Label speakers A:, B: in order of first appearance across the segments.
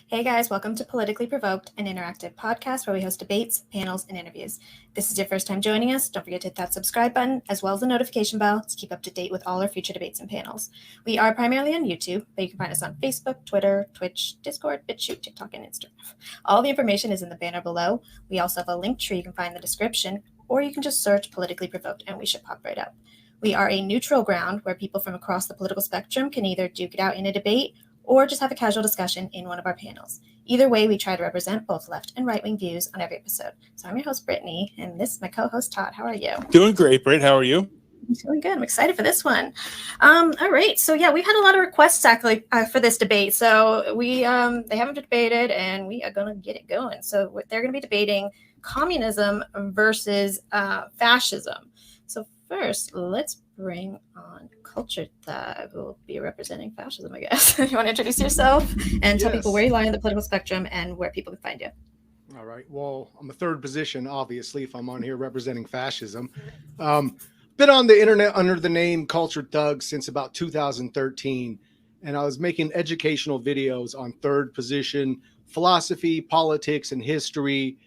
A: Hey guys, welcome to Politically Provoked, an interactive podcast where we host debates, panels, and interviews. If this is your first time joining us, don't forget to hit that subscribe button as well as the notification bell to keep up to date with all our future debates and panels. We are primarily on YouTube, but you can find us on Facebook, Twitter, Twitch, Discord, BitChute, TikTok, and Instagram. All the information is in the banner below. We also have a link tree you can find in the description, or you can just search Politically Provoked and we should pop right up. We are a neutral ground where people from across the political spectrum can either duke it out in a debate or just have a casual discussion in one of our panels. Either way, we try to represent both left and right-wing views on every episode. So I'm your host, Brittany, and this is my co-host, Todd. How are you?
B: Doing great, Britt. How are you?
A: I'm doing good. I'm excited for this one. All right. So yeah, we've had a lot of requests actually for this debate. So they haven't debated, and we are going to get it going. So they're going to be debating communism versus fascism. So first, let's bring on Culture Thug, who will be representing fascism, I guess. You want to introduce yourself and tell people where you lie in the political spectrum and where people can find you.
C: All right. Well, I'm a third position, obviously, if I'm on here representing fascism. Been on the internet under the name Culture Thug since about 2013, and I was making educational videos on third position, philosophy, politics, and history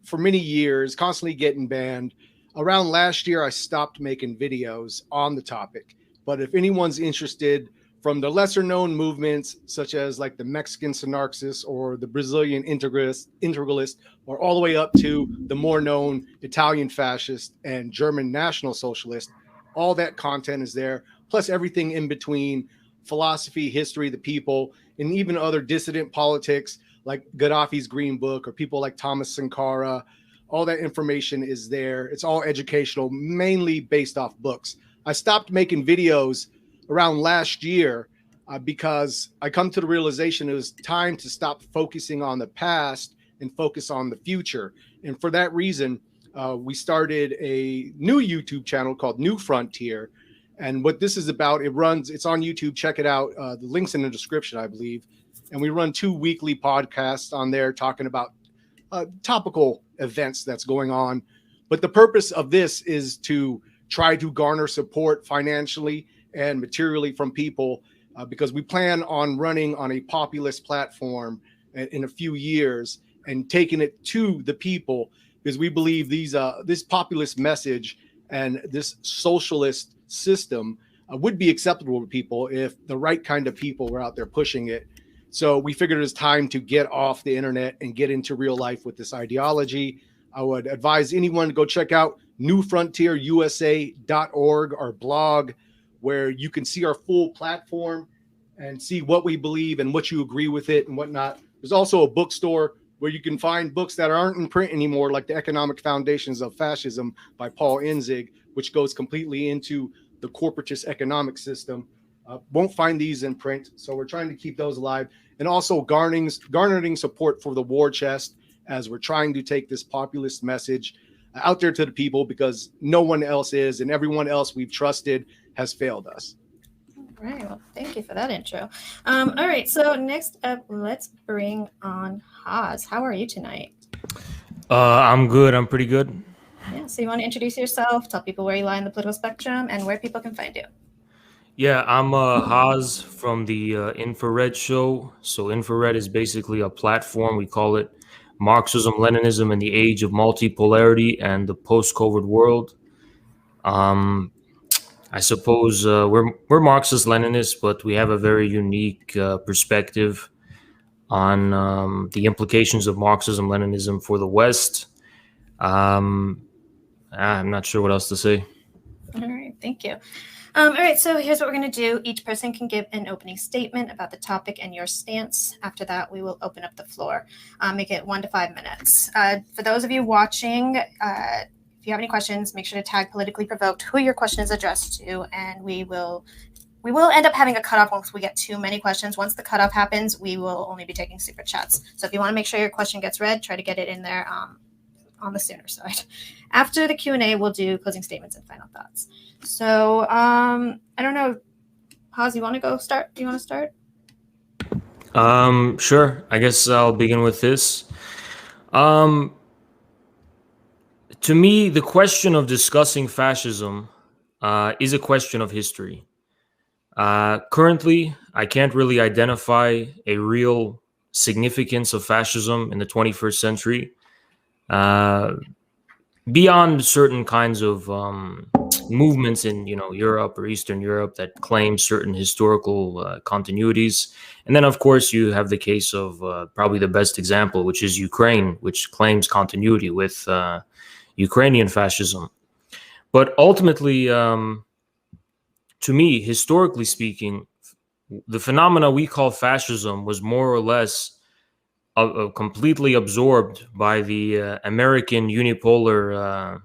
C: for many years, constantly getting banned. Around last year, I stopped making videos on the topic. But if anyone's interested, from the lesser known movements, such as like the Mexican synarchist or the Brazilian integralist, or all the way up to the more known Italian fascist and German National Socialist, all that content is there, plus everything in between, philosophy, history, the people, and even other dissident politics like Gaddafi's Green Book or people like Thomas Sankara. All that information is there. It's all educational, mainly based off books. I stopped making videos around last year because I come to the realization it was time to stop focusing on the past and focus on the future. And for that reason, we started a new YouTube channel called New Frontier. And what this is about, it's on YouTube. Check it out. The link's in the description, I believe. And we run 2 weekly podcasts on there talking about topical events that's going on. But the purpose of this is to try to garner support financially and materially from people because we plan on running on a populist platform in a few years and taking it to the people, because we believe this populist message and this socialist system would be acceptable to people if the right kind of people were out there pushing it. So we figured it was time to get off the internet and get into real life with this ideology. I would advise anyone to go check out newfrontierusa.org, our blog, where you can see our full platform and see what we believe and what you agree with it and whatnot. There's also a bookstore where you can find books that aren't in print anymore, like The Economic Foundations of Fascism by Paul Enzig, which goes completely into the corporatist economic system. Won't find these in print, so we're trying to keep those alive. And also garnering support for the war chest as we're trying to take this populist message out there to the people, because no one else is, and everyone else we've trusted has failed us.
A: All right. Well, thank you for that intro. All right. So next up, let's bring on Haas. How are you tonight?
D: I'm good. I'm pretty good.
A: Yeah. So you want to introduce yourself, tell people where you lie in the political spectrum, and where people can find you.
D: Yeah, I'm Haas from the Infrared Show. So Infrared is basically a platform. We call it Marxism, Leninism in the Age of Multipolarity and the Post-COVID World. I suppose we're Marxist Leninists, but we have a very unique perspective on the implications of Marxism Leninism for the West. I'm not sure what else to say.
A: All right, thank you. All right, so here's what we're going to do. Each person can give an opening statement about the topic and your stance. After that, we will open up the floor. Make it 1 to 5 minutes. For those of you watching, if you have any questions, make sure to tag Politically Provoked who your question is addressed to, and we will end up having a cutoff once we get too many questions. Once the cutoff happens, we will only be taking super chats. So if you want to make sure your question gets read, try to get it in there on the sooner side. After the Q&A, we'll do closing statements and final thoughts. So I don't know, Paz, you want to go start? Do you want to start?
D: Sure. I guess I'll begin with this. To me, the question of discussing fascism is a question of history. Currently, I can't really identify a real significance of fascism in the 21st century, beyond certain kinds of movements in Europe or Eastern Europe that claim certain historical continuities. And then, of course, you have the case of probably the best example, which is Ukraine, which claims continuity with Ukrainian fascism. But ultimately, to me, historically speaking, the phenomena we call fascism was more or less completely absorbed by the American unipolar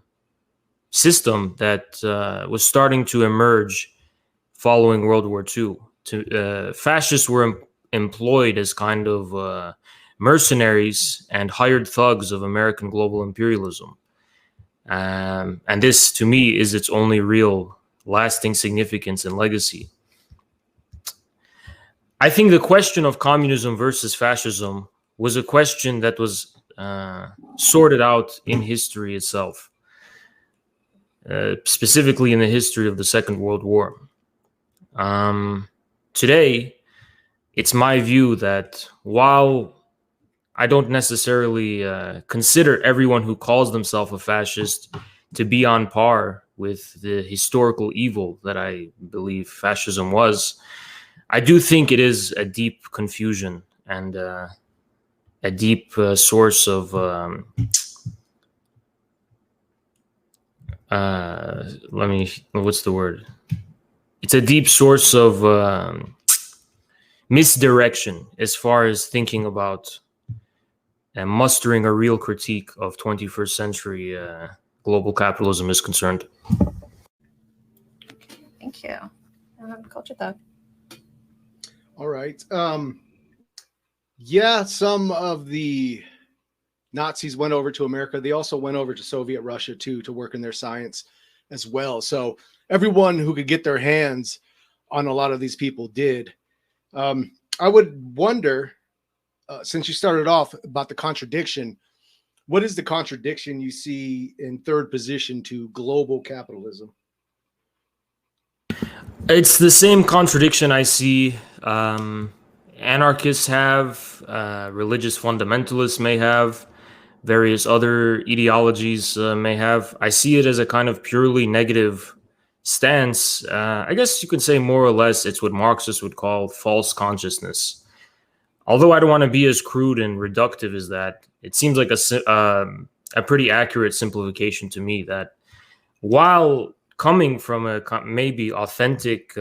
D: system that was starting to emerge following World War II. Fascists were employed as kind of mercenaries and hired thugs of American global imperialism. And this, to me, is its only real lasting significance and legacy. I think the question of communism versus fascism was a question that was sorted out in history itself, specifically in the history of the Second World War. Today, it's my view that while I don't necessarily consider everyone who calls themselves a fascist to be on par with the historical evil that I believe fascism was, I do think it is a deep confusion and a deep source of what's the word? It's a deep source of misdirection as far as thinking about and mustering a real critique of 21st century global capitalism is concerned.
A: Thank you. Culture Thug.
C: All right. Yeah, some of the Nazis went over to America. They also went over to Soviet Russia too to work in their science as well. So everyone who could get their hands on a lot of these people did. I would wonder, since you started off about the contradiction, what is the contradiction you see in third position to global capitalism?
D: It's the same contradiction I see anarchists have, religious fundamentalists may have, various other ideologies may have. I see it as a kind of purely negative stance. I guess you could say more or less it's what Marxists would call false consciousness. Although I don't want to be as crude and reductive as that, it seems like a pretty accurate simplification to me that while coming from a maybe authentic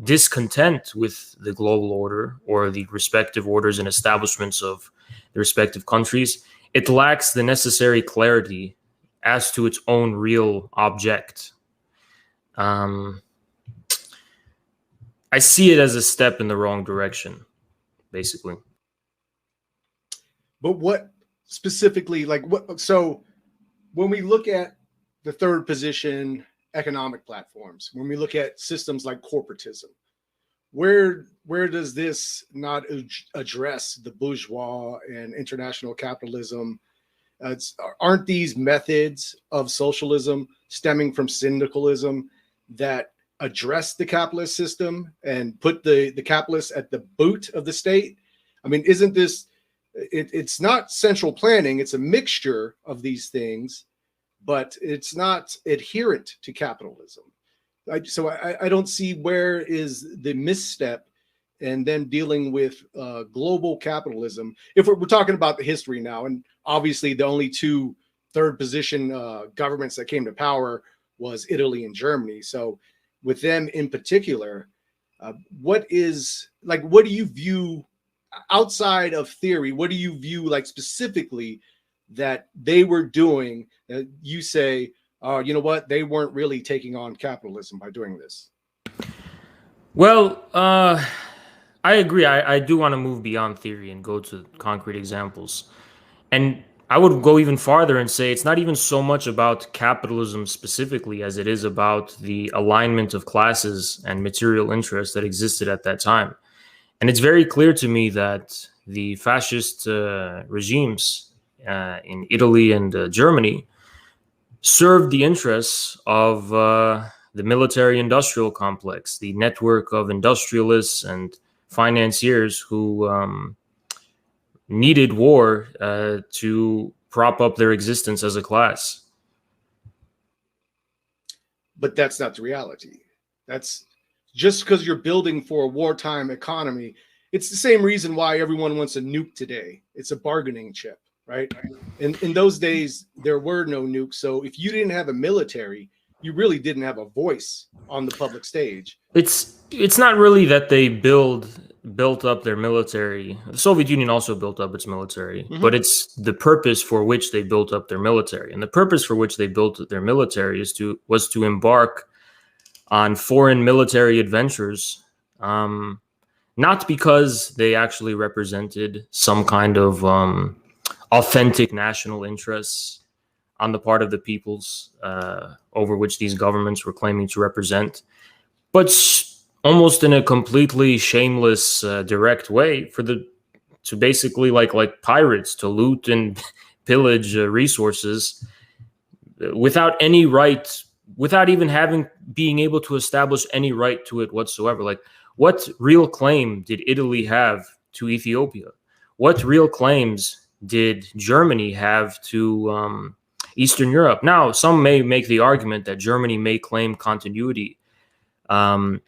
D: discontent with the global order or the respective orders and establishments of the respective countries, it lacks the necessary clarity as to its own real object. I see it as a step in the wrong direction, basically.
C: But what specifically, like what? So when we look at the third position economic platforms, when we look at systems like corporatism, where does this not address the bourgeois and international capitalism? Aren't these methods of socialism stemming from syndicalism that address the capitalist system and put the capitalists at the boot of the state? I mean, isn't this, it's not central planning, it's a mixture of these things, but it's not adherent to capitalism. So I don't see where is the misstep and then dealing with global capitalism. If we're talking about the history now, and obviously the only two third position governments that came to power was Italy and Germany. So with them in particular, what do you view outside of theory? What do you view like specifically that they were doing that you say, you know what, they weren't really taking on capitalism by doing this?
D: Well, I agree. I do want to move beyond theory and go to concrete examples. And I would go even farther and say it's not even so much about capitalism specifically as it is about the alignment of classes and material interests that existed at that time. And it's very clear to me that the fascist regimes in Italy and Germany served the interests of the military-industrial complex, the network of industrialists and financiers who needed war to prop up their existence as a class.
C: But that's not the reality. That's just because you're building for a wartime economy. It's the same reason why everyone wants a nuke today. It's a bargaining chip, right? In those days, there were no nukes. So if you didn't have a military, you really didn't have a voice on the public stage.
D: It's not really that they built up their military. The Soviet Union also built up its military, but it's the purpose for which they built up their military. And the purpose for which they built their military was to embark on foreign military adventures, not because they actually represented some kind of authentic national interests on the part of the peoples over which these governments were claiming to represent, but almost in a completely shameless, direct way to basically like pirates to loot and pillage resources without any right, without even being able to establish any right to it whatsoever. Like, what real claim did Italy have to Ethiopia? What real claims did Germany have to Eastern Europe? Now, some may make the argument that Germany may claim continuity from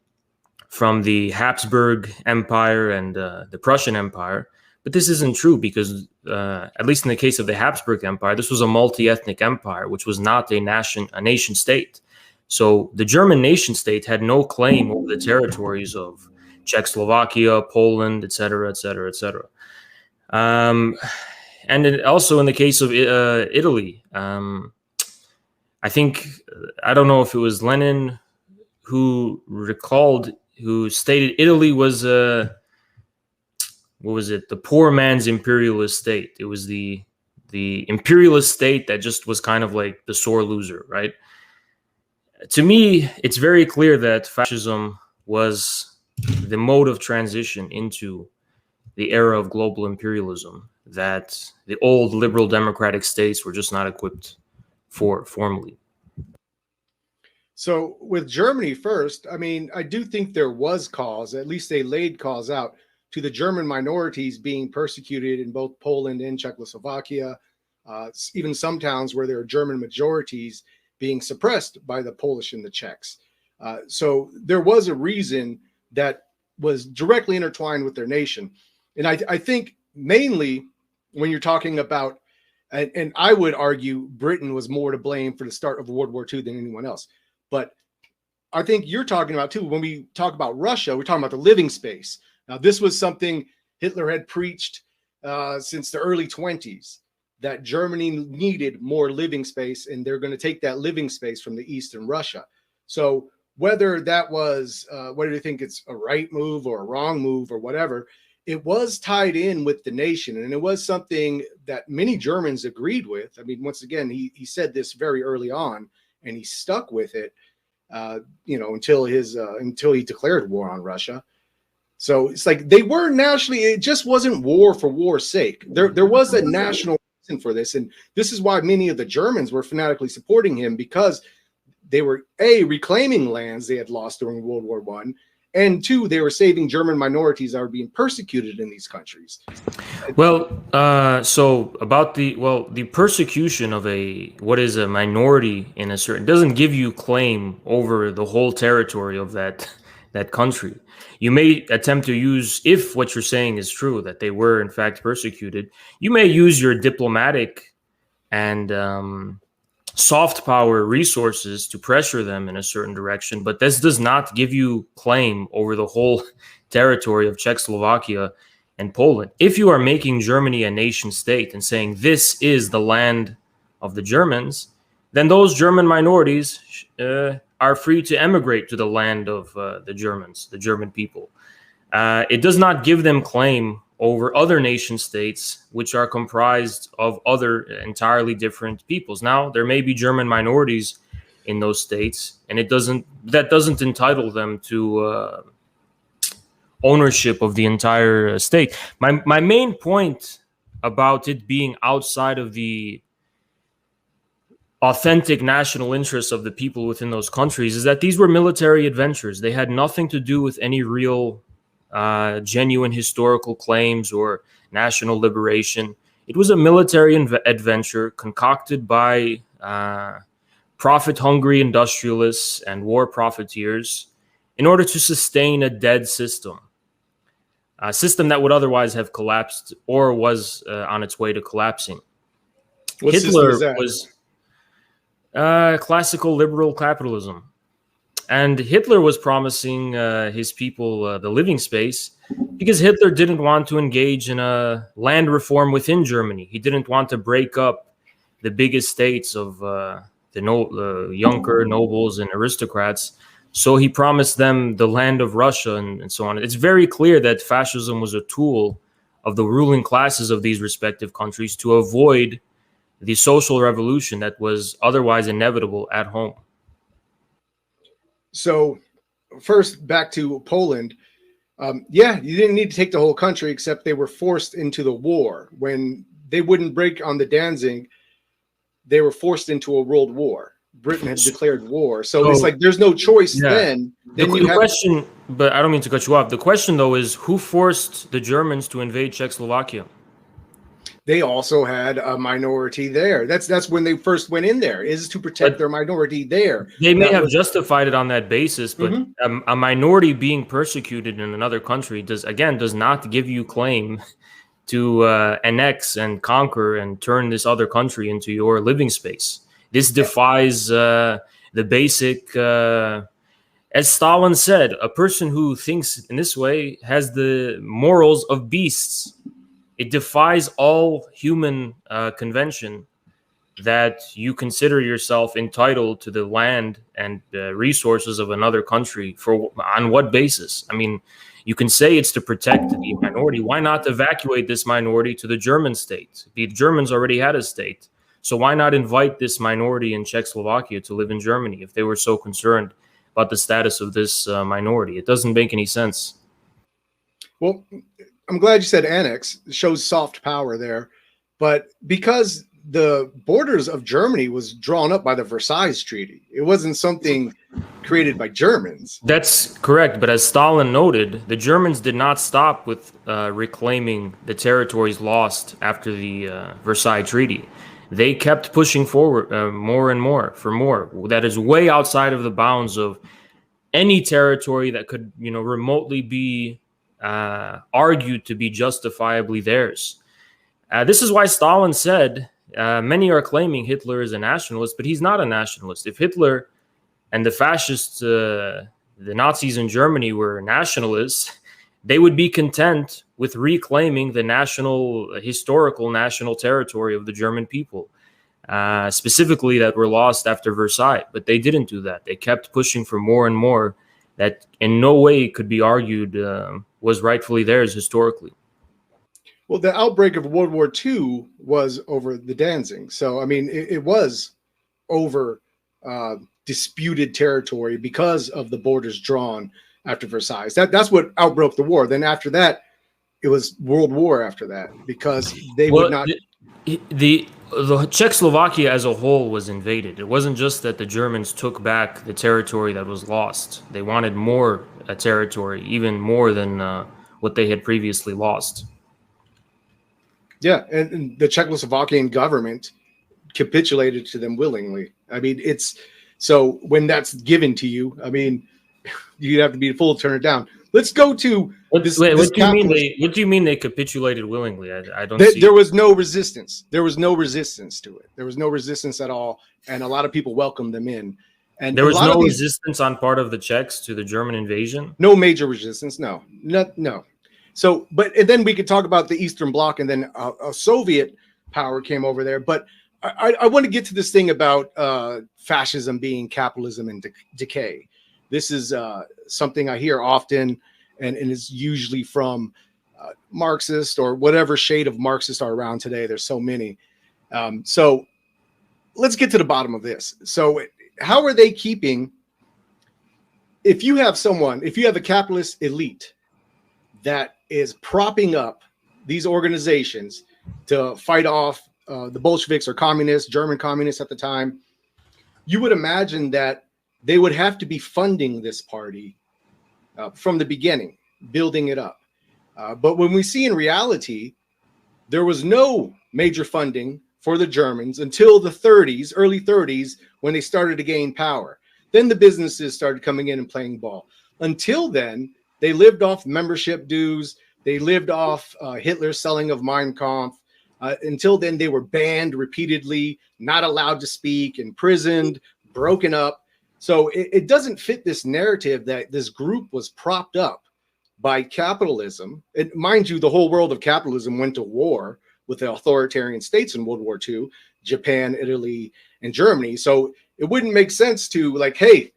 D: the Habsburg Empire and the Prussian Empire, but this isn't true because, at least in the case of the Habsburg Empire, this was a multi-ethnic empire, which was not a nation state. So the German nation state had no claim over the territories of Czechoslovakia, Poland, etc., etc., etc. And also in the case of Italy, I think, I don't know if it was Lenin who stated Italy was what was it? The poor man's imperialist state. It was the imperialist state that just was kind of like the sore loser, right? To me, it's very clear that fascism was the mode of transition into the era of global imperialism that the old liberal democratic states were just not equipped for formally.
C: So with Germany first, I mean, I do think there was cause, at least they laid cause out to the German minorities being persecuted in both Poland and Czechoslovakia, even some towns where there are German majorities being suppressed by the Polish and the Czechs. So there was a reason that was directly intertwined with their nation. And I think mainly when you're talking about, and I would argue Britain was more to blame for the start of World War II than anyone else. But I think you're talking about too, when we talk about Russia, we're talking about the living space. Now, this was something Hitler had preached since the early 20s, that Germany needed more living space, and they're going to take that living space from the East and Russia. So whether that was, whether you think it's a right move or a wrong move or whatever, it was tied in with the nation. And it was something that many Germans agreed with. I mean, once again, he said this very early on, and he stuck with it, until he declared war on Russia. So it's like they were nationally, it just wasn't war for war's sake. There was a national reason for this. And this is why many of the Germans were fanatically supporting him, because they were reclaiming lands they had lost during World War I, and two, they were saving German minorities that were being persecuted in these countries.
D: Well, so about the persecution of what is a minority in a certain doesn't give you claim over the whole territory of that country. You may attempt to use, if what you're saying is true, that they were in fact persecuted, you may use your diplomatic and soft power resources to pressure them in a certain direction, but this does not give you claim over the whole territory of Czechoslovakia and Poland. If you are making Germany a nation state and saying this is the land of the Germans, then those German minorities are free to emigrate to the land of the Germans, the German people. It does not give them claim over other nation states, which are comprised of other entirely different peoples. Now, there may be German minorities in those states, and that doesn't entitle them to ownership of the entire state. My main point about it being outside of the authentic national interests of the people within those countries is that these were military adventures. They had nothing to do with any real genuine historical claims or national liberation. It was a military adventure concocted by profit-hungry industrialists and war profiteers in order to sustain a dead system, a system that would otherwise have collapsed or was on its way to collapsing.
C: What
D: Hitler
C: system is that?
D: was classical liberal capitalism. And Hitler was promising his people the living space because Hitler didn't want to engage in a land reform within Germany. He didn't want to break up the big estates of the Junker nobles and aristocrats. So he promised them the land of Russia and so on. It's very clear that fascism was a tool of the ruling classes of these respective countries to avoid the social revolution that was otherwise inevitable at home.
C: So first, back to Poland. Yeah, you didn't need to take the whole country, except they were forced into the war. When they wouldn't break on the Danzig, they were forced into a world war. Britain had declared war. So it's like there's no choice then.
D: The question, but I don't mean to cut you off. The question, though, is who forced the Germans to invade Czechoslovakia?
C: They also had a minority there. That's when they first went in there, is to protect their minority there.
D: They may have justified it on that basis, but a minority being persecuted in another country does not give you claim to annex and conquer and turn this other country into your living space. This defies the basic, as Stalin said, a person who thinks in this way has the morals of beasts. It defies all human convention that you consider yourself entitled to the land and resources of another country. On what basis? I mean, you can say it's to protect the minority. Why not evacuate this minority to the German state? The Germans already had a state. So why not invite this minority in Czechoslovakia to live in Germany if they were so concerned about the status of this minority? It doesn't make any sense.
C: Well, I'm glad you said annex. It shows soft power there. But because the borders of Germany was drawn up by the Versailles Treaty, it wasn't something created by Germans.
D: That's correct. But as Stalin noted, the Germans did not stop with reclaiming the territories lost after the Versailles Treaty. They kept pushing forward more and more for more. That is way outside of the bounds of any territory that could, remotely be argued to be justifiably theirs. This is why Stalin said, many are claiming Hitler is a nationalist, but he's not a nationalist. If Hitler and the fascists, the Nazis in Germany were nationalists, they would be content with reclaiming the historical national territory of the German people, specifically that were lost after Versailles. But they didn't do that. They kept pushing for more and more that in no way could be argued was rightfully theirs historically.
C: Well, the outbreak of World War II was over the Danzig. So, I mean, it was over disputed territory because of the borders drawn after Versailles. That's what outbroke the war. Then after that, it was World War after that because they would not...
D: The Czechoslovakia as a whole was invaded. It wasn't just that the Germans took back the territory that was lost. They wanted more territory, even more than what they had previously lost.
C: Yeah, and the Czechoslovakian government capitulated to them willingly. I mean, so when that's given to you, I mean, you'd have to be full to turn it down. Let's go to
D: what do you mean they capitulated willingly? I don't see.
C: There was no resistance. There was no resistance to it. There was no resistance at all, and a lot of people welcomed them in. And
D: there was no resistance on part of the Czechs to the German invasion.
C: No major resistance. No. So, and then we could talk about the Eastern Bloc, and then a Soviet power came over there. But I want to get to this thing about fascism being capitalism and decay. This is something I hear often, and is usually from Marxist or whatever shade of Marxist are around today. There's so many. So let's get to the bottom of this. So how are they keeping, if you have a capitalist elite that is propping up these organizations to fight off the Bolsheviks or communists, German communists at the time, you would imagine that they would have to be funding this party from the beginning. building it up. But when we see in reality, there was no major funding for the Germans until the 30s, early 30s, when they started to gain power. Then the businesses started coming in and playing ball. Until then, they lived off membership dues. They lived off Hitler's selling of Mein Kampf. Until then, they were banned repeatedly, not allowed to speak, imprisoned, broken up. So it doesn't fit this narrative that this group was propped up by capitalism. Mind you, the whole world of capitalism went to war with the authoritarian states in World War II, Japan, Italy, and Germany. So it wouldn't make sense to like, hey,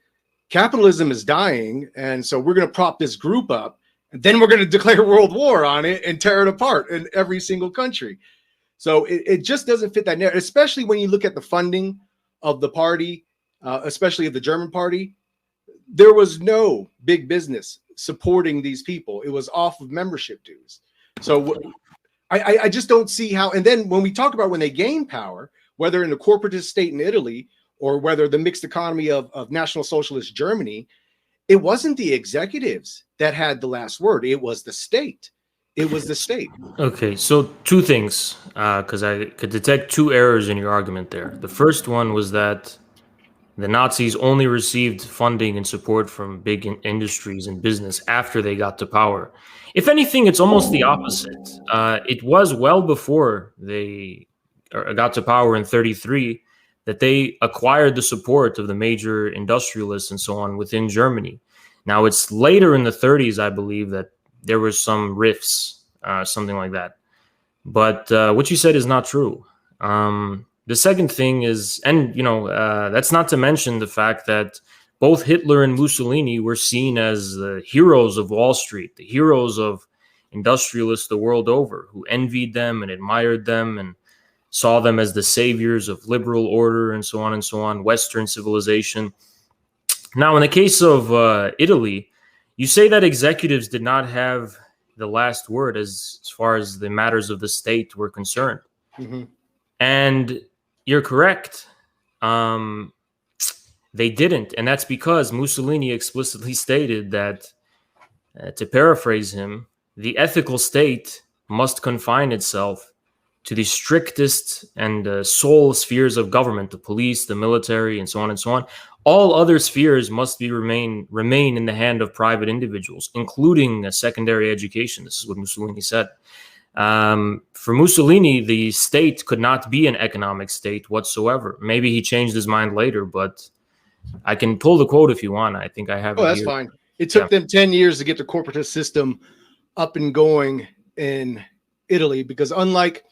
C: capitalism is dying, and so we're going to prop this group up, and then we're going to declare world war on it and tear it apart in every single country. So it just doesn't fit that narrative, especially when you look at the funding of the party, especially of the German party. There was no big business supporting these people. It was off of membership dues. So I just don't see how. And then when we talk about when they gain power, whether in the corporatist state in Italy or whether the mixed economy of National Socialist Germany, it wasn't the executives that had the last word. It was the state. It was the state.
D: Okay, so two things, because I could detect two errors in your argument there. The first one was that the Nazis only received funding and support from big industries and business after they got to power. If anything, it's almost the opposite. It was well before they got to power in 1933 that they acquired the support of the major industrialists and so on within Germany. Now, it's later in the 1930s, I believe, that there were some rifts, something like that. But what you said is not true. The second thing is, and that's not to mention the fact that both Hitler and Mussolini were seen as the heroes of Wall Street, the heroes of industrialists the world over, who envied them and admired them and saw them as the saviors of liberal order and so on, Western civilization. Now, in the case of Italy, you say that executives did not have the last word as far as the matters of the state were concerned.
C: Mm-hmm.
D: And you're correct. They didn't. And that's because Mussolini explicitly stated that, to paraphrase him, the ethical state must confine itself to the strictest and sole spheres of government, the police, the military, and so on and so on. All other spheres must remain in the hand of private individuals, including a secondary education. This is what Mussolini said. For Mussolini, the state could not be an economic state whatsoever. Maybe he changed his mind later, but I can pull the quote if you want. I think I have it.
C: Oh, that's fine. It took them 10 years to get the corporatist system up and going in Italy, because unlike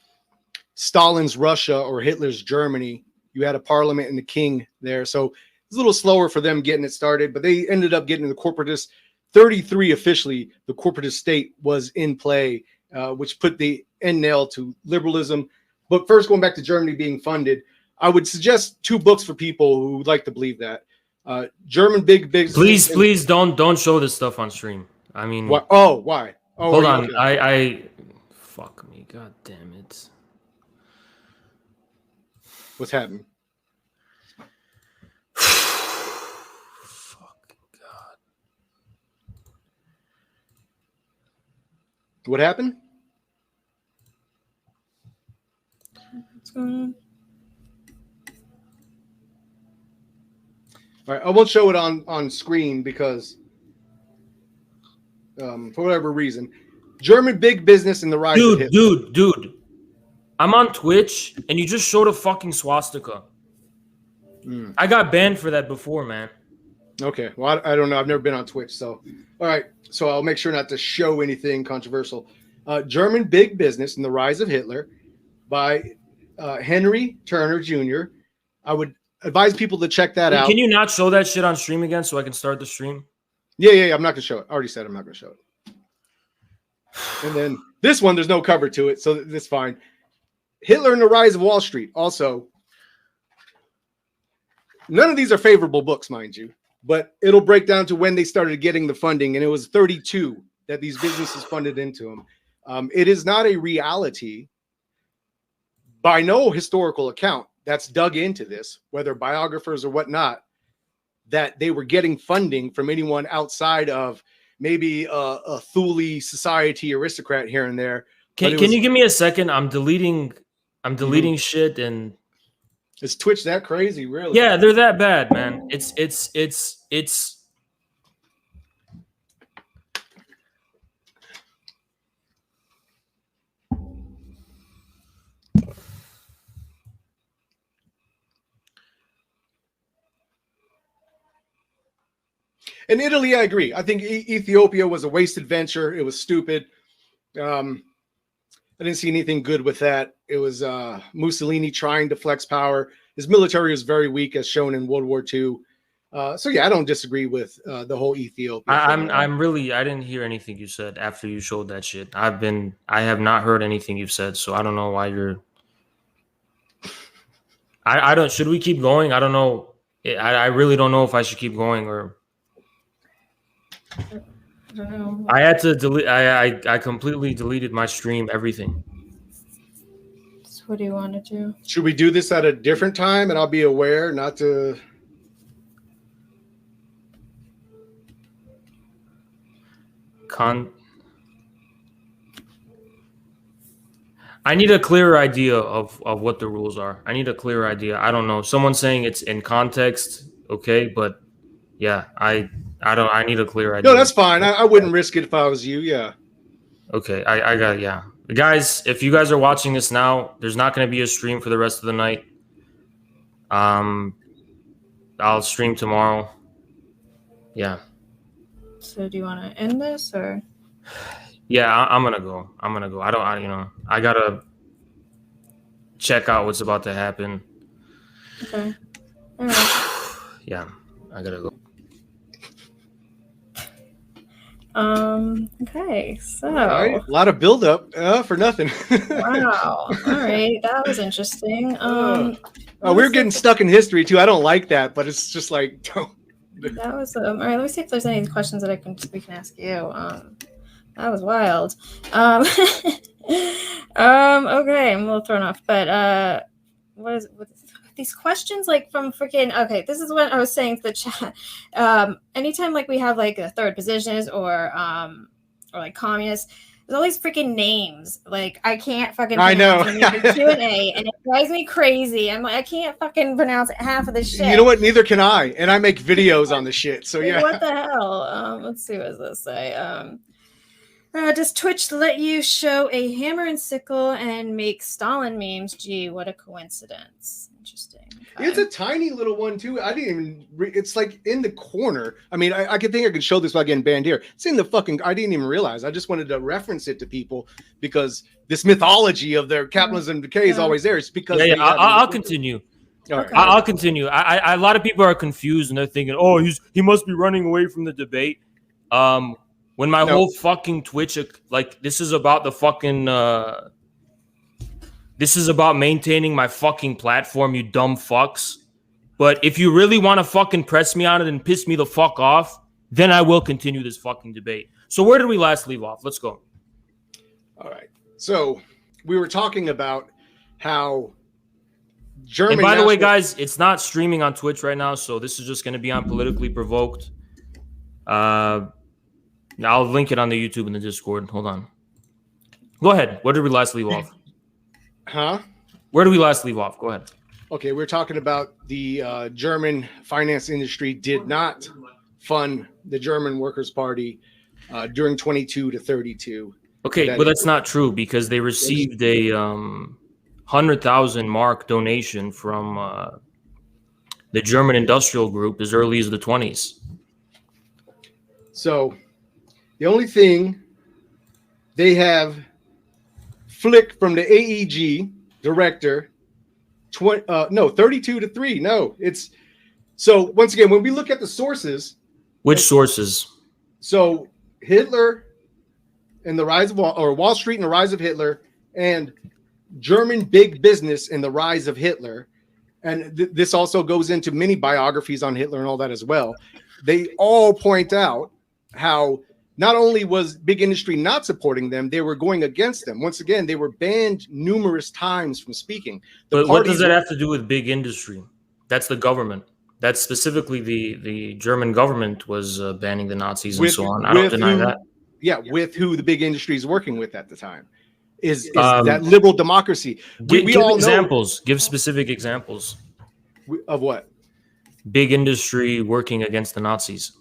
C: Stalin's Russia or Hitler's Germany, you had a parliament and a king there. So it's a little slower for them getting it started, but they ended up getting the corporatist. 1933 officially, the corporatist state was in play, which put the end nail to liberalism. But first, going back to Germany being funded, I would suggest two books for people who would like to believe that. German Big Business.
D: Please don't show this stuff on stream. I mean,
C: why? Oh, why? Oh,
D: hold on. Okay? I fuck me. God damn it.
C: What's happening?
D: Fucking God.
C: What happened?
A: What's going on?
C: All right, I won't show it on screen because, for whatever reason, German Big Business and the Rise of Hitler.
D: Dude. I'm on Twitch, and you just showed a fucking swastika. I got banned for that before, man.
C: Okay, well, I don't know. I've never been on Twitch, so. All right, so I'll make sure not to show anything controversial. German Big Business and the Rise of Hitler by Henry Turner Jr. I would advise people to check that out.
D: Can you not show that shit on stream again so I can start the stream?
C: Yeah. I'm not going to show it. I already said I'm not going to show it. And then this one, there's no cover to it, so that's fine. Hitler and the Rise of Wall Street. Also, none of these are favorable books, mind you, but it'll break down to when they started getting the funding, and it was 1932 that these businesses funded into them. It is not a reality by no historical account that's dug into this, whether biographers or whatnot, that they were getting funding from anyone outside of maybe a Thule society aristocrat here and there.
D: Can you give me a second? I'm deleting shit, and
C: is Twitch that crazy? Really?
D: Yeah, they're that bad, man. It's
C: In Italy, I agree. I think Ethiopia was a wasted venture. It was stupid. I didn't see anything good with that. It was Mussolini trying to flex power. His military was very weak, as shown in World War II. So yeah, I don't disagree with the whole Ethiopia.
D: I didn't hear anything you said after you showed that shit. I have not heard anything you've said, so I don't know why you're. I don't. Should we keep going? I don't know. I really don't know if I should keep going or.
A: I don't know.
D: I had to delete. I completely deleted my stream. Everything.
A: So what do you want to do?
C: Should we do this at a different time, and I'll be aware not to.
D: I need a clearer idea of what the rules are. I need a clearer idea. I don't know. Someone's saying it's in context, okay, but yeah, I need a clear idea.
C: No, that's fine. I wouldn't risk it if I was you. Yeah.
D: Okay, I got yeah. Guys, if you guys are watching this now, there's not going to be a stream for the rest of the night. I'll stream tomorrow. Yeah.
A: So do you want to end this or?
D: Yeah, I'm gonna go. I gotta check out what's about to happen.
A: Okay. All right.
D: Yeah, I gotta go.
A: Okay, so
C: a lot of buildup for nothing.
A: Wow. All right, that was interesting.
C: We're getting stuck in history too. I don't like that, but it's just like
A: that was all right. Let me see if there's any questions that we can ask you. That was wild. Okay, I'm a little thrown off, but what these questions like from freaking okay, this is what I was saying to the chat. Anytime like we have like a third positions or like communists, there's all these freaking names. Like I can't fucking
C: I know
A: Q&A, and it drives me crazy. I'm like, I can't fucking pronounce half of this shit.
C: You know what? Neither can I, and I make videos on the shit. So yeah.
A: What the hell? Let's see, what does this say? Does Twitch let you show a hammer and sickle and make Stalin memes? Gee, what a coincidence. Interesting. Okay.
C: It's a tiny little one too. I didn't even. It's like in the corner. I mean, I could think I could show this without getting banned here. It's in the fucking. I didn't even realize. I just wanted to reference it to people because this mythology of their capitalism decay is always there. It's because
D: I'll continue.
C: All right.
D: I'll continue. A lot of people are confused and they're thinking, oh, he must be running away from the debate. When my whole fucking Twitch, like, this is about the fucking, this is about maintaining my fucking platform, you dumb fucks. But if you really want to fucking press me on it and piss me the fuck off, then I will continue this fucking debate. So where did we last leave off? Let's go.
C: All right. So we were talking about how German.
D: And by the way, guys, it's not streaming on Twitch right now, so this is just going to be on Politically Provoked. I'll link it on the YouTube and the Discord. Hold on. Go ahead. Where did we last leave off?
C: Huh?
D: Where did we last leave off? Go ahead.
C: Okay, we're talking about the German finance industry did not fund the German Workers' Party during 22 to 32.
D: Okay, but that's not true because they received a 100,000 mark donation from the German industrial group as early as the 20s.
C: So the only thing they have flick from the AEG director, 32 to 3. No, it's so once again, when we look at the sources.
D: Which sources?
C: So Hitler and the rise of Wall Street and the rise of Hitler, and German big business and the rise of Hitler. And this also goes into many biographies on Hitler and all that as well. They all point out how not only was big industry not supporting them, they were going against them. Once again, they were banned numerous times from speaking.
D: But what does that have to do with big industry? That's the government. That's specifically the German government was banning the Nazis and
C: with
D: so on. I don't
C: with
D: deny
C: who?
D: that.
C: Yeah, with who the big industry is working with at the time is that
D: Um,
C: liberal democracy. We
D: give
C: all know
D: examples. Give specific examples.
C: of what.
D: Big industry working against the Nazis.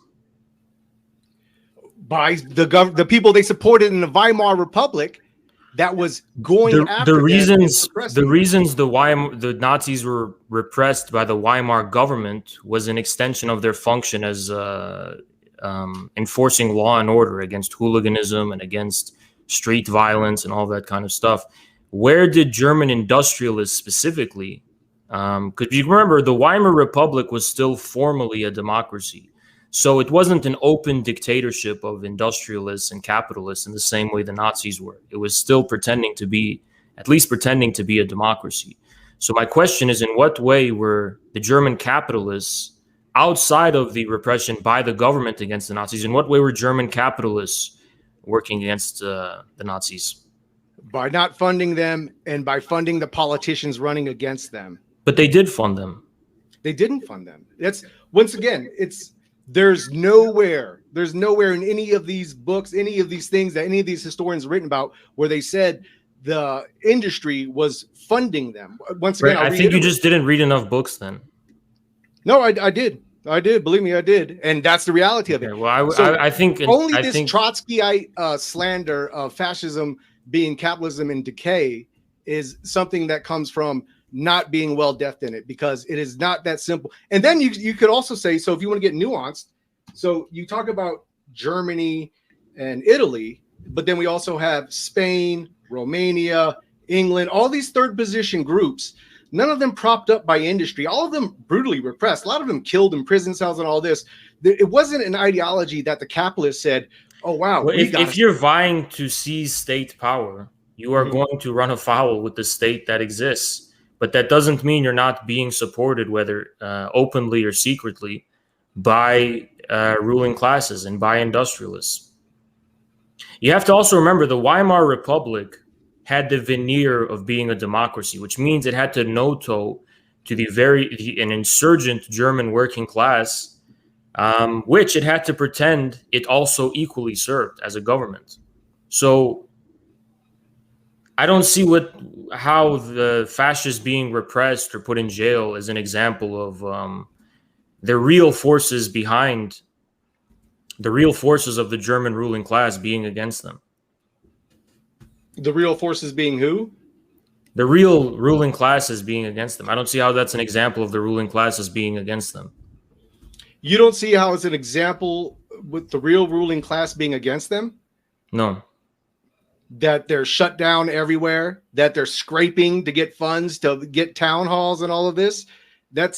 C: By the people they supported in the Weimar Republic that was going after
D: The
C: them and
D: reasons
C: suppressing them.
D: the Nazis were repressed by the Weimar government was an extension of their function as enforcing law and order against hooliganism and against street violence and all that kind of stuff. Where did German industrialists specifically? Because you remember, the Weimar Republic was still formally a democracy. So it wasn't an open dictatorship of industrialists and capitalists in the same way the Nazis were. It was still pretending to be, at least pretending to be, a democracy. So my question is, in what way were the German capitalists, outside of the repression by the government against the Nazis, in what way were German capitalists working against the Nazis?
C: By not funding them and by funding the politicians running against them.
D: But they did fund them.
C: They didn't fund them. That's, once again, there's nowhere in any of these books, any of these things that any of these historians have written about where they said the industry was funding them. Once again,
D: I think you just didn't read enough books then.
C: No, I did. Believe me, I did. And that's the reality of it.
D: Okay, well, I think
C: this Trotskyite slander of fascism being capitalism in decay is something that comes from not being well depth in it, because it is not that simple. And then you could also say, so if you want to get nuanced, so you talk about Germany and Italy, but then we also have Spain, Romania, England, all these third position groups, none of them propped up by industry, all of them brutally repressed, a lot of them killed in prison cells and all this. It wasn't an ideology that the capitalists said, oh, wow.
D: Well, if you're vying to seize state power, you are going to run afoul with the state that exists. But that doesn't mean you're not being supported, whether openly or secretly, by ruling classes and by industrialists. You have to also remember the Weimar Republic had the veneer of being a democracy, which means it had to kowtow to an insurgent German working class, which it had to pretend it also equally served as a government. So I don't see how the fascists being repressed or put in jail is an example of the real forces behind the real forces of the German ruling class being against them.
C: The real forces being who?
D: The real ruling classes being against them. I don't see how that's an example of the ruling classes being against them.
C: You don't see how it's an example with the real ruling class being against them?
D: No.
C: That they're shut down everywhere, that they're scraping to get funds to get town halls and all of this. That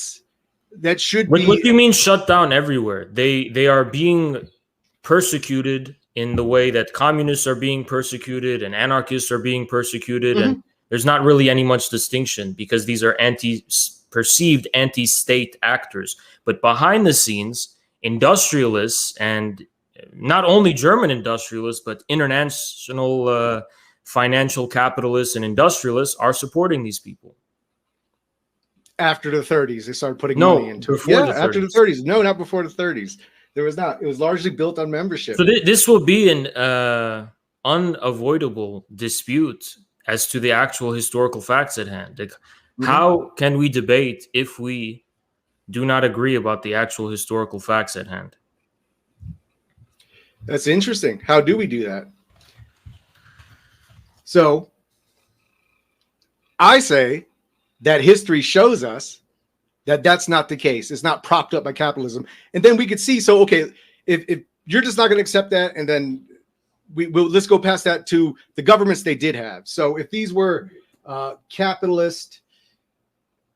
C: should be.
D: What do you mean shut down everywhere? They are being persecuted in the way that communists are being persecuted and anarchists are being persecuted. And there's not really any much distinction because these are perceived anti-state actors. But behind the scenes, industrialists, and not only German industrialists, but international financial capitalists and industrialists are supporting these people.
C: After the 30s, they started putting money into it. Yeah, after the 30s. No, not before the 30s. There was not. It was largely built on membership.
D: So this will be an unavoidable dispute as to the actual historical facts at hand. Like, how can we debate if we do not agree about the actual historical facts at hand?
C: That's interesting. How do we do that? So I say that history shows us that that's not the case. It's not propped up by capitalism. And then we could see, so, okay, if you're just not going to accept that, and then let's go past that to the governments they did have. So if these were capitalist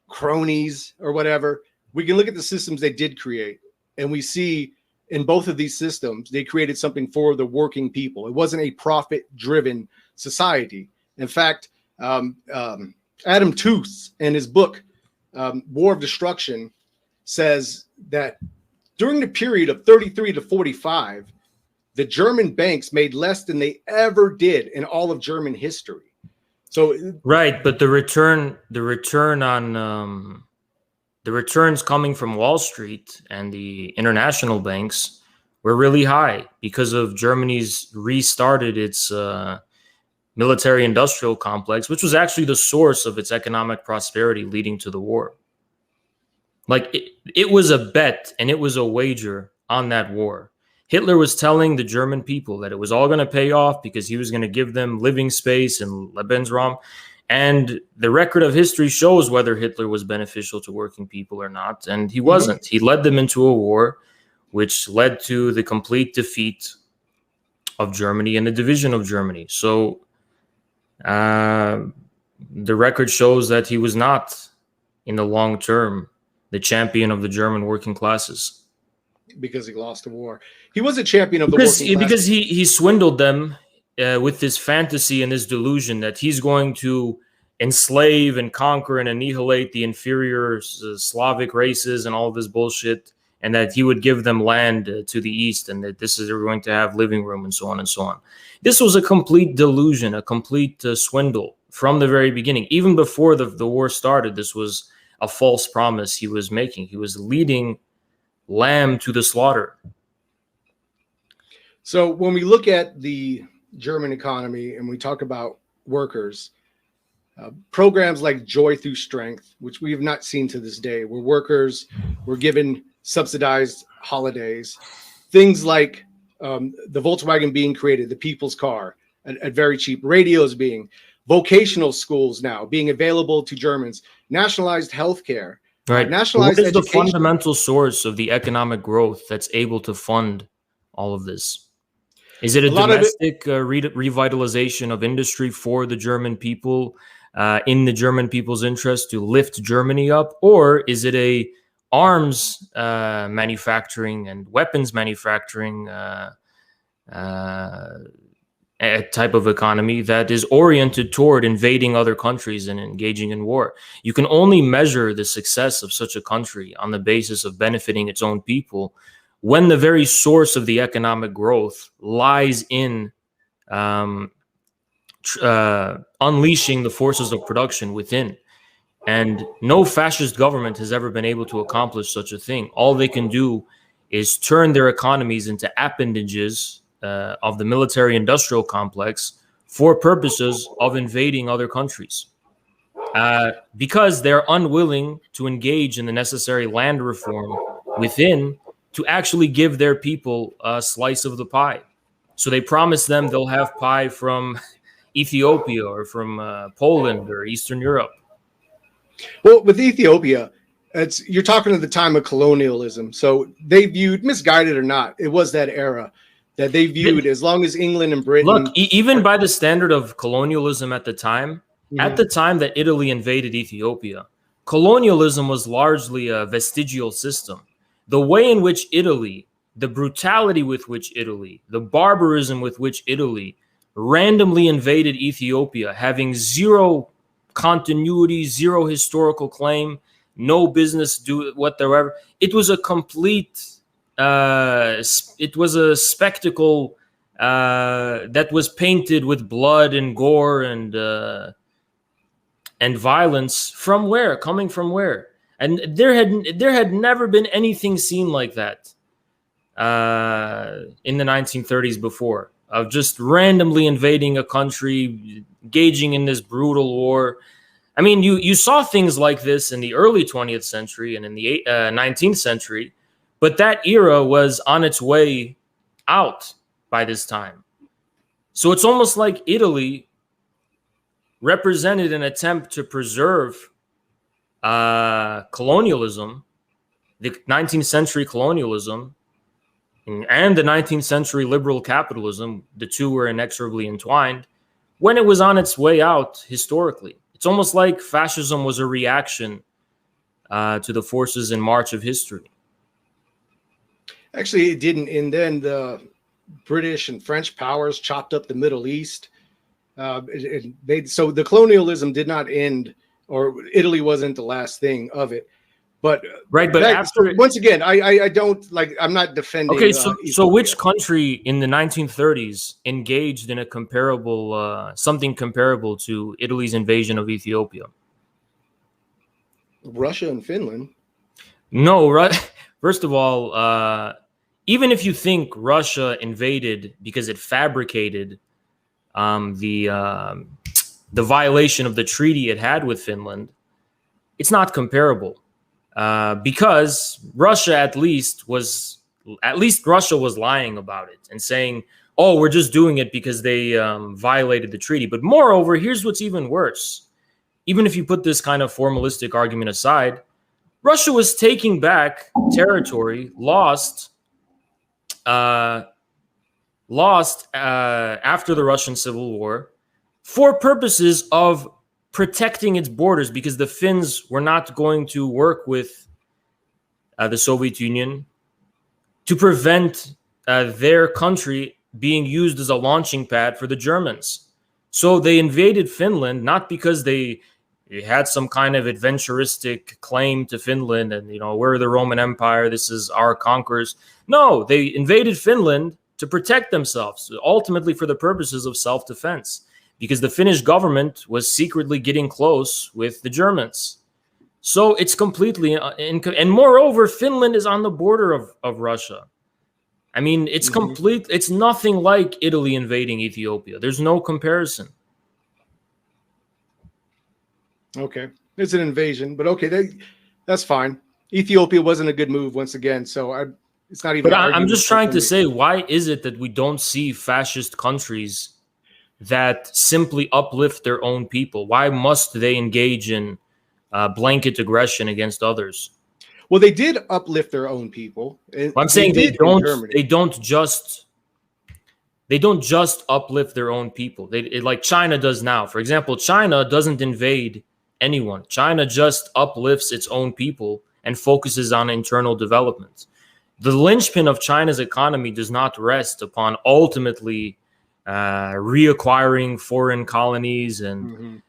C: cronies or whatever, we can look at the systems they did create, and we see in both of these systems, they created something for the working people. It wasn't a profit-driven society. In fact, Adam Tooze, in his book, War of Destruction, says that during the period of 33 to 45, the German banks made less than they ever did in all of German history. So
D: right, but the return on the returns coming from Wall Street and the international banks were really high because of Germany's restarted its military industrial complex, which was actually the source of its economic prosperity leading to the war. Like it was a bet and it was a wager on that war. Hitler was telling the German people that it was all going to pay off because he was going to give them living space and Lebensraum. And the record of history shows whether Hitler was beneficial to working people or not. And he wasn't. He led them into a war, which led to the complete defeat of Germany and the division of Germany. So the record shows that he was not, in the long term, the champion of the German working classes.
C: Because he lost the war. He was a champion of the working class.
D: Because he swindled them with this fantasy and this delusion that he's going to enslave and conquer and annihilate the inferior Slavic races and all of this bullshit, and that he would give them land to the east, and that they're going to have living room and so on and so on. This was a complete delusion, a complete swindle from the very beginning. Even before the war started, this was a false promise he was making. He was leading lamb to the slaughter.
C: So when we look at the German economy and we talk about workers, programs like Joy Through Strength, which we have not seen to this day, where workers were given subsidized holidays, things like the Volkswagen being created, the people's car at very cheap, radios being, vocational schools now being available to Germans, nationalized healthcare,
D: right?
C: Nationalized
D: what is
C: education.
D: The fundamental source of the economic growth that's able to fund all of this? Is it a domestic revitalization of industry for the German people, in the German people's interest to lift Germany up? Or is it a arms manufacturing and weapons manufacturing a type of economy that is oriented toward invading other countries and engaging in war? You can only measure the success of such a country on the basis of benefiting its own people when the very source of the economic growth lies in unleashing the forces of production within. And no fascist government has ever been able to accomplish such a thing. All they can do is turn their economies into appendages of the military-industrial complex for purposes of invading other countries. Because they're unwilling to engage in the necessary land reform within to actually give their people a slice of the pie. So they promise them they'll have pie from Ethiopia or from Poland or Eastern Europe.
C: Well, with Ethiopia, you're talking at the time of colonialism. So they viewed, misguided or not, it was that era that they viewed as long as England and Britain.
D: Look, even by the standard of colonialism at the time, at the time that Italy invaded Ethiopia, colonialism was largely a vestigial system. The way in which Italy, the brutality with which Italy, the barbarism with which Italy randomly invaded Ethiopia, having zero continuity, zero historical claim, no business do whatsoever. It was a complete, it was a spectacle that was painted with blood and gore and violence. From where? Coming from where? And there had never been anything seen like that in the 1930s before, of just randomly invading a country, engaging in this brutal war. I mean, you saw things like this in the early 20th century and in the 19th century, but that era was on its way out by this time. So it's almost like Italy represented an attempt to preserve colonialism, the 19th century colonialism, and the 19th century liberal capitalism. The two were inexorably entwined when it was on its way out historically. It's almost like fascism was a reaction to the forces in march of history.
C: Actually, it didn't. And then the British and French powers chopped up the Middle East. So the colonialism did not end, or Italy wasn't the last thing of it. But
D: right, but after,
C: once again, I don't like. I'm not defending.
D: Okay, so which country in the 1930s engaged in a comparable, something comparable to Italy's invasion of Ethiopia?
C: Russia and Finland.
D: No, right. First of all, even if you think Russia invaded because it fabricated um, the um the violation of the treaty it had with Finland, it's not comparable. Because Russia at least Russia was lying about it and saying, "Oh, we're just doing it because they violated the treaty." But moreover, here's what's even worse. Even if you put this kind of formalistic argument aside, Russia was taking back territory uh, lost after the Russian Civil War for purposes of protecting its borders, because the Finns were not going to work with the Soviet Union to prevent their country being used as a launching pad for the Germans. So they invaded Finland not because they had some kind of adventuristic claim to Finland and, we're the Roman Empire, this is our conquerors. No, they invaded Finland to protect themselves, ultimately for the purposes of self-defense, because the Finnish government was secretly getting close with the Germans. So it's completely, and moreover, Finland is on the border of Russia. I mean, it's complete. It's nothing like Italy invading Ethiopia. There's no comparison.
C: Okay, it's an invasion, but okay, that's fine. Ethiopia wasn't a good move once again, so it's not even.
D: But I'm just trying to say, why is it that we don't see fascist countries that simply uplift their own people? Why must they engage in blanket aggression against others?
C: Well, they did uplift their own people.
D: I'm saying they don't just uplift their own people. Like China does now. For example, China doesn't invade anyone. China just uplifts its own people and focuses on internal development. The linchpin of China's economy does not rest upon ultimately reacquiring foreign colonies and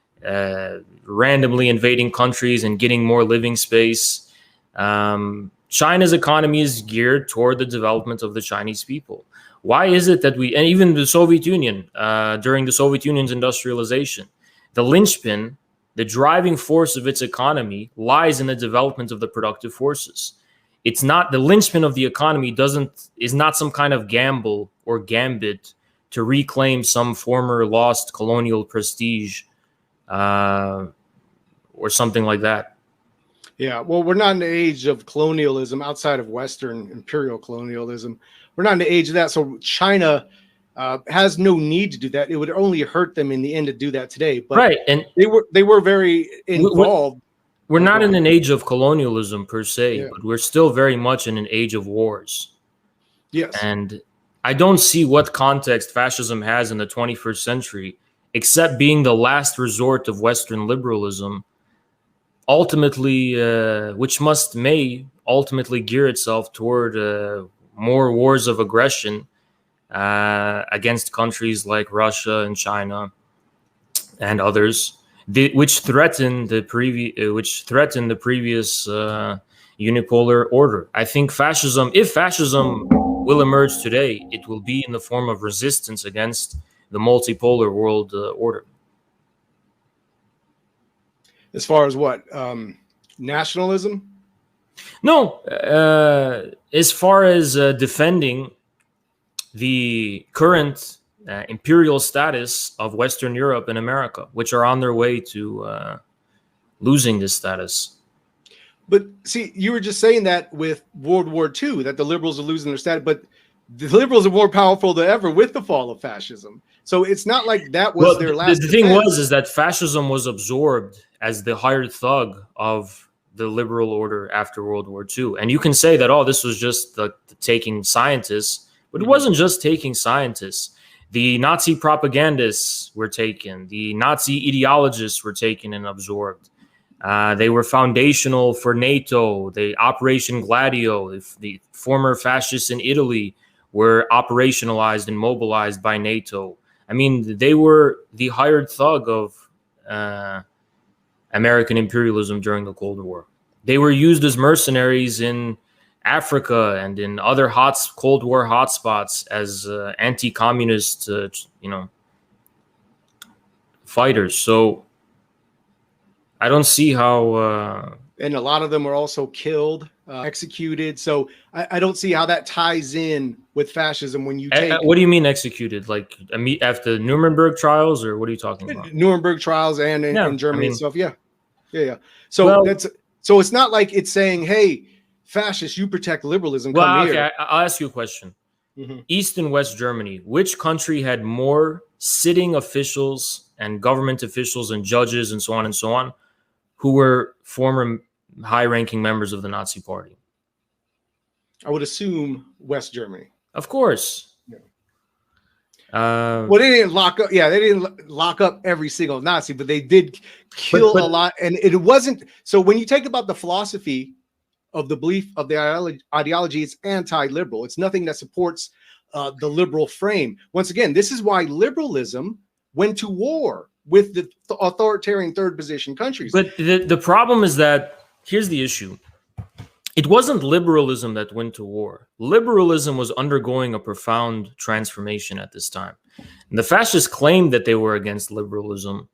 D: randomly invading countries and getting more living space. China's economy is geared toward the development of the Chinese people. Why is it that and even the Soviet Union, during the Soviet Union's industrialization, the linchpin, the driving force of its economy lies in the development of the productive forces. It's not the linchpin of the economy is not some kind of gamble or gambit to reclaim some former lost colonial prestige, or something like that.
C: Yeah, well, we're not in the age of colonialism outside of Western imperial colonialism. We're not in the age of that. So China has no need to do that. It would only hurt them in the end to do that today. But
D: right, and
C: they were very involved.
D: We're not in an age of colonialism per se, but we're still very much in an age of wars.
C: Yes,
D: and I don't see what context fascism has in the 21st century, except being the last resort of Western liberalism, ultimately, which may ultimately gear itself toward more wars of aggression against countries like Russia and China and others, which threaten the previous unipolar order. I think if fascism will emerge today, it will be in the form of resistance against the multipolar world order.
C: As far as what? Nationalism?
D: No, as far as defending the current imperial status of Western Europe and America, which are on their way to losing this status.
C: But see, you were just saying that with World War II, that the liberals are losing their status, but the liberals are more powerful than ever with the fall of fascism. So it's not like that was their last.
D: The thing is that fascism was absorbed as the hired thug of the liberal order after World War II. And you can say that, this was just the taking scientists, but it wasn't just taking scientists. The Nazi propagandists were taken. The Nazi ideologists were taken and absorbed. They were foundational for NATO. The Operation Gladio, the former fascists in Italy, were operationalized and mobilized by NATO. I mean, they were the hired thug of American imperialism during the Cold War. They were used as mercenaries in Africa and in other Cold War hotspots as anti-communist, fighters. So I don't see how
C: And a lot of them were also killed, executed. So I don't see how that ties in with fascism when you take.
D: What do you mean executed? Like after Nuremberg trials, or what are you talking about?
C: Nuremberg trials and in Germany itself. Yeah. So so it's not like it's saying, hey, fascists, you protect liberalism.
D: Well,
C: come
D: okay,
C: here.
D: I'll ask you a question.
C: Mm-hmm.
D: East and West Germany, which country had more sitting officials and government officials and judges and so on who were former high-ranking members of the Nazi Party?
C: I would assume West Germany.
D: Of course.
C: Yeah.
D: Well,
C: they didn't lock up. Yeah, they didn't lock up every single Nazi, but they did kill a lot. And it wasn't. So when you take about the philosophy of the belief of the ideology, it's anti-liberal. It's nothing that supports the liberal frame. Once again, this is why liberalism went to war with the authoritarian third position countries.
D: But the problem is that here's the issue. It wasn't liberalism that went to war. Liberalism was undergoing a profound transformation at this time. And the fascists claimed that they were against liberalism.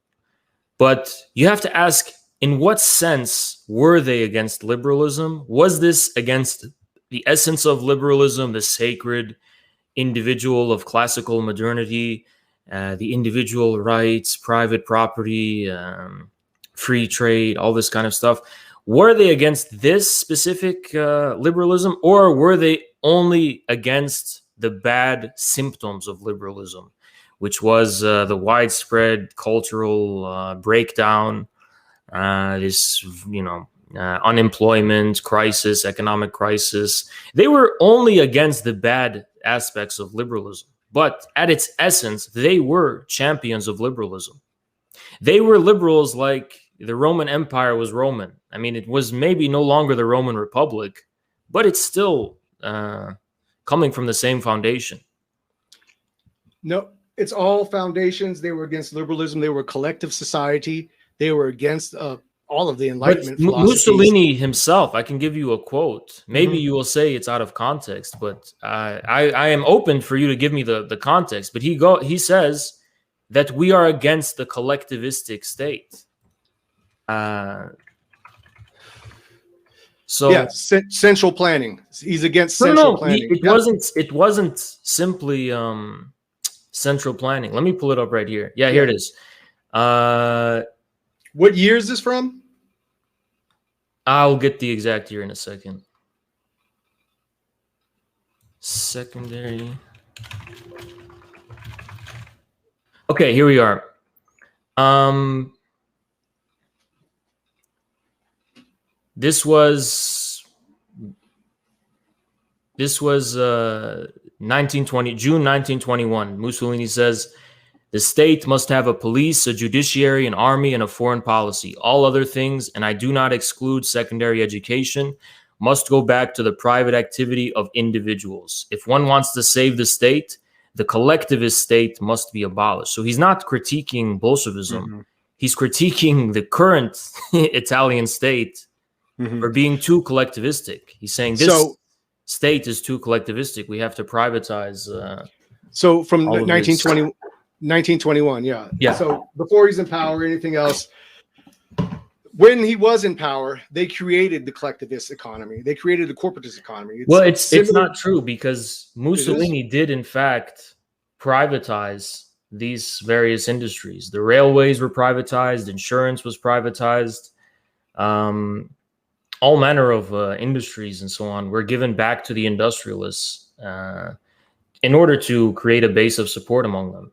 D: But you have to ask, in what sense were they against liberalism? Was this against the essence of liberalism, the sacred individual of classical modernity, the individual rights, private property, free trade, all this kind of stuff? Were they against this specific liberalism, or were they only against the bad symptoms of liberalism, which was the widespread cultural breakdown, this, unemployment crisis, economic crisis? They were only against the bad aspects of liberalism, but at its essence, they were champions of liberalism. They were liberals like the Roman Empire was Roman. I mean, it was maybe no longer the Roman Republic, but it's still coming from the same foundation.
C: No, it's all foundations. They were against liberalism. They were collective society. They were against all of the Enlightenment philosophies.
D: Mussolini himself, I can give you a quote. Maybe you will say it's out of context, but I am open for you to give me the context. But he says that we are against the collectivistic state.
C: Central planning. He's against central planning.
D: It wasn't simply central planning. Let me pull it up right here. Yeah, here it is.
C: What year is this from?
D: I'll get the exact year in a second. Secondary. Okay, here we are. This was 1920, June 1921. Mussolini says, the state must have a police, a judiciary, an army, and a foreign policy. All other things, and I do not exclude secondary education, must go back to the private activity of individuals. If one wants to save the state, the collectivist state must be abolished. So he's not critiquing Bolshevism. Mm-hmm. He's critiquing the current Italian state for being too collectivistic. He's saying this state is too collectivistic. We have to privatize.
C: So from 1921, yeah. So before he's in power, anything else, when he was in power, they created the collectivist economy. They created the corporatist economy.
D: It's not true, because Mussolini did in fact privatize these various industries. The railways were privatized, insurance was privatized, all manner of industries and so on were given back to the industrialists in order to create a base of support among them.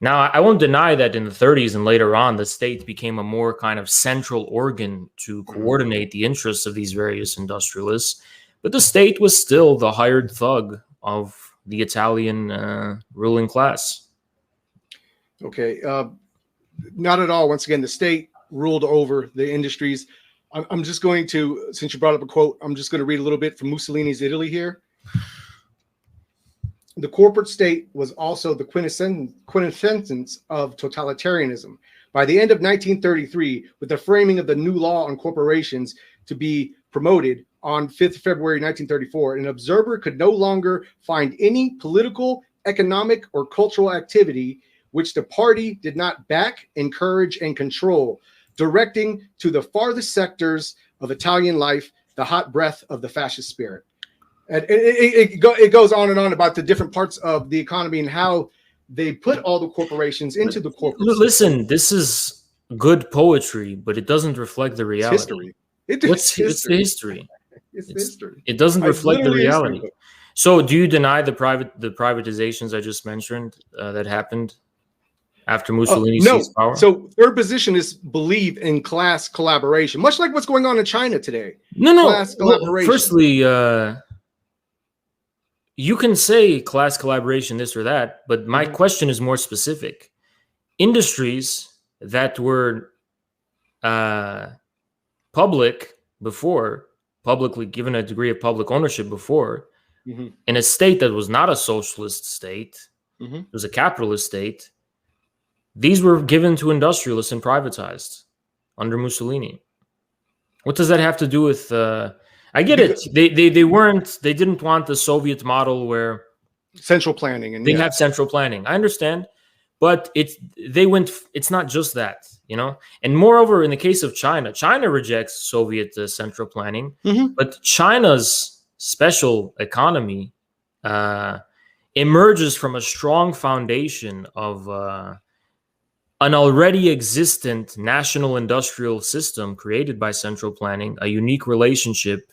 D: Now, I won't deny that in the 30s and later on, the state became a more kind of central organ to coordinate the interests of these various industrialists, but the state was still the hired thug of the Italian ruling class.
C: Okay, not at all. Once again, the state ruled over the industries. I'm just going to, since you brought up a quote, I'm just going to read a little bit from Mussolini's Italy here. The corporate state was also the quintessence of totalitarianism. By the end of 1933, with the framing of the new law on corporations to be promoted on 5th February 1934, an observer could no longer find any political, economic, or cultural activity which the party did not back, encourage, and control. directing to the farthest sectors of Italian life the hot breath of the fascist spirit. And it goes on and on about the different parts of the economy and how they put all the corporations into the corporate
D: Listen,
C: system.
D: this is good poetry, but it doesn't reflect the reality.
C: It's history.
D: It's the history.
C: It's history.
D: It doesn't reflect the reality.
C: History.
D: So, do you deny the privatizations I just mentioned that happened after Mussolini seized power?
C: So, third position is believe in class collaboration, much like what's going on in China today.
D: No.
C: Class collaboration.
D: Well, firstly, you can say class collaboration, this or that, but my question is more specific. Industries that were public before, publicly given a degree of public ownership before, in a state that was not a socialist state, it was a capitalist state, these were given to industrialists and privatized under Mussolini. What does that have to do with... I get it. They didn't want the Soviet model where...
C: Central planning. And
D: they have central planning. I understand. But it's not just that, you know? And moreover, in the case of China rejects Soviet central planning, but China's special economy emerges from a strong foundation of an already existent national industrial system created by central planning, a unique relationship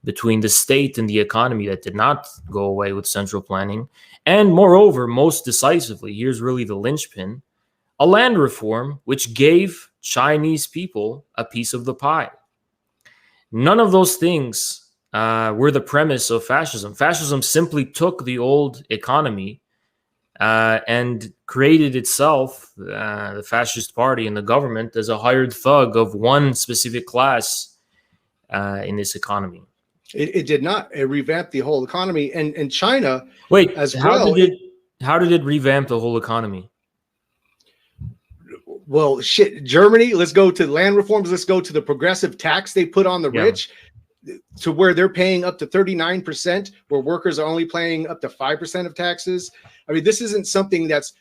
D: between the state and the economy that did not go away with central planning. And moreover, most decisively, here's really the linchpin, a land reform which gave Chinese people a piece of the pie. None of those things were the premise of fascism. Fascism simply took the old economy and created itself, the fascist party and the government, as a hired thug of one specific class in this economy.
C: It did not. It revamped the whole economy. And China,
D: wait,
C: as
D: how did it revamp the whole economy?
C: Well, Germany, let's go to land reforms. Let's go to the progressive tax they put on the rich, to where they're paying up to 39%, where workers are only paying up to 5% of taxes. I mean, this isn't something that's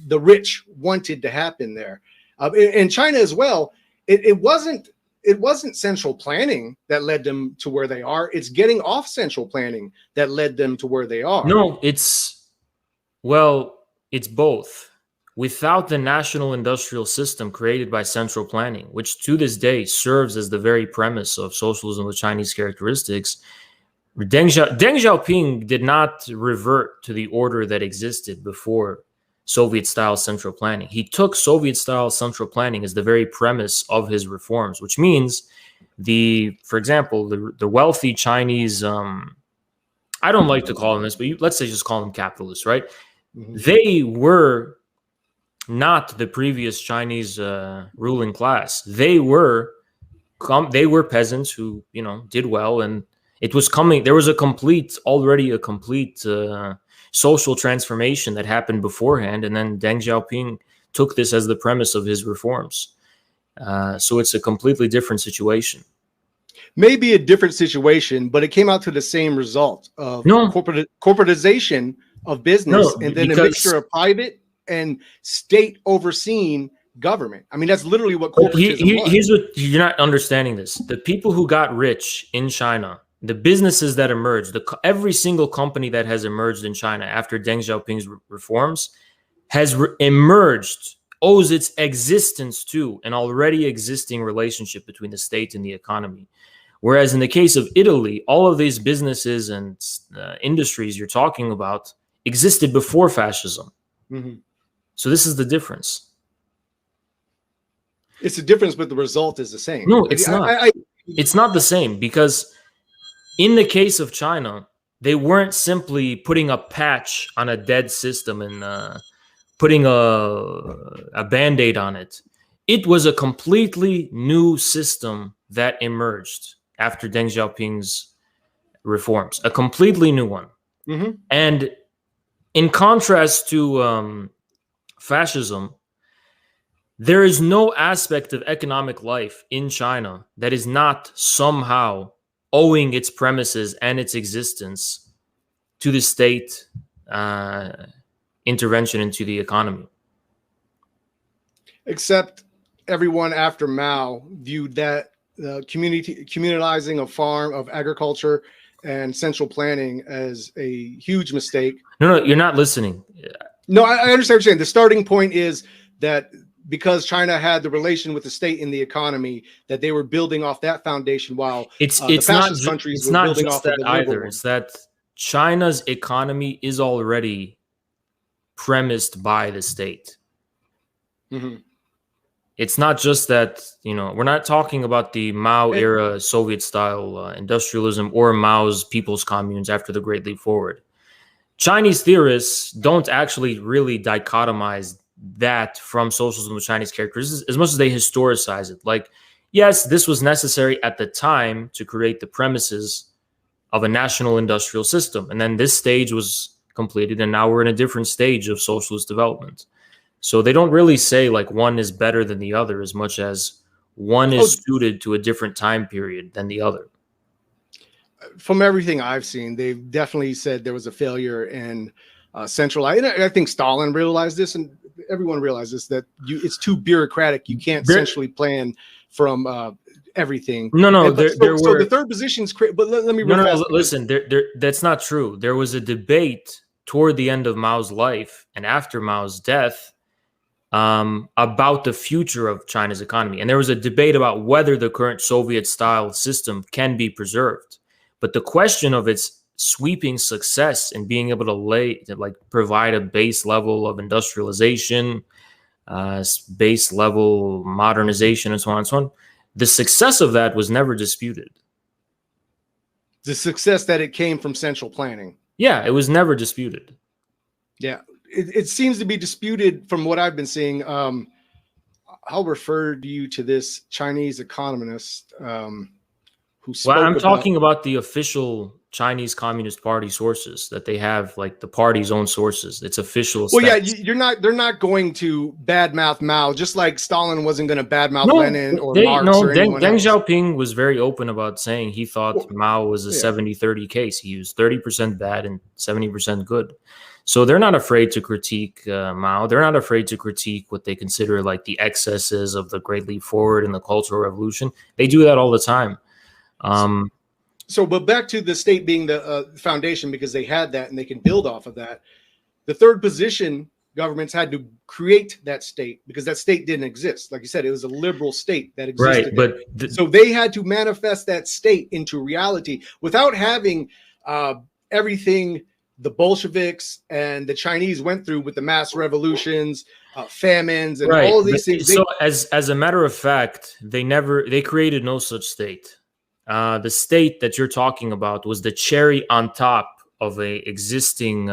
C: the rich wanted to happen there. In China as well, it wasn't central planning that led them to where they are. It's getting off central planning that led them to where they are.
D: No, it's both. Without the national industrial system created by central planning, which to this day serves as the very premise of socialism with Chinese characteristics, Deng Xiaoping did not revert to the order that existed before Soviet-style central planning. He took Soviet-style central planning as the very premise of his reforms, which means for example, the wealthy Chinese, I don't like to call them this, but let's say just call them capitalists, right? They were not the previous Chinese ruling class. They were peasants who, did well, and it was coming. There was already a complete social transformation that happened beforehand, and then Deng Xiaoping took this as the premise of his reforms. So it's a completely different situation.
C: Maybe a different situation, but it came out to the same result of corporatization of business, and then a mixture of private and state overseen government. I mean, that's literally what corporatism was.
D: Here's what you're not understanding this. The people who got rich in China, the businesses that emerged, every single company that has emerged in China after Deng Xiaoping's reforms has emerged, owes its existence to an already existing relationship between the state and the economy. Whereas in the case of Italy, all of these businesses and industries you're talking about existed before fascism. So this is the difference.
C: It's a difference, but the result is the same.
D: No, it's not. It's not the same, because in the case of China, they weren't simply putting a patch on a dead system and putting a Band-Aid on it. It was a completely new system that emerged after Deng Xiaoping's reforms, a completely new one. And in contrast to fascism, there is no aspect of economic life in China that is not somehow owing its premises and its existence to the state intervention into the economy.
C: Except everyone after Mao viewed that communalizing of agriculture and central planning as a huge mistake.
D: No, you're not listening.
C: No, I understand what you're saying. The starting point is that because China had the relation with the state in the economy, that they were building off that foundation, while
D: It's
C: the fascist
D: not
C: countries
D: it's
C: were
D: not
C: building
D: just
C: off of
D: that
C: the liberal
D: either.
C: one.
D: It's that China's economy is already premised by the state.
C: Mm-hmm.
D: It's not just that, we're not talking about the Mao era Soviet style industrialism or Mao's people's communes after the Great Leap Forward. Chinese theorists don't actually really dichotomize that from socialism with Chinese characteristics as much as they historicize it. Like, yes, this was necessary at the time to create the premises of a national industrial system. And then this stage was completed, and now we're in a different stage of socialist development. So they don't really say like one is better than the other as much as one is suited to a different time period than the other.
C: From everything I've seen, they've definitely said there was a failure in centralizing. And I think Stalin realized this, and everyone realizes that it's too bureaucratic. You can't centrally plan from everything.
D: No.
C: So the third position is but let me
D: listen. That's not true. There was a debate toward the end of Mao's life and after Mao's death about the future of China's economy. And there was a debate about whether the current Soviet-style system can be preserved. But the question of its sweeping success and being able to provide a base level of industrialization, base level modernization, and so on and so on, the success of that was never disputed.
C: The success that it came from central planning.
D: Yeah, it was never disputed.
C: Yeah. It seems to be disputed from what I've been seeing. I'll refer you to this Chinese economist who spoke.
D: Well, I'm talking about the official Chinese Communist Party sources that they have, like the party's own sources. It's official.
C: Well, stats. They're not going to badmouth Mao, just like Stalin wasn't going to badmouth Lenin or Marx or anyone
D: Deng
C: else.
D: Xiaoping was very open about saying he thought Mao was a 70-30 case. He was 30% bad and 70% good. So they're not afraid to critique Mao. They're not afraid to critique what they consider like the excesses of the Great Leap Forward and the Cultural Revolution. They do that all the time.
C: But back to the state being the foundation, because they had that and they can build off of that. The third position, governments had to create that state because that state didn't exist. Like you said, it was a liberal state that existed.
D: Right, but
C: so they had to manifest that state into reality without having everything the Bolsheviks and the Chinese went through with the mass revolutions, famines, and all of these things.
D: So as a matter of fact, they created no such state. The state that you're talking about was the cherry on top of a existing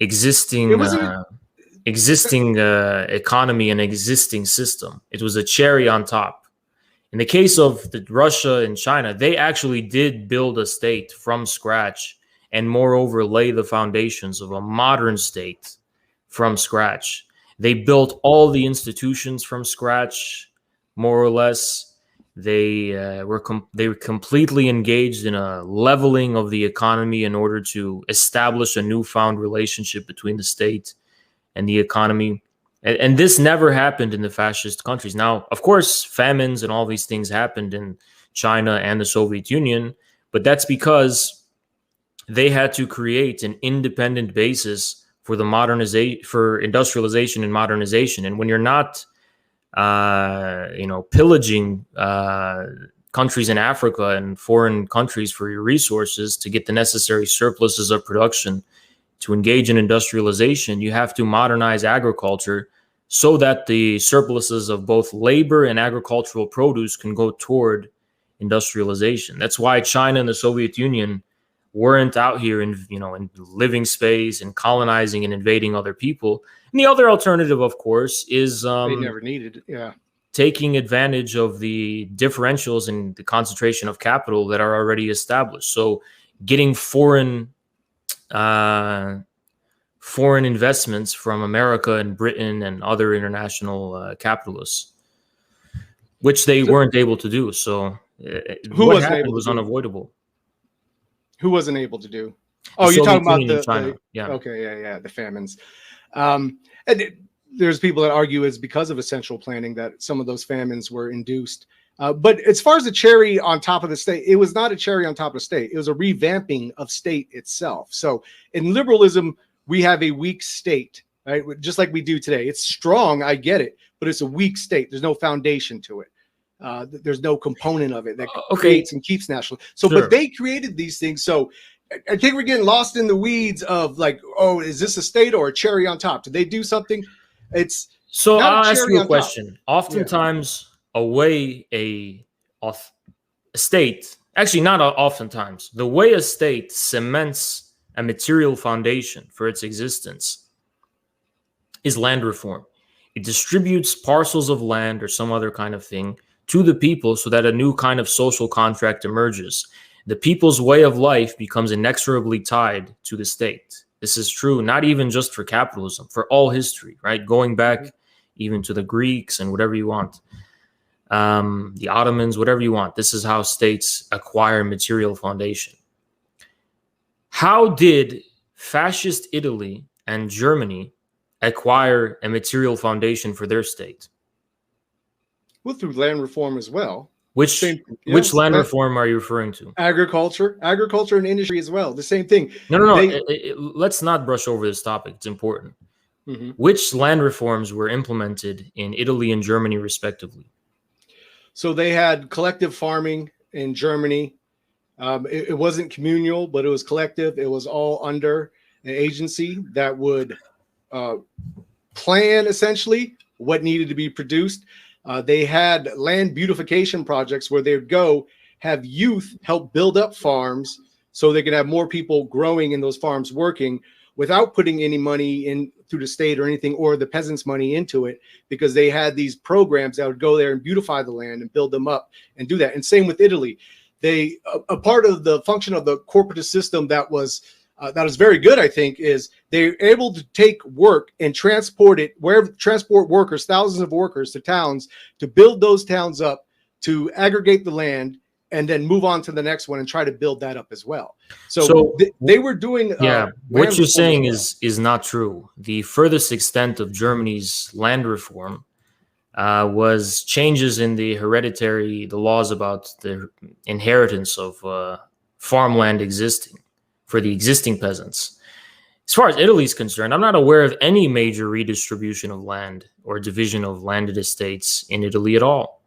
D: economy and existing system. It was a cherry on top. In the case of Russia and China, they actually did build a state from scratch and moreover lay the foundations of a modern state from scratch. They built all the institutions from scratch, more or less. They were completely engaged in a leveling of the economy in order to establish a newfound relationship between the state and the economy. And this never happened in the fascist countries. Now, of course, famines and all these things happened in China and the Soviet Union, but that's because they had to create an independent basis for for industrialization and modernization. And when you're not pillaging countries in Africa and foreign countries for your resources to get the necessary surpluses of production to engage in industrialization, you have to modernize agriculture so that the surpluses of both labor and agricultural produce can go toward industrialization. That's why China and the Soviet Union weren't out here in living space and colonizing and invading other people. And the other alternative, of course, is
C: they never needed
D: taking advantage of the differentials and the concentration of capital that are already established. So getting foreign investments from America and Britain and other international capitalists, which they weren't able to do. So what happened was unavoidable.
C: Who wasn't able to do? Oh, you're talking about
D: China. Yeah.
C: Okay, the famines. And there's people that argue it's because of essential planning that some of those famines were induced. But as far as the cherry on top of the state, it was not a cherry on top of the state. It was a revamping of state itself. So in liberalism, we have a weak state, right? Just like we do today. It's strong, I get it, but it's a weak state. There's no foundation to it. There's no component of it that creates and keeps national. So, but they created these things. So I think we're getting lost in the weeds of like, oh, is this a state or a cherry on top? Did they do something? It's
D: so I'll ask you a question. Oftentimes, a state, actually not oftentimes, the way a state cements a material foundation for its existence is land reform. It distributes parcels of land or some other kind of thing to the people so that a new kind of social contract emerges. The people's way of life becomes inexorably tied to the state. This is true not even just for capitalism, for all history, right? Going back even to the Greeks and whatever you want, the Ottomans, whatever you want. This is how states acquire material foundation. How did fascist Italy and Germany acquire a material foundation for their state?
C: Well, through land reform as well.
D: Which land reform are you referring to?
C: Agriculture and industry as well. The same thing.
D: No. Let's not brush over this topic. It's important. Mm-hmm. Which land reforms were implemented in Italy and Germany, respectively?
C: So they had collective farming in Germany. It wasn't communal, but it was collective. It was all under an agency that would plan essentially what needed to be produced. They had land beautification projects where they would go have youth help build up farms so they could have more people growing in those farms working without putting any money in through the state or anything or the peasants' money into it, because they had these programs that would go there and beautify the land and build them up and do that. And same with Italy. They a part of the function of the corporatist system that was very good, I think, is they're able to take work and transport workers, thousands of workers to towns to build those towns up, to aggregate the land, and then move on to the next one and try to build that up as well. So they were doing.
D: What you're saying is not true. The furthest extent of Germany's land reform was changes in the laws about the inheritance of farmland existing for the existing peasants. As far as Italy is concerned, I'm not aware of any major redistribution of land or division of landed estates in Italy at all.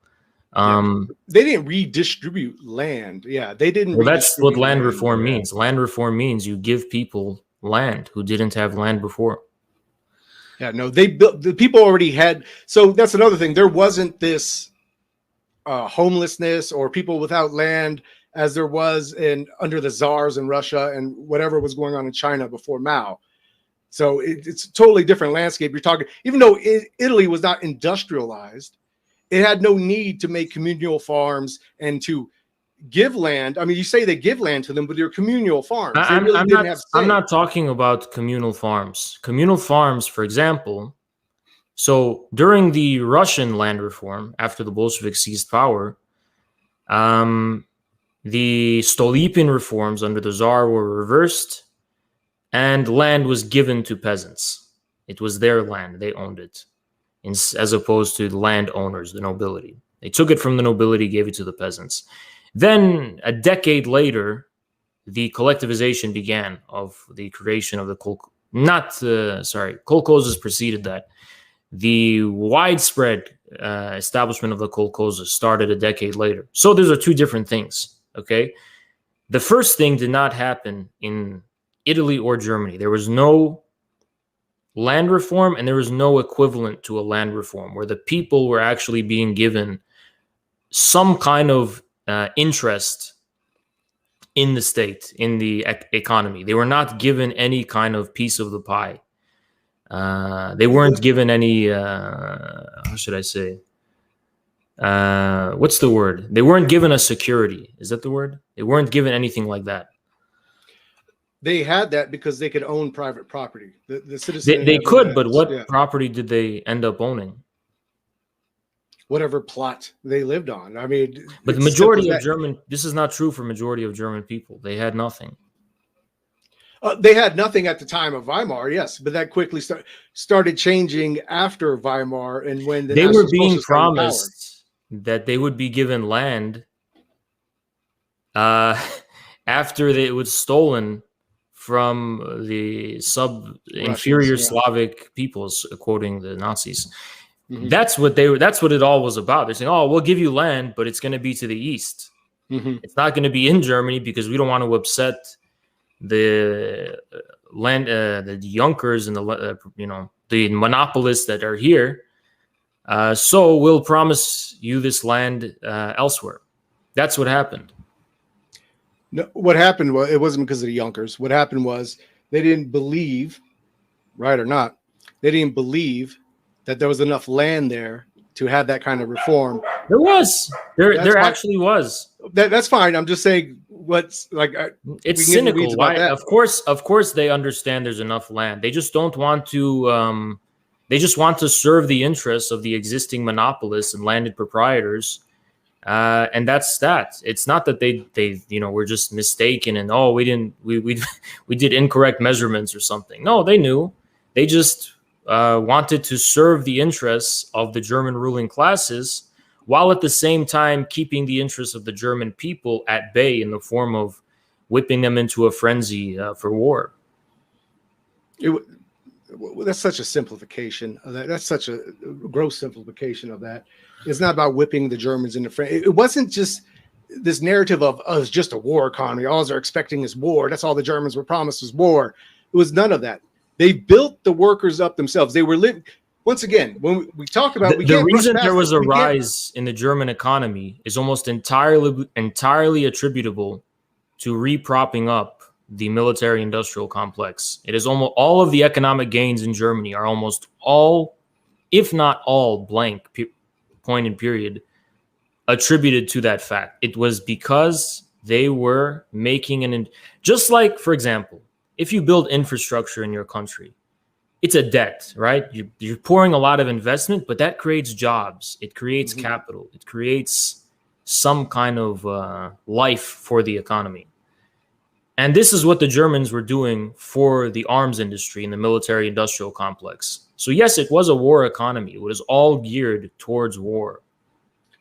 C: They didn't redistribute land. Yeah, they didn't.
D: Well, that's what land reform means. Land reform means you give people land who didn't have land before.
C: Yeah, no, they built. The people already had. So that's another thing. There wasn't this homelessness or people without land as there was under the czars in Russia and whatever was going on in China before Mao. So it's a totally different landscape. You're talking, even though Italy was not industrialized, it had no need to make communal farms and to give land. I mean, you say they give land to them, but they're communal farms.
D: I'm not talking about communal farms. Communal farms, for example. So during the Russian land reform, after the Bolsheviks seized power, the Stolypin reforms under the Tsar were reversed, and land was given to peasants. It was their land. They owned it, as opposed to the landowners, the nobility. They took it from the nobility, gave it to the peasants. Then, a decade later, the collectivization began of the creation of the kolkhozes preceded that. The widespread establishment of the kolkhozes started a decade later. So those are two different things. Okay, the first thing did not happen in Italy or Germany. There was no land reform, and there was no equivalent to a land reform where the people were actually being given some kind of interest in the state, in the economy. They were not given any kind of piece of the pie. They weren't given any, how should I say? What's the word? They weren't given a security. Is that the word? They weren't given anything like that.
C: They had that because they could own private property. The citizens
D: they could, but what property did they end up owning?
C: Whatever plot they lived on. I mean,
D: but the majority of German, this is not true for majority of German people. They had nothing.
C: They had nothing at the time of Weimar, yes, but that quickly started changing after Weimar and when the
D: They were
C: National
D: being
C: Socialists got in power.
D: promised that they would be given land uh, after it was stolen from the inferior
C: Russians, yeah.
D: Slavic peoples, quoting the Nazis.
C: Mhm.
D: That's what they were. That's what it all was about. They're saying, "Oh, we'll give you land, but it's going to be to the east.
C: Mhm.
D: It's not going to be in Germany because we don't want to upset the the Junkers and the monopolists that are here. So we'll promise you this land elsewhere." That's what happened.
C: No, what happened was it wasn't because of the Junkers. What happened was they didn't believe, right or not, they didn't believe that there was enough land there to have that kind of reform.
D: There was. There
C: why-
D: actually was.
C: That's fine. I'm just saying what's like.
D: It's
C: we can get in the
D: cynical.
C: weeds about
D: Why?
C: that.
D: Of course, they understand there's enough land. They just don't want to. They just want to serve the interests of the existing monopolists and landed proprietors. And that's that. It's not that they were just mistaken and we did incorrect measurements or something. No, they knew. They just wanted to serve the interests of the German ruling classes, while at the same time keeping the interests of the German people at bay in the form of whipping them into a frenzy for war.
C: That's such a simplification of that. That's such a gross simplification of that. It's not about whipping the Germans into frenzy. It wasn't just this narrative of it's just a war economy. All they're expecting is war. That's all the Germans were promised was war. It was none of that. They built the workers up themselves. They were living. Once again, when we talk about
D: the reason there was a rise in the German economy is almost entirely attributable to repropping up the military-industrial complex. It is almost all of the economic gains in Germany are almost all, if not all, blank point and period, attributed to that fact. It was because they were making just like, for example, if you build infrastructure in your country, it's a debt, right? You're pouring a lot of investment, but that creates jobs. It creates capital. It creates some kind of life for the economy. And this is what the Germans were doing for the arms industry and the military industrial complex. So yes, it was a war economy. It was all geared towards war.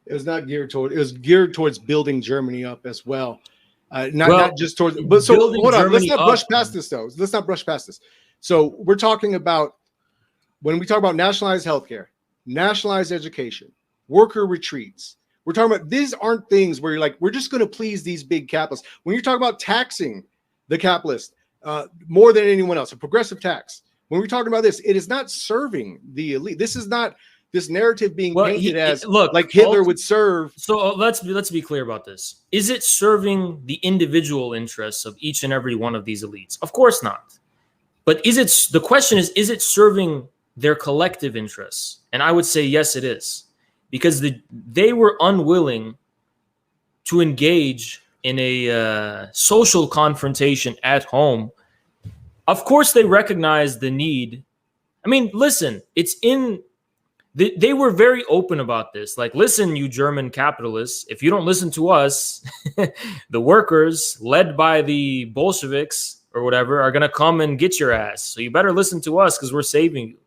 C: It was not geared toward. It was geared towards building Germany up as well. Not just towards. But so hold on. Let's not brush past this though. Let's not brush past this. So we're talking about when we talk about nationalized healthcare, nationalized education, worker retreats. We're talking about these aren't things where you're like, we're just going to please these big capitalists. When you're talking about taxing the capitalist more than anyone else, a progressive tax. When we're talking about this, it is not serving the elite. This is not this narrative being painted as like Hitler would serve. So
D: let's be clear about this. Is it serving the individual interests of each and every one of these elites? Of course not. But the question is it serving their collective interests? And I would say yes, it is. Because they were unwilling to engage in a social confrontation at home. Of course, they recognized the need. I mean, listen, they were very open about this. Like, listen, you German capitalists, if you don't listen to us, the workers led by the Bolsheviks or whatever are going to come and get your ass. So you better listen to us because we're saving you.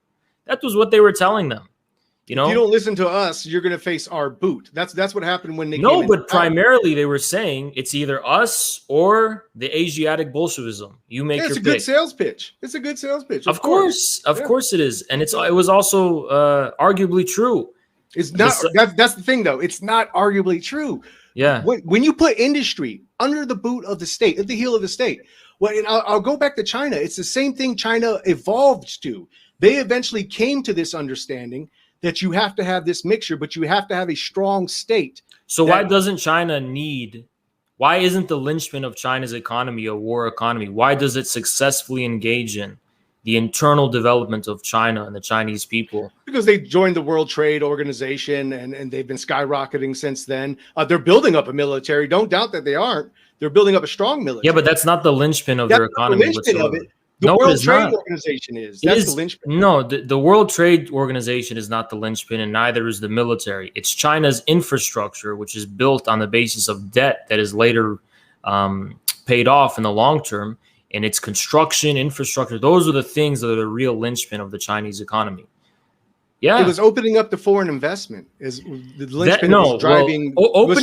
D: That was what they were telling them. You know,
C: if you don't listen to us, you're going to face our boot. That's what happened when they
D: came but primarily they were saying it's either us or the Asiatic Bolshevism. You make your pick. It's a
C: good sales pitch. It's a good sales pitch.
D: Of course it is, and it was also arguably true.
C: It's not. That's the thing, though. It's not arguably true.
D: Yeah.
C: When you put industry under the boot of the state, at the heel of the state. Well, and I'll go back to China. It's the same thing China evolved to. They eventually came to this understanding that you have to have this mixture, but you have to have a strong state.
D: So why isn't the linchpin of China's economy a war economy? Why does it successfully engage in the internal development of China and the Chinese people?
C: Because they joined the World Trade Organization and they've been skyrocketing since then. They're building up a military. Don't doubt that they aren't. They're building up a strong military.
D: Yeah, but that's not the linchpin of their economy.
C: The linchpin of it. The World Trade Organization is. That's the linchpin.
D: No, the World Trade Organization is not the linchpin, and neither is the military. It's China's infrastructure, which is built on the basis of debt that is later paid off in the long term. in its construction, infrastructure. Those are the things that are the real linchpin of the Chinese economy. Yeah,
C: It was opening up to foreign investment. Is the linchpin
D: opening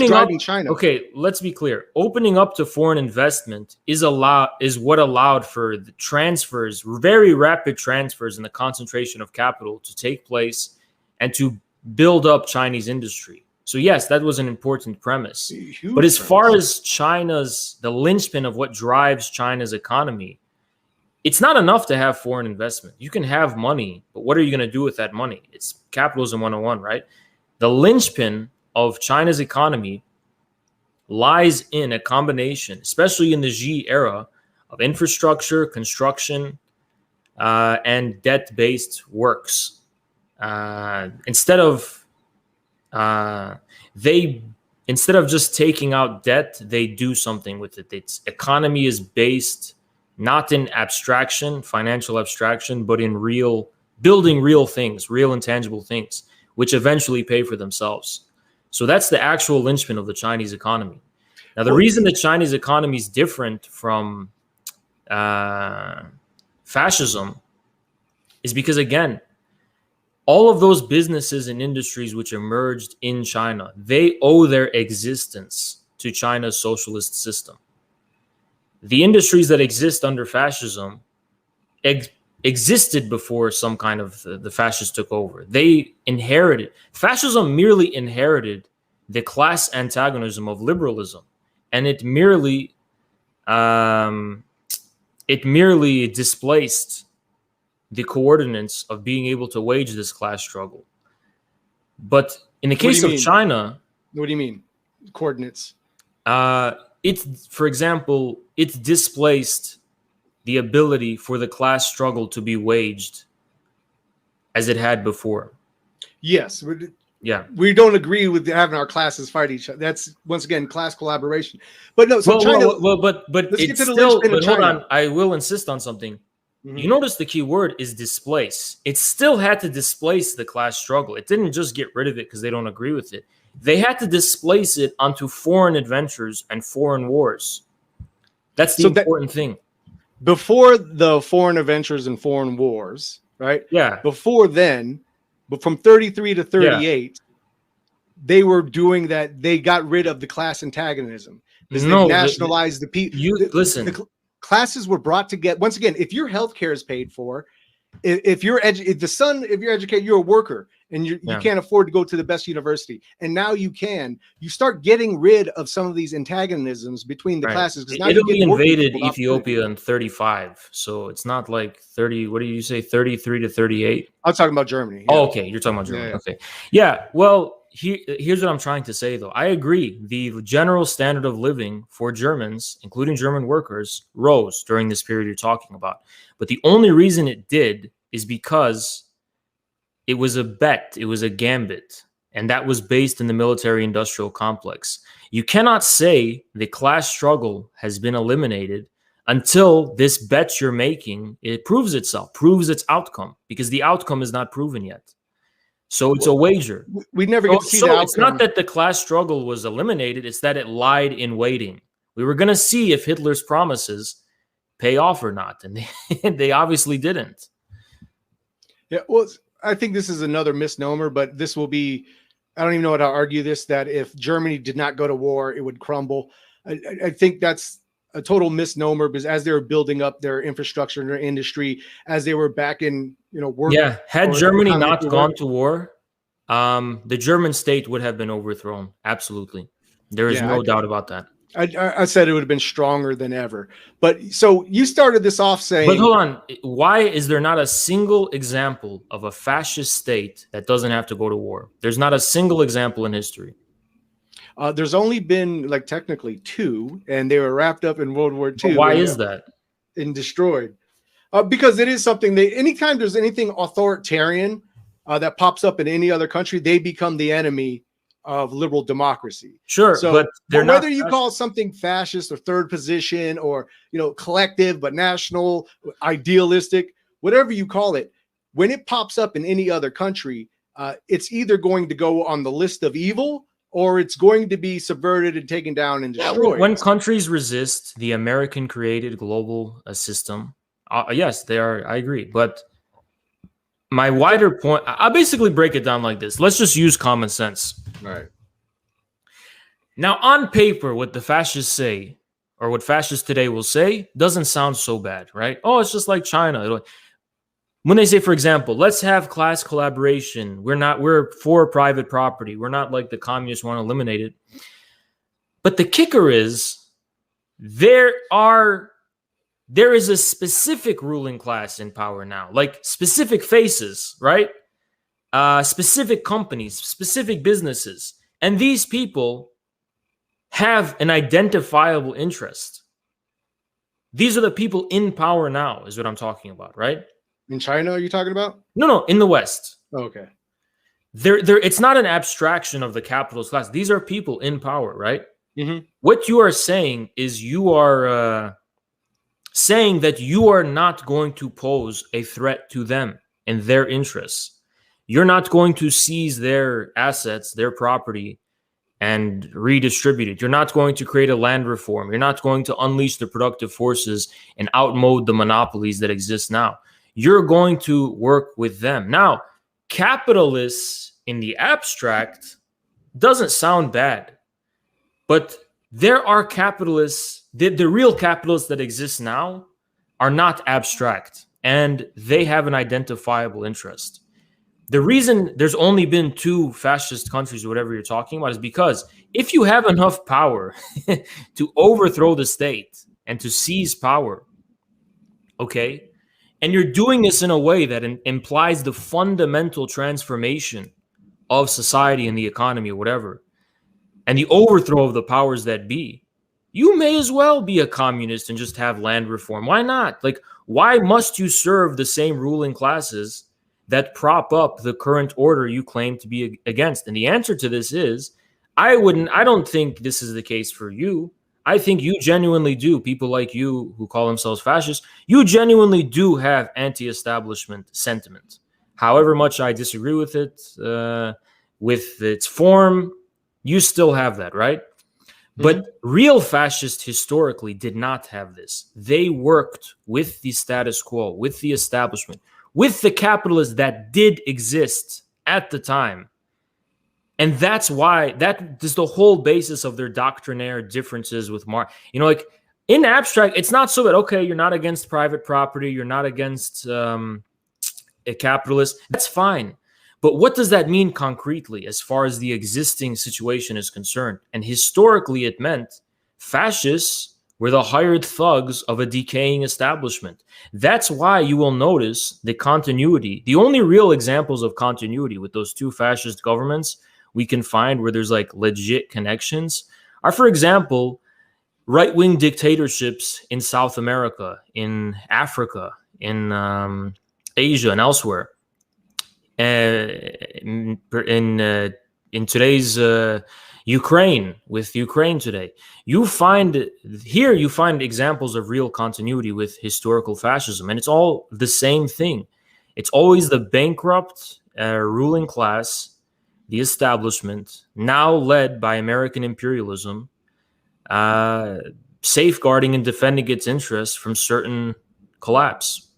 C: driving
D: up,
C: China.
D: Okay, let's be clear. Opening up to foreign investment is what allowed for the transfers, very rapid transfers, and the concentration of capital to take place and to build up Chinese industry. So yes, that was an important premise. But as far as the linchpin of what drives China's economy, it's not enough to have foreign investment. You can have money, but what are you going to do with that money? It's capitalism 101, right? The linchpin of China's economy lies in a combination, especially in the Xi era, of infrastructure, construction, and debt-based works. Instead of just taking out debt, they do something with it. Its economy is based not in abstraction, financial abstraction, but in building real things, real intangible things, which eventually pay for themselves. So that's the actual linchpin of the Chinese economy. Now, the reason the Chinese economy is different from fascism is because, again, all of those businesses and industries which emerged in China, they owe their existence to China's socialist system. The industries that exist under fascism existed before some kind of the fascists took over. Fascism merely inherited the class antagonism of liberalism, and it merely displaced the coordinates of being able to wage this class struggle. But in the case of China,
C: what do you mean coordinates?
D: For example, it's displaced the ability for the class struggle to be waged as it had before.
C: Yes.
D: Yeah.
C: We don't agree with having our classes fight each other. That's, once again, class collaboration. But no, so China...
D: But it's still... But hold on, I will insist on something. Mm-hmm. You notice the key word is displace. It still had to displace the class struggle. It didn't just get rid of it because they don't agree with it. They had to displace it onto foreign adventures and foreign wars. That's the important thing.
C: Before the foreign adventures and foreign wars, right?
D: Yeah.
C: Before then, but from 33 to 38, they were doing that. They got rid of the class antagonism because they nationalized the people.
D: Listen.
C: The classes were brought together. Once again, if your health care is paid for, if you're educated, you're a worker and you can't afford to go to the best university, and now you start getting rid of some of these antagonisms between the classes. Because now
D: Italy invaded Ethiopia in 35, so it's not like 30. What do you say, 33 to 38?
C: I'm talking about Germany.
D: Yeah. Oh, okay, you're talking about Germany. Okay, yeah. Well, here's what I'm trying to say, though. I agree. The general standard of living for Germans, including German workers, rose during this period you're talking about. But the only reason it did is because it was a bet, it was a gambit, and that was based in the military-industrial complex. You cannot say the class struggle has been eliminated until this bet you're making, it proves itself, proves its outcome, because the outcome is not proven yet. So it's a wager.
C: We never get to see the outcome.
D: It's not that the class struggle was eliminated, it's that it lied in waiting. We were going to see if Hitler's promises pay off or not, and they obviously didn't.
C: Yeah, well, I think this is another misnomer, but this will be, I don't even know how to argue this, that if Germany did not go to war, it would crumble. I think that's a total misnomer, because as they were building up their infrastructure and their industry, as they were back in, work.
D: Yeah, had Germany not gone to war, the German state would have been overthrown. Absolutely. There is no doubt about that.
C: I said it would have been stronger than ever. But so you started this off saying...
D: But hold on. Why is there not a single example of a fascist state that doesn't have to go to war? There's not a single example in history.
C: There's only been, technically 2, and they were wrapped up in World War II.
D: But why is that?
C: And destroyed. Because it is something anytime there's anything authoritarian that pops up in any other country, they become the enemy of liberal democracy.
D: Sure,
C: so,
D: but
C: whether you call something fascist or third position or collective but national, idealistic, whatever you call it, when it pops up in any other country, it's either going to go on the list of evil or it's going to be subverted and taken down and destroyed.
D: When countries resist the American-created global system, yes, they are. I agree, but my wider point, I basically break it down like this. Let's just use common sense.
C: All right.
D: Now, on paper, what the fascists say, or what fascists today will say, doesn't sound so bad, right? Oh, it's just like China. When they say, for example, let's have class collaboration, we're for private property. We're not like the communists want to eliminate it. But the kicker is there is a specific ruling class in power now, like specific faces, right? Specific companies, specific businesses. And these people have an identifiable interest. These are the people in power now, is what I'm talking about, right?
C: In China, are you talking about?
D: No, in the West.
C: Oh, okay.
D: It's not an abstraction of the capitalist class. These are people in power, right?
C: Mm-hmm.
D: What you are saying is you are saying that you are not going to pose a threat to them and their interests. You're not going to seize their assets, their property, and redistribute it. You're not going to create a land reform. You're not going to unleash the productive forces and outmode the monopolies that exist now. You're going to work with them. Now, capitalists in the abstract doesn't sound bad, but there are capitalists, the real capitalists that exist now are not abstract, and they have an identifiable interest. The reason there's only been 2 fascist countries or whatever you're talking about is because if you have enough power to overthrow the state and to seize power, okay, and you're doing this in a way that implies the fundamental transformation of society and the economy or whatever, and the overthrow of the powers that be, you may as well be a communist and just have land reform. Why not? Like, why must you serve the same ruling classes that prop up the current order you claim to be against? And the answer to this is, I don't think this is the case for you. I think you genuinely do. People like you who call themselves fascists, you genuinely do have anti-establishment sentiment. However much I disagree with it, with its form, you still have that, right? Mm-hmm. But real fascists historically did not have this. They worked with the status quo, with the establishment, with the capitalists that did exist at the time. And that's why that is the whole basis of their doctrinaire differences with Marx. You know, like in abstract, it's not so that, okay, you're not against private property, you're not against a capitalist. That's fine. But what does that mean concretely as far as the existing situation is concerned? And historically, it meant fascists were the hired thugs of a decaying establishment. That's why you will notice the continuity. The only real examples of continuity with those 2 fascist governments we can find where there's like legit connections are, for example, right-wing dictatorships in South America, in Africa, in Asia, and elsewhere. In today's Ukraine, with Ukraine today, you find examples of real continuity with historical fascism, and it's all the same thing. It's always the bankrupt ruling class, the establishment, now led by American imperialism, safeguarding and defending its interests from certain collapse.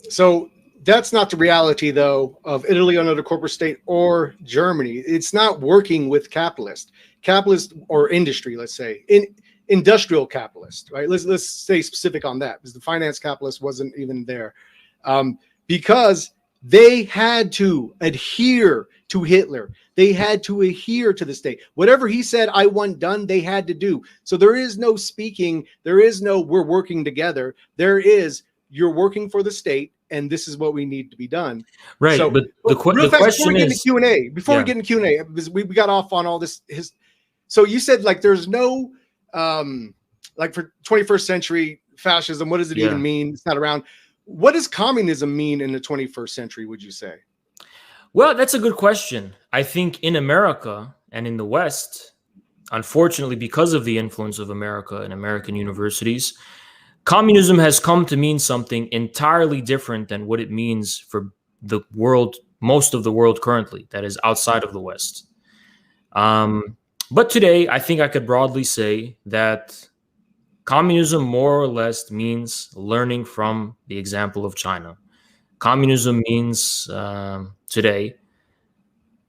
C: So that's not the reality, though, of Italy under the corporate state or Germany. It's not working with capitalist or industry, let's say, industrial capitalist, right? Let's stay specific on that, because the finance capitalist wasn't even there, because they had to adhere to Hitler. They had to adhere to the state. Whatever he said, I want done, they had to do. So there is no speaking. There is no we're working together. There is you're working for the state, and this is what we need to be done.
D: Right.
C: So,
D: but the question
C: before we get
D: is,
C: into Q&A, before we get into Q&A, because we got off on all this. So you said like there's no like for 21st century fascism. What does it even mean? It's not around. What does communism mean in the 21st century, would you say?
D: Well, that's a good question. I think in America and in the West, unfortunately, because of the influence of America and American universities, communism has come to mean something entirely different than what it means for the world, most of the world currently, that is outside of the West. But today, I think I could broadly say that communism more or less means learning from the example of China. Communism means today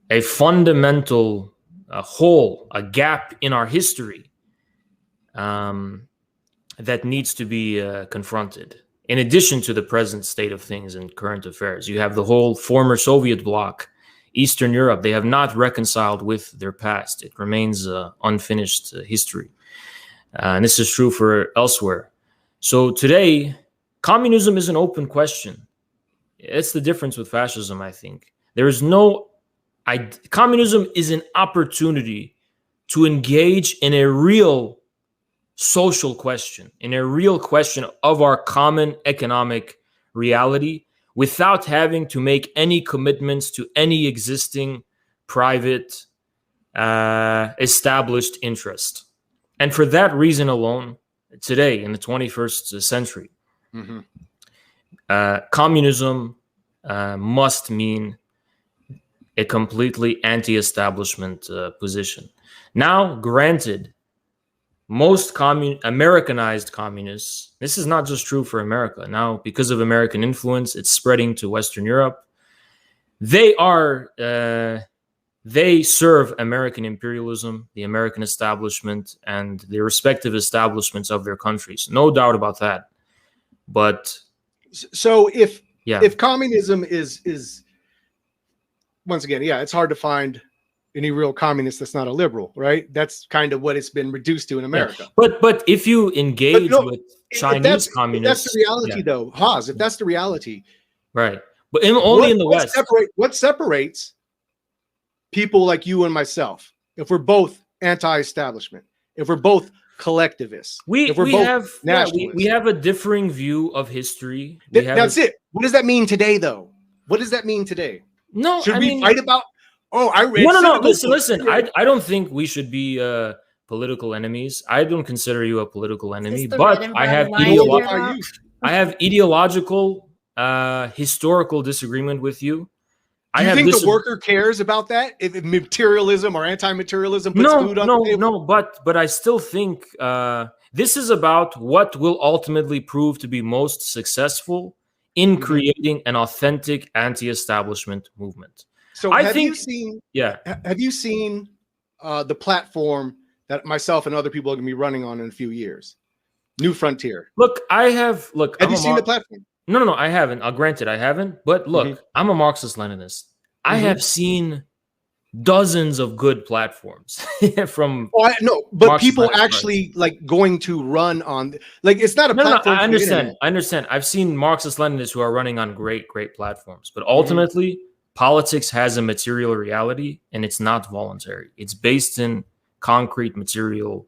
D: a fundamental hole, a gap in our history that needs to be confronted. In addition to the present state of things and current affairs, you have the whole former Soviet bloc, Eastern Europe. They have not reconciled with their past. It remains unfinished history. And this is true for elsewhere. So today, communism is an open question. It's the difference with fascism, I think. There is communism is an opportunity to engage in a real social question, in a real question of our common economic reality, without having to make any commitments to any existing private established interest. And for that reason alone, today in the 21st century, communism must mean a completely anti-establishment position. Now, granted, most Americanized communists, this is not just true for America. Now, because of American influence, it's spreading to Western Europe. They serve American imperialism, the American establishment, and the respective establishments of their countries. No doubt about that. But
C: so if communism is once again, it's hard to find any real communist that's not a liberal, right? That's kind of what it's been reduced to in America.
D: Yeah. But if you engage with Chinese communists,
C: if that's the reality, though, Haas, if that's the reality,
D: right? But only in the West.
C: What separates people like you and myself? If we're both anti-establishment, if we're both collectivists, if we're both nationalists,
D: we have a differing view of history.
C: That's it. What does that mean today, though? What does that mean today?
D: No,
C: should we fight about? Oh, I read.
D: No. Listen. I don't think we should be political enemies. I don't consider you a political enemy, but I have ideological, historical disagreement with you.
C: Do you think the worker cares about that? If materialism or anti-materialism puts food on the table?
D: No. But I still think this is about what will ultimately prove to be most successful in creating an authentic anti-establishment movement.
C: So have you seen the platform that myself and other people are going to be running on in a few years? New Frontier.
D: Look, I have. Look,
C: have you seen the platform?
D: No, I haven't. Granted, I haven't. But look, I'm a Marxist-Leninist. I have seen dozens of good platforms from.
C: But people actually like going to run on. Like, it's not a platform.
D: No, I understand. I've seen Marxist-Leninists who are running on great platforms, but ultimately. Politics has a material reality, and it's not voluntary. It's based in concrete material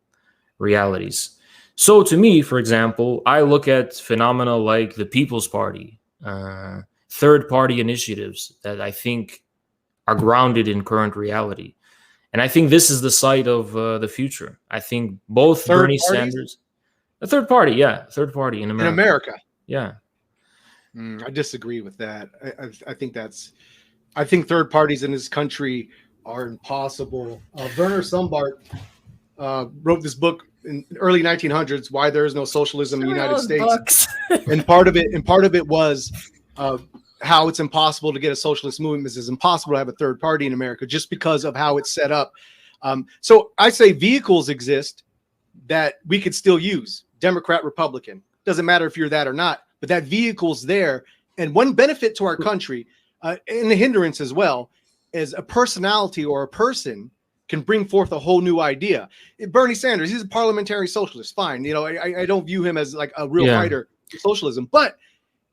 D: realities. So to me, for example, I look at phenomena like the People's Party, third-party initiatives that I think are grounded in current reality. And I think this is the site of the future. I think both Bernie Sanders... A third party in America.
C: In America?
D: Yeah.
C: I disagree with that. I think third parties in this country are impossible. Werner Sombart wrote this book in the early 1900s, "Why There Is No Socialism in the United States," and part of it was how it's impossible to get a socialist movement. It's impossible to have a third party in America just because of how it's set up. So I say vehicles exist that we could still use. Democrat, Republican, doesn't matter if you're that or not, but that vehicle's there. And one benefit to our country. And the hindrance as well is a personality or a person can bring forth a whole new idea. Bernie Sanders, he's a parliamentary socialist. Fine. I don't view him as like a real fighter for socialism, but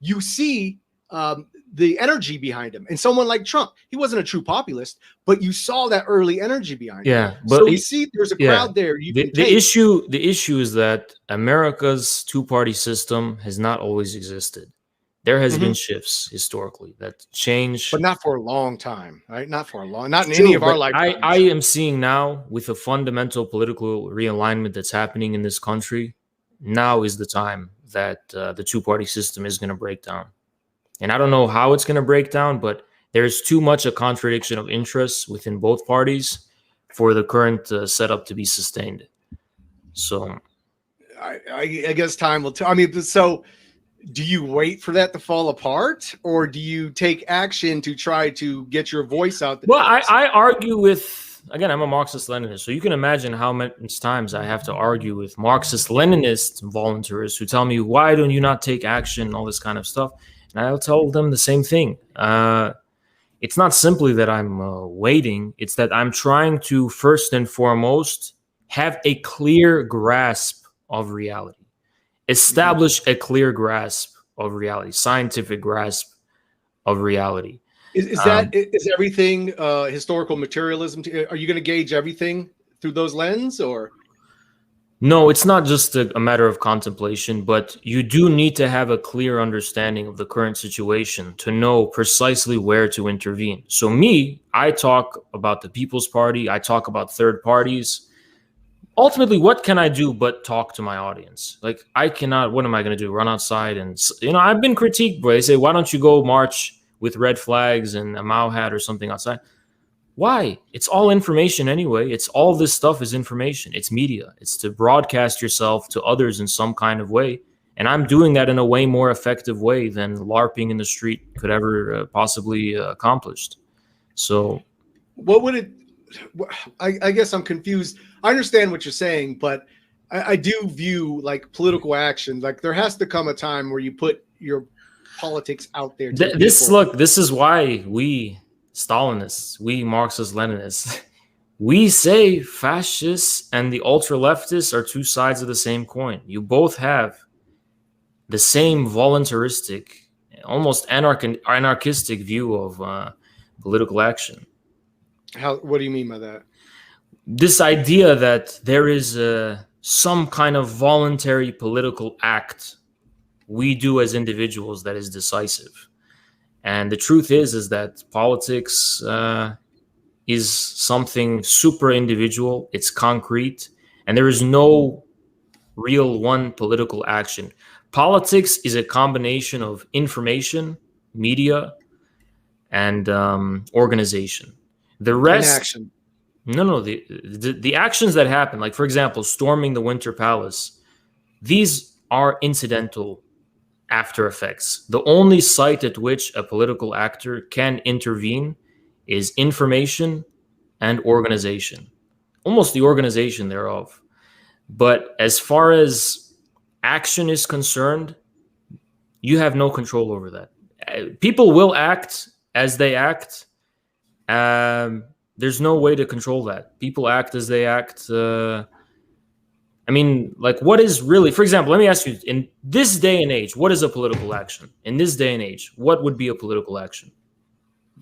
C: you see the energy behind him. And someone like Trump, he wasn't a true populist, but you saw that early energy behind him.
D: But
C: so you see there's a crowd there.
D: The issue is that America's two-party system has not always existed. There has been shifts historically that change,
C: but not for a long time, right? Not in any of our lifetimes.
D: I am seeing now, with a fundamental political realignment that's happening in this country, now is the time that the two-party system is going to break down. And I don't know how it's going to break down, but there's too much a contradiction of interests within both parties for the current setup to be sustained. So
C: I guess time will tell. I mean, so do you wait for that to fall apart, or do you take action to try to get your voice out there?
D: Well, I argue with, again, I'm a Marxist-Leninist, so you can imagine how many times I have to argue with Marxist-Leninist voluntarists who tell me, why don't you not take action, all this kind of stuff. And I'll tell them the same thing. It's not simply that I'm waiting. It's that I'm trying to, first and foremost, have a clear grasp of reality. Establish a clear grasp of reality, scientific grasp of reality.
C: Is everything historical materialism? Are you going to gauge everything through those lenses, or?
D: No, it's not just a matter of contemplation, but you do need to have a clear understanding of the current situation to know precisely where to intervene. So me, I talk about the People's Party. I talk about third parties. Ultimately, what can I do but talk to my audience? Like, I cannot, what am I going to do? Run outside and, I've been critiqued, but they say, why don't you go march with red flags and a Mao hat or something outside? Why? It's all information anyway. It's all this stuff is information. It's media. It's to broadcast yourself to others in some kind of way. And I'm doing that in a way more effective way than LARPing in the street could ever possibly accomplished. So
C: what would it, I guess I'm confused. I understand what you're saying, but I do view like political action. Like there has to come a time where you put your politics out there.
D: This is why we Stalinists, we Marxist-Leninists, we say fascists and the ultra-leftists are two sides of the same coin. You both have the same voluntaristic, almost anarchistic view of political action.
C: What do you mean by that?
D: This idea that there is some kind of voluntary political act we do as individuals that is decisive. And the truth is that politics is something super individual. It's concrete, and there is no real one political action. Politics is a combination of information, media, and organization. The rest,
C: action.
D: No. The actions that happen, like for example, storming the Winter Palace, these are incidental after effects. The only site at which a political actor can intervene is information and organization, almost the organization thereof. But as far as action is concerned, you have no control over that. People will act as they act. There's no way to control that. People act as they act. I mean, like, what is really, for example, let me ask you, in this day and age, what is a political action? In this day and age, what would be a political action?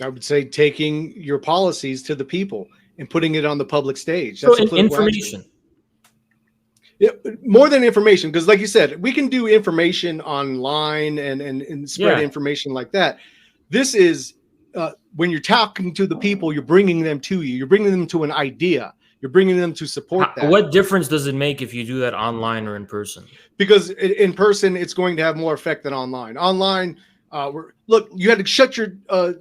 C: I would say taking your policies to the people and putting it on the public stage.
D: That's information.
C: Action. Yeah, more than information, because like you said, we can do information online and spread information like that. This is when you're talking to the people, you're bringing them to you. You're bringing them to an idea. You're bringing them to support that.
D: What difference does it make if you do that online or in person?
C: Because in person, it's going to have more effect than online. Online, look, you had to shut your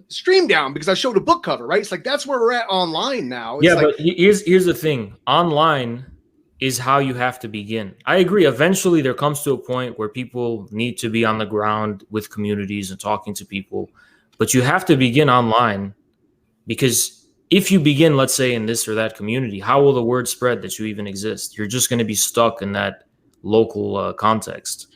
C: stream down because I showed a book cover, right? It's like that's where we're at online now. It's
D: but here's the thing. Online is how you have to begin. I agree. Eventually, there comes to a point where people need to be on the ground with communities and talking to people. But you have to begin online, because if you begin, let's say, in this or that community, how will the word spread that you even exist? You're just going to be stuck in that local context.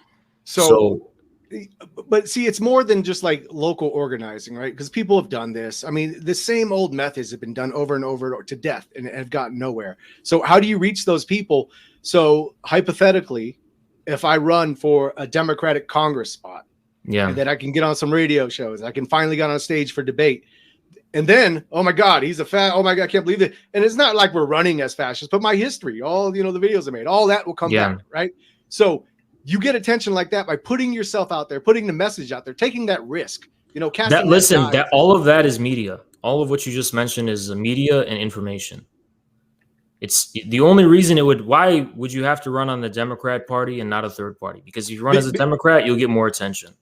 C: But see, it's more than just like local organizing, right? Because people have done this. I mean, the same old methods have been done over and over to death and have gotten nowhere. So how do you reach those people? So hypothetically, if I run for a Democratic Congress spot, and then I can get on some radio shows, I can finally get on stage for debate. And then, oh my God, he's oh my God, I can't believe it. And it's not like we're running as fascists, but my history, all, the videos I made, all that will come back, right? So you get attention like that by putting yourself out there, putting the message out there, taking that risk, casting
D: all of that is media. All of what you just mentioned is media and information. It's the only reason why would you have to run on the Democrat Party and not a third party? Because if you run as a Democrat, you'll get more attention.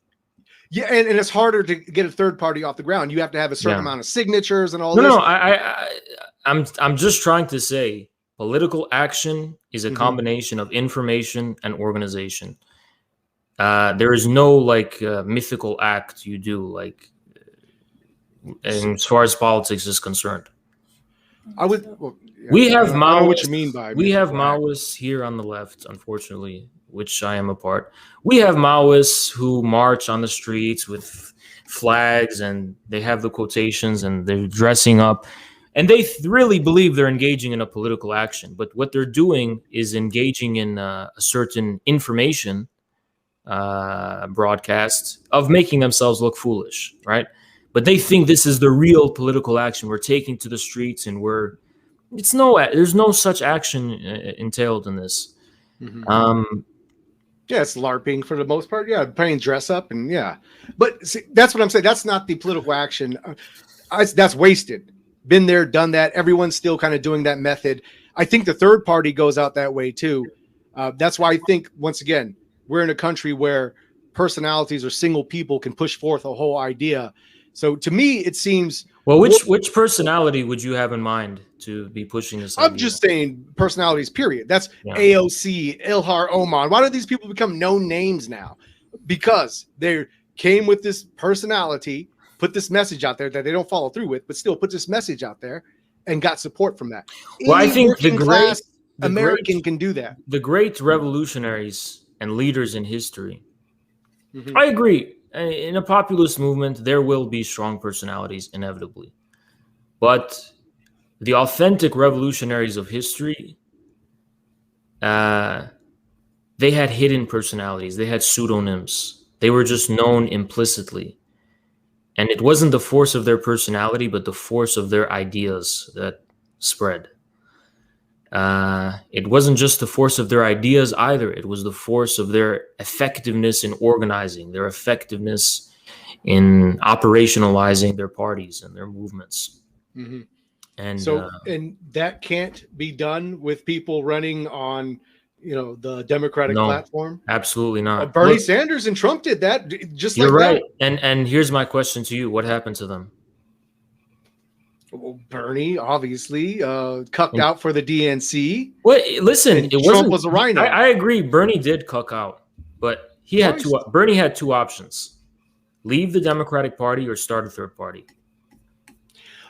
C: Yeah, and it's harder to get a third party off the ground. You have to have a certain amount of signatures and all this.
D: No, I'm just trying to say political action is a combination of information and organization. There is no like mythical act you do like, and as far as politics is concerned. We have Maoists.
C: I don't know what you mean by
D: we have Maoists here on the left, unfortunately, which I am a part. We have Maoists who march on the streets with flags, and they have the quotations, and they're dressing up, and they really believe they're engaging in a political action. But what they're doing is engaging in a certain information broadcast of making themselves look foolish, right? But they think this is the real political action we're taking to the streets, and there's no such action entailed in this.
C: Yeah, it's LARPing for the most part. Yeah, playing dress up and but see, that's what I'm saying. That's not the political action. That's wasted. Been there, done that. Everyone's still kind of doing that method. I think the third party goes out that way too. That's why I think, once again, we're in a country where personalities or single people can push forth a whole idea. So to me, it seems.
D: Well, which personality would you have in mind to be pushing this idea?
C: I'm just saying personalities, period. That's AOC, Ilhar Oman. Why do these people become known names now? Because they came with this personality, put this message out there that they don't follow through with, but still put this message out there and got support from that.
D: Well, I think the great
C: American can do that.
D: The great revolutionaries and leaders in history. I agree. In a populist movement, there will be strong personalities inevitably. But the authentic revolutionaries of history, they had hidden personalities. They had pseudonyms. They were just known implicitly. And it wasn't the force of their personality, but the force of their ideas that spread. It wasn't just the force of their ideas either. It was the force of their effectiveness in organizing, their effectiveness in operationalizing their parties and their movements. And
C: so, and that can't be done with people running on, the Democratic platform.
D: Absolutely not.
C: Bernie Sanders and Trump did that. Just
D: you're
C: like
D: right.
C: That.
D: And here's my question to you: what happened to them?
C: Well, Bernie obviously cucked out for the DNC.
D: Well, listen,
C: Trump was a rhino.
D: I agree. Bernie did cuck out, but Bernie had two options: leave the Democratic Party or start a third party.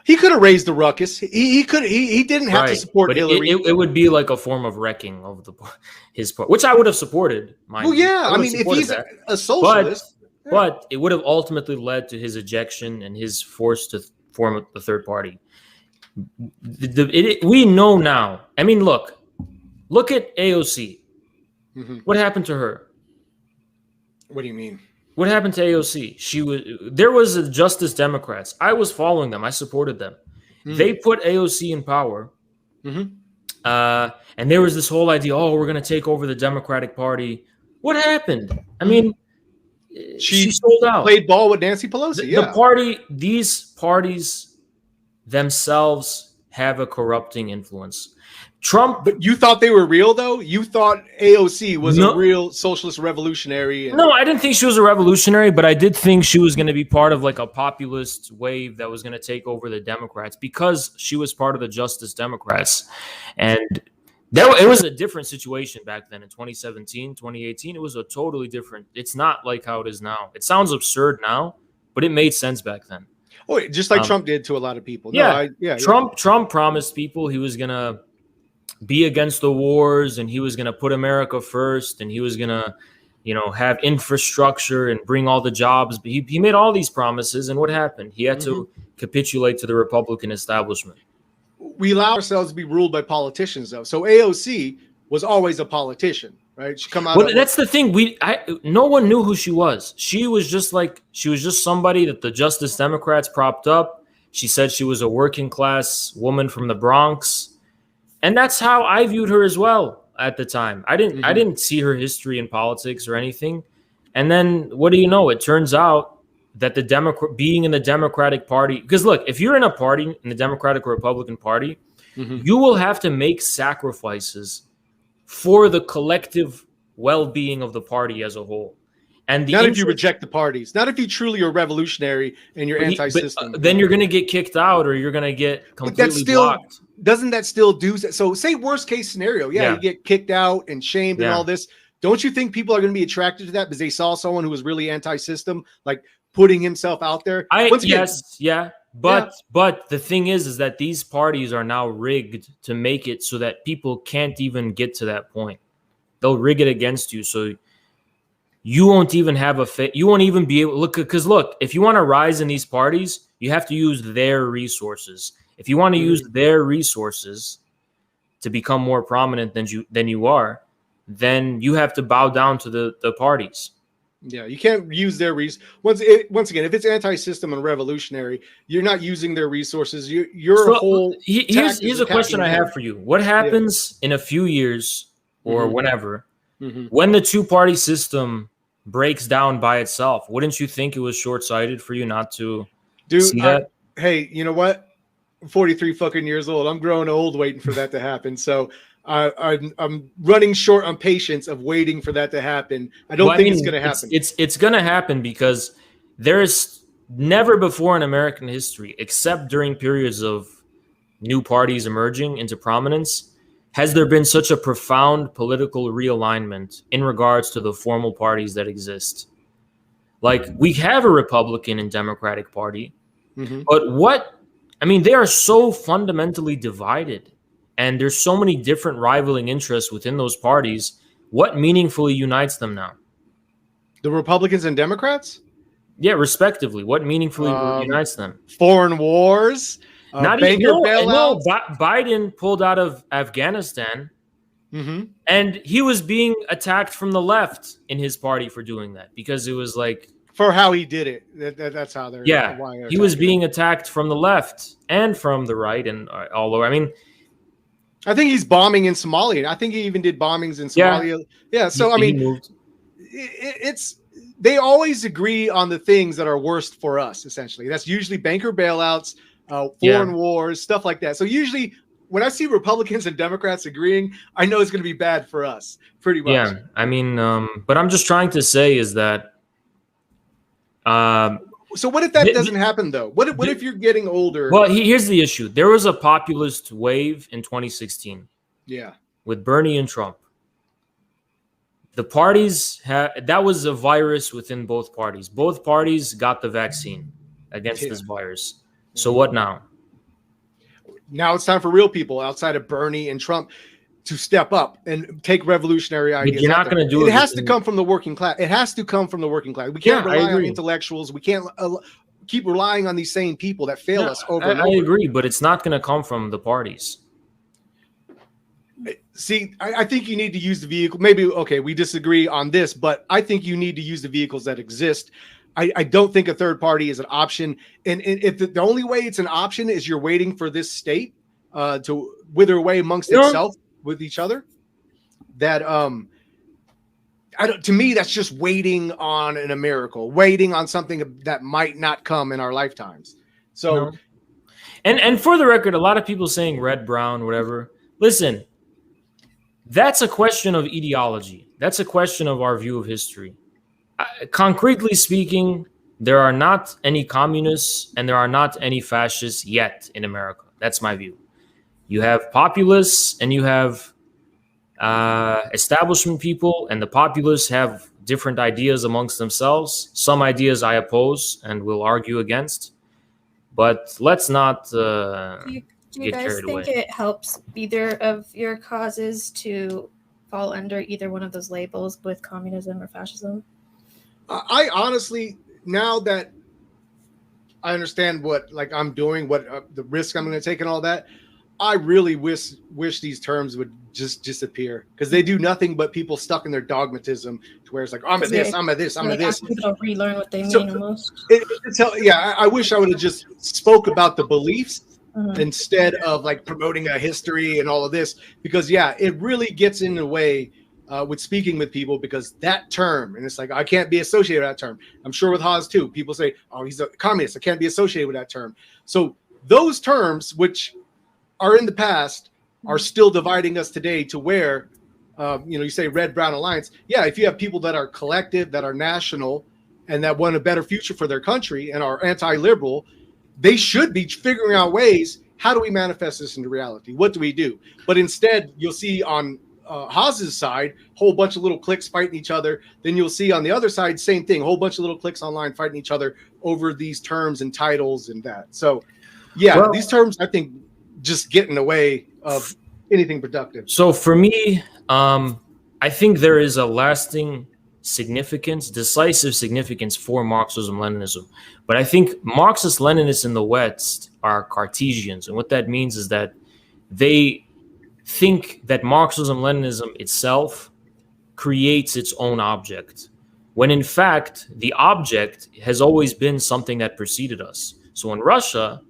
C: He could have raised the ruckus. He didn't have to support Hillary.
D: It would be like a form of wrecking of his part, which I would have supported.
C: Well, yeah, I mean, if he's a socialist,
D: but it would have ultimately led to his ejection and his force to form the third party. We know now. I mean, look at AOC. What happened to her?
C: What do you mean?
D: What happened to AOC? There was a Justice Democrats. I was following them. I supported them. They put AOC in power. And there was this whole idea, we're going to take over the Democratic Party. What happened? I mean, she sold out.
C: Played ball with Nancy Pelosi.
D: These parties themselves have a corrupting influence. Trump.
C: But you thought they were real, though? You thought AOC was a real socialist revolutionary?
D: No, I didn't think she was a revolutionary, but I did think she was going to be part of like a populist wave that was going to take over the Democrats because she was part of the Justice Democrats. And it was a different situation back then in 2017, 2018. It was a totally different. It's not like how it is now. It sounds absurd now, but it made sense back then.
C: Oh, just like Trump did to a lot of people.
D: Trump promised people he was going to be against the wars and he was going to put America first and he was going to, have infrastructure and bring all the jobs. But he made all these promises. And what happened? He had to capitulate to the Republican establishment.
C: We allow ourselves to be ruled by politicians, though. So AOC was always a politician, right? She come out.
D: Well, that's the thing. No one knew who she was. She was just somebody that the Justice Democrats propped up. She said she was a working class woman from the Bronx. And that's how I viewed her as well at the time. I didn't see her history in politics or anything. And then what do you know? It turns out that being in the Democratic Party, because look, if you're in a party in the Democratic or Republican Party, you will have to make sacrifices for the collective well-being of the party as a whole. And the
C: not if you reject the parties, not if you truly are revolutionary and you're anti-system.
D: Then you're going to get kicked out, or you're going to get completely blocked.
C: Doesn't that still do so? Say worst case scenario, you get kicked out and shamed and all this. Don't you think people are going to be attracted to that because they saw someone who was really anti-system, like putting himself out there?
D: But the thing is that these parties are now rigged to make it so that people can't even get to that point. They'll rig it against you, so you won't even have you won't even be able to look. Because look, if you want to rise in these parties, you have to use their resources. If you want to use their resources to become more prominent than you are, then you have to bow down to the parties.
C: Yeah, you can't use their once again, if it's anti-system and revolutionary, you're not using their resources. Here's
D: a question I have for you. What happens in a few years or whenever, when the two-party system breaks down by itself? Wouldn't you think it was short-sighted for you not to see that?
C: Hey, you know what? I'm 43 fucking years old. I'm growing old waiting for that to happen. So I'm running short on patience of waiting for that to happen. I don't think it's going to happen.
D: It's going to happen because there's never before in American history, except during periods of new parties emerging into prominence, has there been such a profound political realignment in regards to the formal parties that exist. Like, we have a Republican and Democratic Party, but they are so fundamentally divided. And there's so many different rivaling interests within those parties. What meaningfully unites them now?
C: The Republicans and Democrats?
D: Yeah, respectively. What meaningfully unites them?
C: Foreign wars?
D: Biden pulled out of Afghanistan, and he was being attacked from the left in his party for doing that because it was like...
C: For how he did it. That's how they're...
D: Yeah, he was being attacked from the left and from the right and all over.
C: I think he's bombing in Somalia. I think he even did bombings in Somalia. Yeah. So, they always agree on the things that are worst for us, essentially. That's usually banker bailouts, foreign wars, stuff like that. So usually when I see Republicans and Democrats agreeing, I know it's going to be bad for us, pretty much.
D: Yeah. But I'm just trying to say is that...
C: So what if that doesn't happen, though? What if you're getting older?
D: Well, here's the issue. There was a populist wave in 2016.
C: Yeah.
D: With Bernie and Trump. The parties that was a virus within both parties. Both parties got the vaccine against this virus. So what now?
C: Now it's time for real people outside of Bernie and Trump to step up and take revolutionary ideas.
D: You're not going to do it.
C: It has to come from the working class. It has to come from the working class. We can't rely on intellectuals. We can't keep relying on these same people that fail us over and over.
D: I agree, but it's not going to come from the parties.
C: See, I think you need to use the vehicle. Maybe, okay, we disagree on this, but I think you need to use the vehicles that exist. I don't think a third party is an option. And if the only way it's an option is you're waiting for this state to wither away amongst itself, with each other, that to me that's just waiting on a miracle, waiting on something that might not come in our lifetimes. So
D: and for the record, a lot of people saying red, brown, whatever, listen, that's a question of ideology. That's a question of our view of history. Concretely speaking, there are not any communists and there are not any fascists yet in America. That's my view. You have populists and you have establishment people, and the populists have different ideas amongst themselves. Some ideas I oppose and will argue against, but let's not
A: do you guys think it helps either of your causes to fall under either one of those labels with communism or fascism?
C: I honestly, now that I understand what I'm doing, what the risk I'm going to take and all that, I really wish these terms would just disappear, because they do nothing but people stuck in their dogmatism to where it's like, I'm a this, I'm a this, I'm a this.
A: People don't relearn what they mean almost.
C: I wish I would have just spoke about the beliefs instead of like promoting a history and all of this, because it really gets in the way with speaking with people, because that term, and it's like, I can't be associated with that term. I'm sure with Haas too, people say, oh, he's a communist, I can't be associated with that term. So those terms, which are in the past, are still dividing us today, to where You say red brown alliance. Yeah, if you have people that are collective, that are national, and that want a better future for their country and are anti-liberal, they should be figuring out ways. How do we manifest this into reality? What do we do? But instead, you'll see on Haas's side, whole bunch of little cliques fighting each other. Then you'll see on the other side, same thing, whole bunch of little cliques online fighting each other over these terms and titles and that. So, yeah, well, these terms, I think, just get in the way of anything productive.
D: So for me, I think there is a lasting significance, decisive significance for Marxism-Leninism. But I think Marxist-Leninists in the West are Cartesians. And what that means is that they think that Marxism-Leninism itself creates its own object, when in fact, the object has always been something that preceded us. So in Russia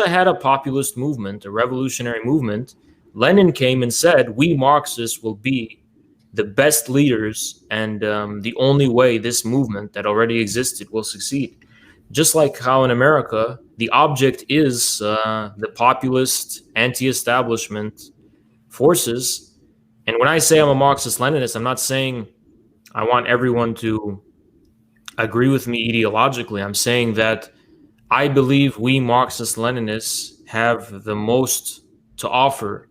D: had a populist movement, a revolutionary movement. Lenin came and said, we Marxists will be the best leaders, and the only way this movement that already existed will succeed. Just like how in America, the object is the populist, anti-establishment forces. And when I say I'm a Marxist-Leninist, I'm not saying I want everyone to agree with me ideologically. I'm saying that I believe we Marxist-Leninists have the most to offer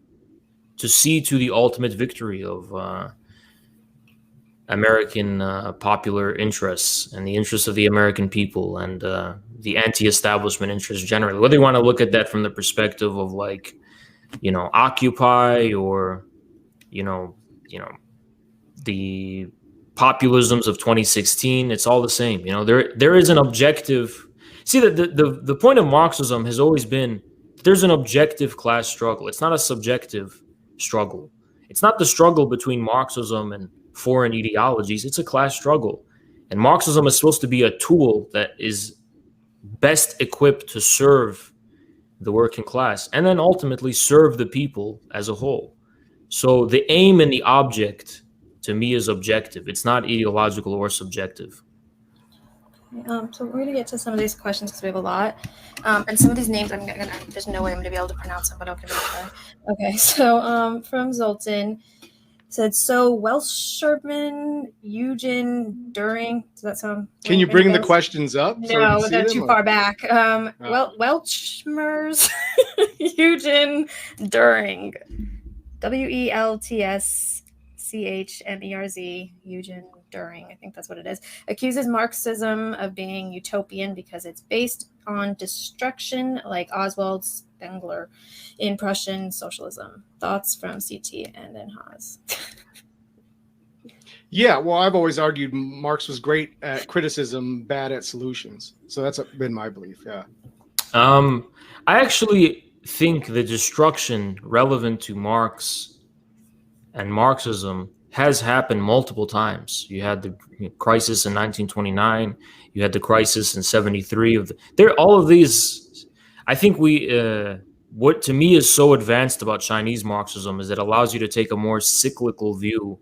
D: to see to the ultimate victory of American popular interests and the interests of the American people and the anti-establishment interests generally. Whether you want to look at that from the perspective of like, Occupy or, the populisms of 2016, it's all the same. There is an objective. See, the point of Marxism has always been there's an objective class struggle. It's not a subjective struggle. It's not the struggle between Marxism and foreign ideologies. It's a class struggle. And Marxism is supposed to be a tool that is best equipped to serve the working class and then ultimately serve the people as a whole. So the aim and the object to me is objective. It's not ideological or subjective.
A: So we're going to get to some of these questions because we have a lot. And some of these names, there's no way I'm going to be able to pronounce them, but I'll give it a try. Okay, so from Zoltan, said, so Welsherman, Eugen, During, does that sound?
C: Can you bring the questions up?
A: No, they're too far back. Welchmers, Eugen, During, WELTSCHMERZ, Eugen During, I think that's what it is, accuses Marxism of being utopian because it's based on destruction like Oswald Spengler in Prussian socialism. Thoughts from CT and then Haas.
C: Yeah, well, I've always argued Marx was great at criticism, bad at solutions. So that's been my belief, yeah.
D: I actually think the destruction relevant to Marx and Marxism has happened multiple times. You had the crisis in 1929. You had the crisis in 73. All of these, I think what to me is so advanced about Chinese Marxism is it allows you to take a more cyclical view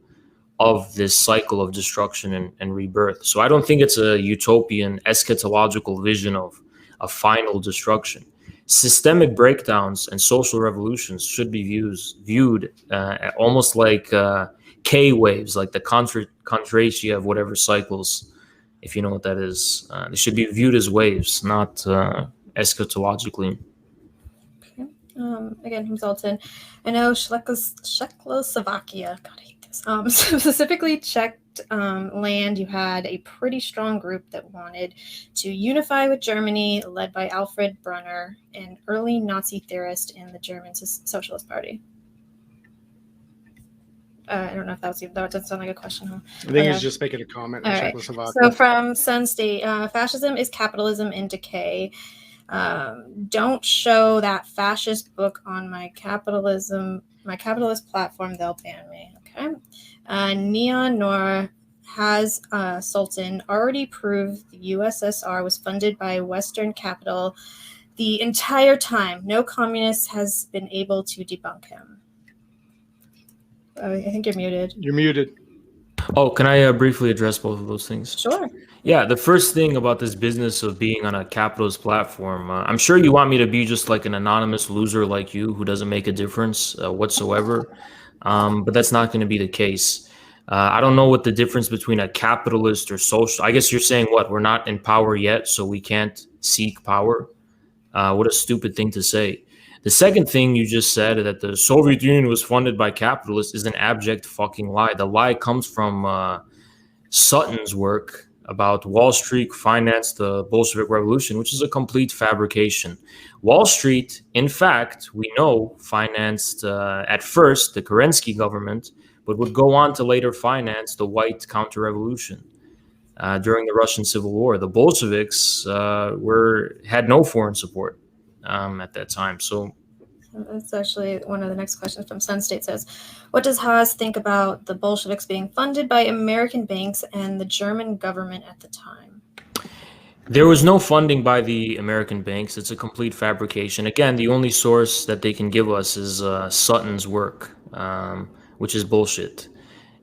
D: of this cycle of destruction and rebirth. So I don't think it's a utopian eschatological vision of a final destruction. Systemic breakdowns and social revolutions should be viewed almost like K waves, like the contratia of whatever cycles, if you know what that is. They should be viewed as waves, not eschatologically.
A: Okay. Again, from Zoltan, I know Czechoslovakia, God, I hate this. Specifically Czech land, you had a pretty strong group that wanted to unify with Germany, led by Alfred Brunner, an early Nazi theorist in the German Socialist Party. I don't know if that doesn't sound like a question, huh?
C: I think he's just making a comment on Czechoslovakia.
A: So from Sun State, fascism is capitalism in decay. Don't show that fascist book on my capitalist platform, they'll ban me. Okay. Neon Nor has Sultan already proved the USSR was funded by Western capital the entire time. No communist has been able to debunk him. I think you're muted.
C: You're muted.
D: Oh, can I briefly address both of those things?
A: Sure.
D: Yeah, the first thing about this business of being on a capitalist platform, I'm sure you want me to be just like an anonymous loser like you who doesn't make a difference whatsoever. but that's not going to be the case. I don't know what the difference between a capitalist or social. I guess you're saying what? We're not in power yet, so we can't seek power. What a stupid thing to say. The second thing you just said, that the Soviet Union was funded by capitalists, is an abject fucking lie. The lie comes from Sutton's work about Wall Street financed the Bolshevik Revolution, which is a complete fabrication. Wall Street, in fact, we know, financed at first the Kerensky government, but would go on to later finance the White Counter-Revolution during the Russian Civil War. The Bolsheviks had no foreign support at that time. So
A: that's actually one of the next questions from Sunstate says, what does Haas think about the Bolsheviks being funded by American banks and the German government at the time?
D: There was no funding by the American banks. It's a complete fabrication. Again, the only source that they can give us is Sutton's work, which is bullshit.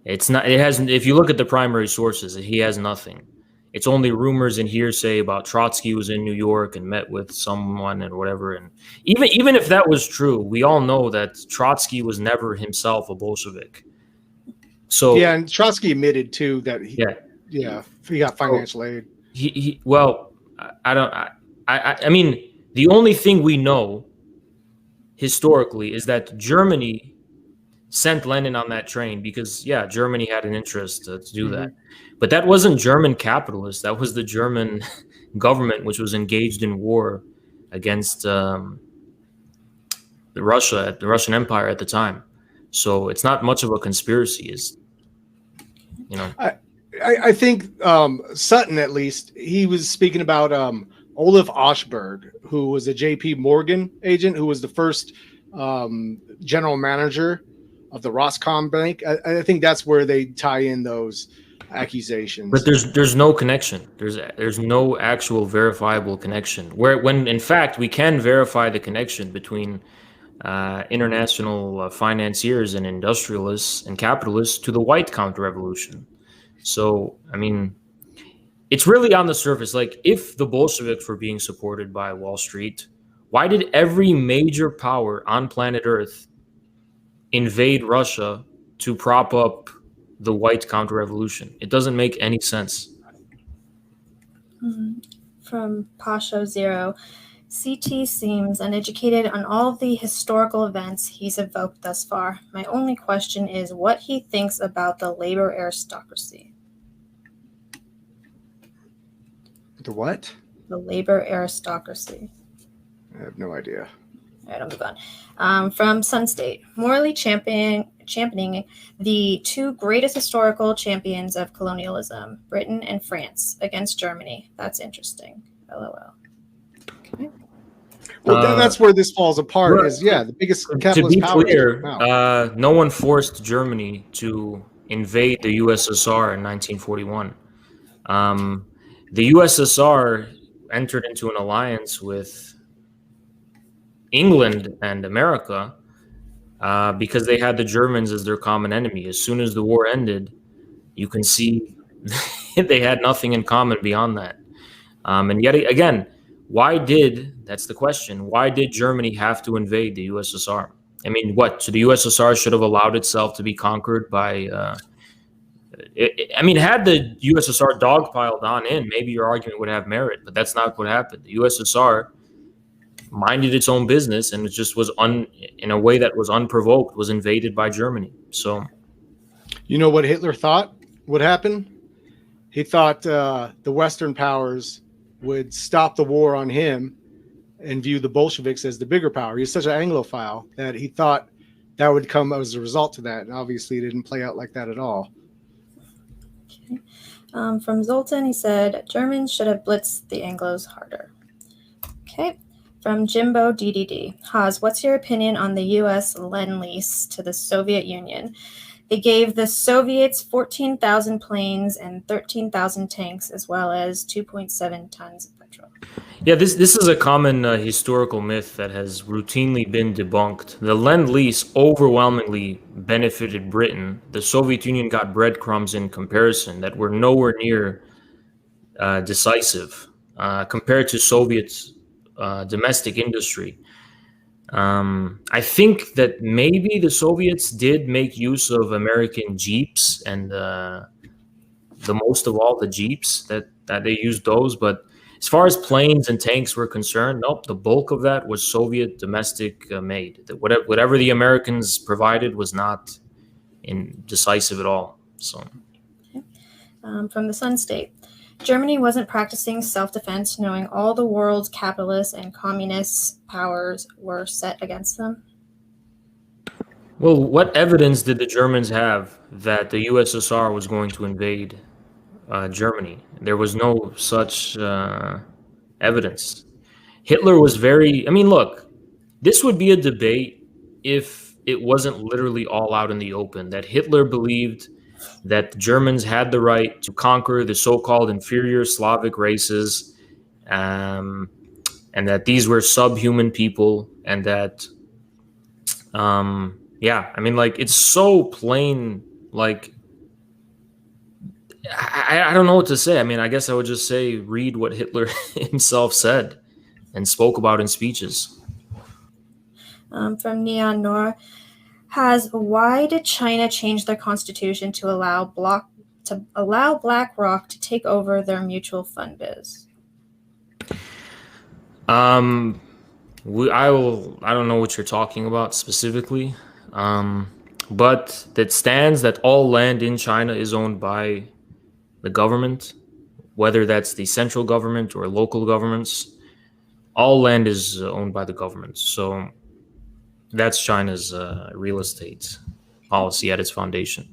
D: It's not. It hasn't. If you look at the primary sources, he has nothing. It's only rumors and hearsay about Trotsky was in New York and met with someone and whatever. And even if that was true, we all know that Trotsky was never himself a Bolshevik. So
C: yeah, and Trotsky admitted too that he got financial aid.
D: I mean, the only thing we know historically is that Germany sent Lenin on that train because, Germany had an interest to do that. But that wasn't German capitalists. That was the German government, which was engaged in war against the Russian Empire at the time. So it's not much of a conspiracy,
C: I think Sutton, at least, he was speaking about Olaf Oshberg, who was a J.P. Morgan agent, who was the first general manager of the Roscom Bank. I think that's where they tie in those accusations.
D: But there's no connection. There's no actual verifiable connection. When in fact we can verify the connection between international financiers and industrialists and capitalists to the White Counter-Revolution. So I mean, it's really on the surface. Like, if the Bolsheviks were being supported by Wall Street, why did every major power on planet Earth invade Russia to prop up the White Counter-Revolution? It doesn't make any sense.
A: From Pasho Zero, CT seems uneducated on all of the historical events he's evoked thus far. My only question is what he thinks about the labor aristocracy.
C: The what?
A: The labor aristocracy.
C: I have no idea.
A: All right, I'll move on. From Sunstate, morally championing the two greatest historical champions of colonialism, Britain and France, against Germany. That's interesting. LOL. Okay.
C: Well, that's where this falls apart. The biggest capitalist power.
D: To be clear, no one forced Germany to invade the USSR in 1941. The USSR entered into an alliance with England and America because they had the Germans as their common enemy. As soon as the war ended, you can see they had nothing in common beyond that. And yet again, that's the question. Why did Germany have to invade the USSR? I mean, so the USSR should have allowed itself to be conquered by, had the USSR dogpiled on in, maybe your argument would have merit, but that's not what happened. The USSR minded its own business, and it just was in a way that was unprovoked, was invaded by Germany. So,
C: you know what Hitler thought would happen? He thought the Western powers would stop the war on him and view the Bolsheviks as the bigger power. He's such an Anglophile that he thought that would come as a result to that, and obviously it didn't play out like that at all.
A: Okay. From Zoltan, he said Germans should have blitzed the Anglos harder. Okay. From Jimbo DDD, Haas, what's your opinion on the U.S. lend-lease to the Soviet Union? They gave the Soviets 14,000 planes and 13,000 tanks, as well as 2.7 tons of petrol.
D: Yeah, this is a common historical myth that has routinely been debunked. The Lend-Lease overwhelmingly benefited Britain. The Soviet Union got breadcrumbs in comparison that were nowhere near decisive compared to Soviet's domestic industry. I think that maybe the Soviets did make use of American Jeeps and the most of all the Jeeps that they used those. But as far as planes and tanks were concerned, nope, the bulk of that was Soviet domestic made. Whatever the Americans provided was not decisive at all. So,
A: from the Sun State. Germany wasn't practicing self-defense, knowing all the world's capitalist and communist powers were set against them.
D: well, what evidence did the Germans have that the USSR was going to invade Germany? There was no such evidence. Hitler was very. I mean, look, this would be a debate if it wasn't literally all out in the open that Hitler believed that the Germans had the right to conquer the so-called inferior Slavic races, um, and that these were subhuman people, and that, yeah, I mean, like, it's so plain. Like, I don't know what to say. I mean, I guess I would just say read what Hitler himself said and spoke about in speeches.
A: From Neon Nora, why did China change their constitution to allow BlackRock to take over their mutual fund biz?
D: I don't know what you're talking about specifically, but that stands that all land in China is owned by the government, whether that's the central government or local governments. All land is owned by the government. So that's China's real estate policy at its foundation.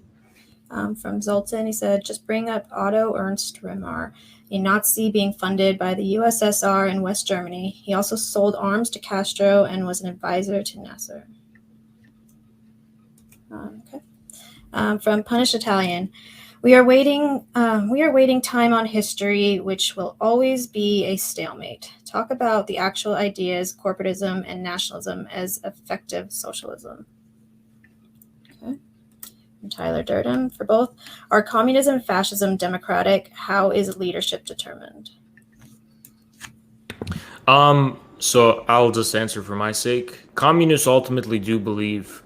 A: From Zoltan, he said, just bring up Otto Ernst Remar, a Nazi being funded by the USSR in West Germany. He also sold arms to Castro and was an advisor to Nasser. Okay. From Punish Italian, we are waiting time on history, which will always be a stalemate. Talk about the actual ideas, corporatism and nationalism as effective socialism. Okay. From Tyler Durden, for both, are communism and fascism democratic? How is leadership determined?
D: So I'll just answer for my sake. Communists ultimately do believe.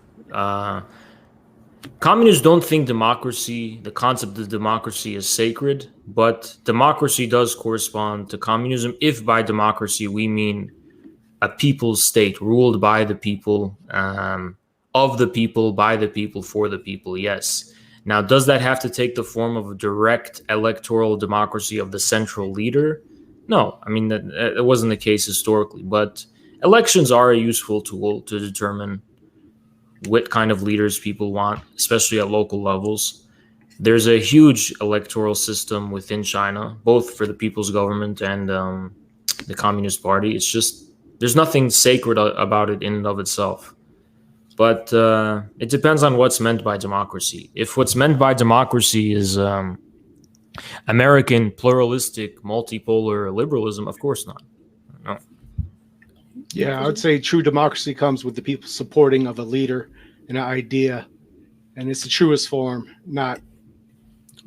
D: Communists don't think democracy, the concept of democracy, is sacred, but democracy does correspond to communism if by democracy we mean a people's state ruled by the people, of the people, by the people, for the people, yes. Now, does that have to take the form of a direct electoral democracy of the central leader? No, I mean, that wasn't the case historically, but elections are a useful tool to determine what kind of leaders people want, especially at local levels. There's a huge electoral system within China, both for the people's government and the Communist Party. It's just, there's nothing sacred about it in and of itself. But it depends on what's meant by democracy. If what's meant by democracy is American pluralistic, multipolar liberalism, of course not. No.
C: Yeah, I would say true democracy comes with the people supporting of a leader and an idea, and it's the truest form, not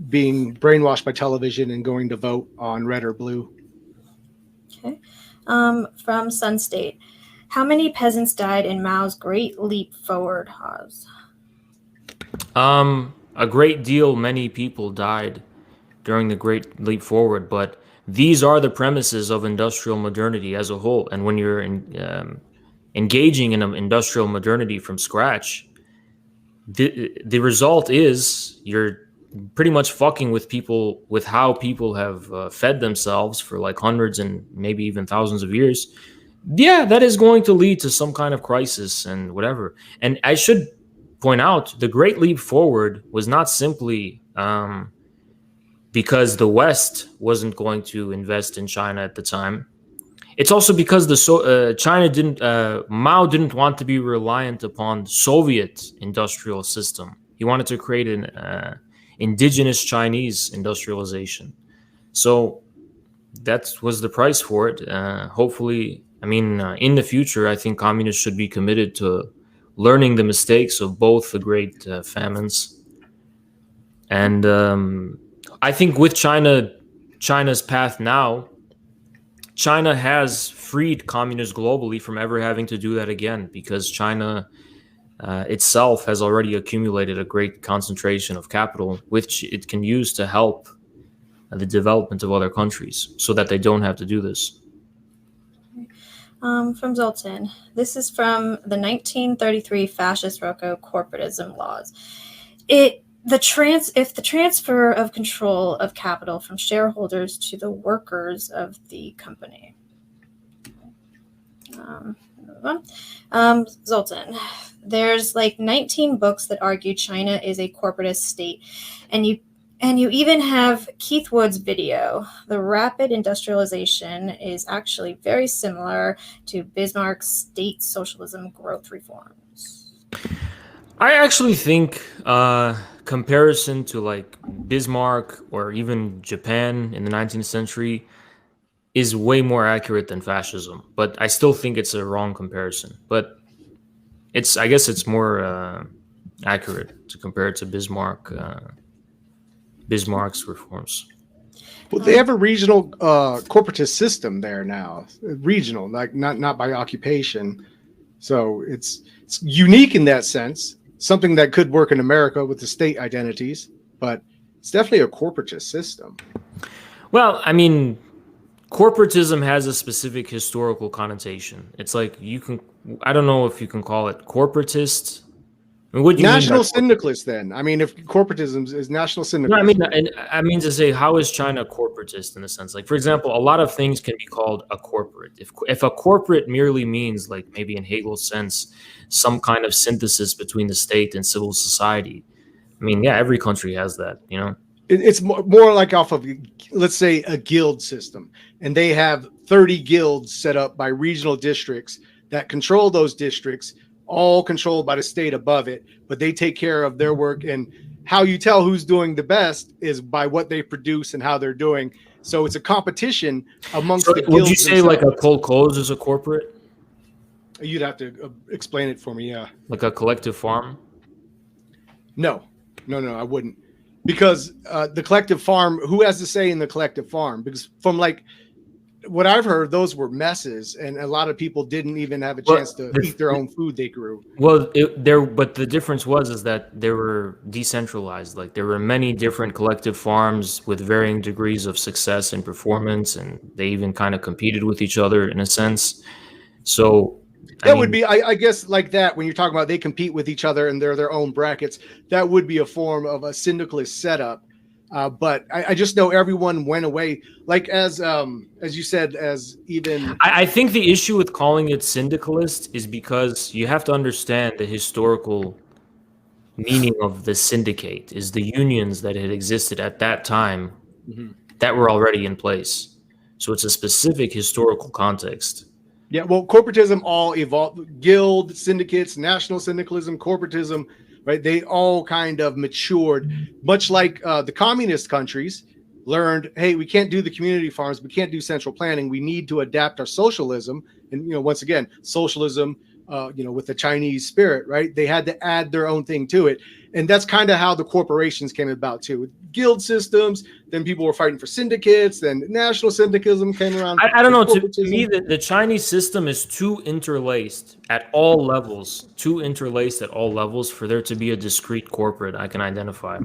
C: being brainwashed by television and going to vote on red or blue.
A: Okay. From Sun State, how many peasants died in Mao's Great Leap Forward, Haas?
D: A great deal, many people died during the Great Leap Forward, but these are the premises of industrial modernity as a whole. And when you're engaging in an industrial modernity from scratch, the result is you're pretty much fucking with people, with how people have fed themselves for like hundreds and maybe even thousands of years. Yeah, that is going to lead to some kind of crisis and whatever. And I should point out, the Great Leap Forward was not simply because the West wasn't going to invest in China at the time. It's also because Mao didn't want to be reliant upon the Soviet industrial system. He wanted to create an indigenous Chinese industrialization. So that was the price for it. Hopefully, I mean, in the future, I think communists should be committed to learning the mistakes of both the great famines. And I think with China's path now, China has freed communists globally from ever having to do that again, because China itself has already accumulated a great concentration of capital, which it can use to help the development of other countries so that they don't have to do this.
A: From Zoltan. This is from the 1933 Fascist Rocco corporatism laws. If the transfer of control of capital from shareholders to the workers of the company. Zoltan. There's like 19 books that argue China is a corporatist state, and you even have Keith Wood's video. The rapid industrialization is actually very similar to Bismarck's state socialism growth reforms.
D: I actually think comparison to like Bismarck or even Japan in the 19th century is way more accurate than fascism, but I still think it's a wrong comparison. But I guess it's more accurate to compare it to Bismarck's reforms.
C: Well, they have a regional corporatist system there now, regional, like not by occupation. So it's unique in that sense, something that could work in America with the state identities, but it's definitely a corporatist system.
D: Well, I mean, corporatism has a specific historical connotation. It's like I don't know if you can call it corporatist. I mean, what do you
C: national syndicalist then? I mean, if corporatism is national syndicalist.
D: No, I mean to say, how is China corporatist in a sense? Like, for example, a lot of things can be called a corporate. If a corporate merely means, like maybe in Hegel's sense, some kind of synthesis between the state and civil society, I mean, yeah, every country has that, you know?
C: It's more like off of, let's say, a guild system, and they have 30 guilds set up by regional districts that control those districts, all controlled by the state above it, but they take care of their work. And how you tell who's doing the best is by what they produce and how they're doing. So it's a competition amongst the guilds.
D: Would you say like a kolkhoz is a corporate?
C: You'd have to explain it for me, yeah.
D: Like a collective farm?
C: No, I wouldn't. Because the collective farm, who has to say in the collective farm? Because from like what I've heard, those were messes, and a lot of people didn't even have a chance to eat their own food they grew.
D: Well, but the difference is that they were decentralized. Like there were many different collective farms with varying degrees of success and performance, and they even kind of competed with each other in a sense. So
C: that would be, I guess, like that when you're talking about they compete with each other and they're their own brackets. That would be a form of a syndicalist setup. But I just know everyone went away, like as you said, as even.
D: I think the issue with calling it syndicalist is because you have to understand the historical meaning of the syndicate is the unions that had existed at that time that were already in place. So it's a specific historical context.
C: Yeah, well, corporatism all evolved. Guild, syndicates, national syndicalism, corporatism. Right, they all kind of matured, much like the communist countries learned, hey, we can't do the community farms, we can't do central planning, we need to adapt our socialism. And once again, socialism, with the Chinese spirit, right? They had to add their own thing to it, and that's kind of how the corporations came about too. Guild systems, then people were fighting for syndicates, then national syndicalism came around.
D: I don't know. To me, the Chinese system is too interlaced at all levels. For there to be a discrete corporate I can identify.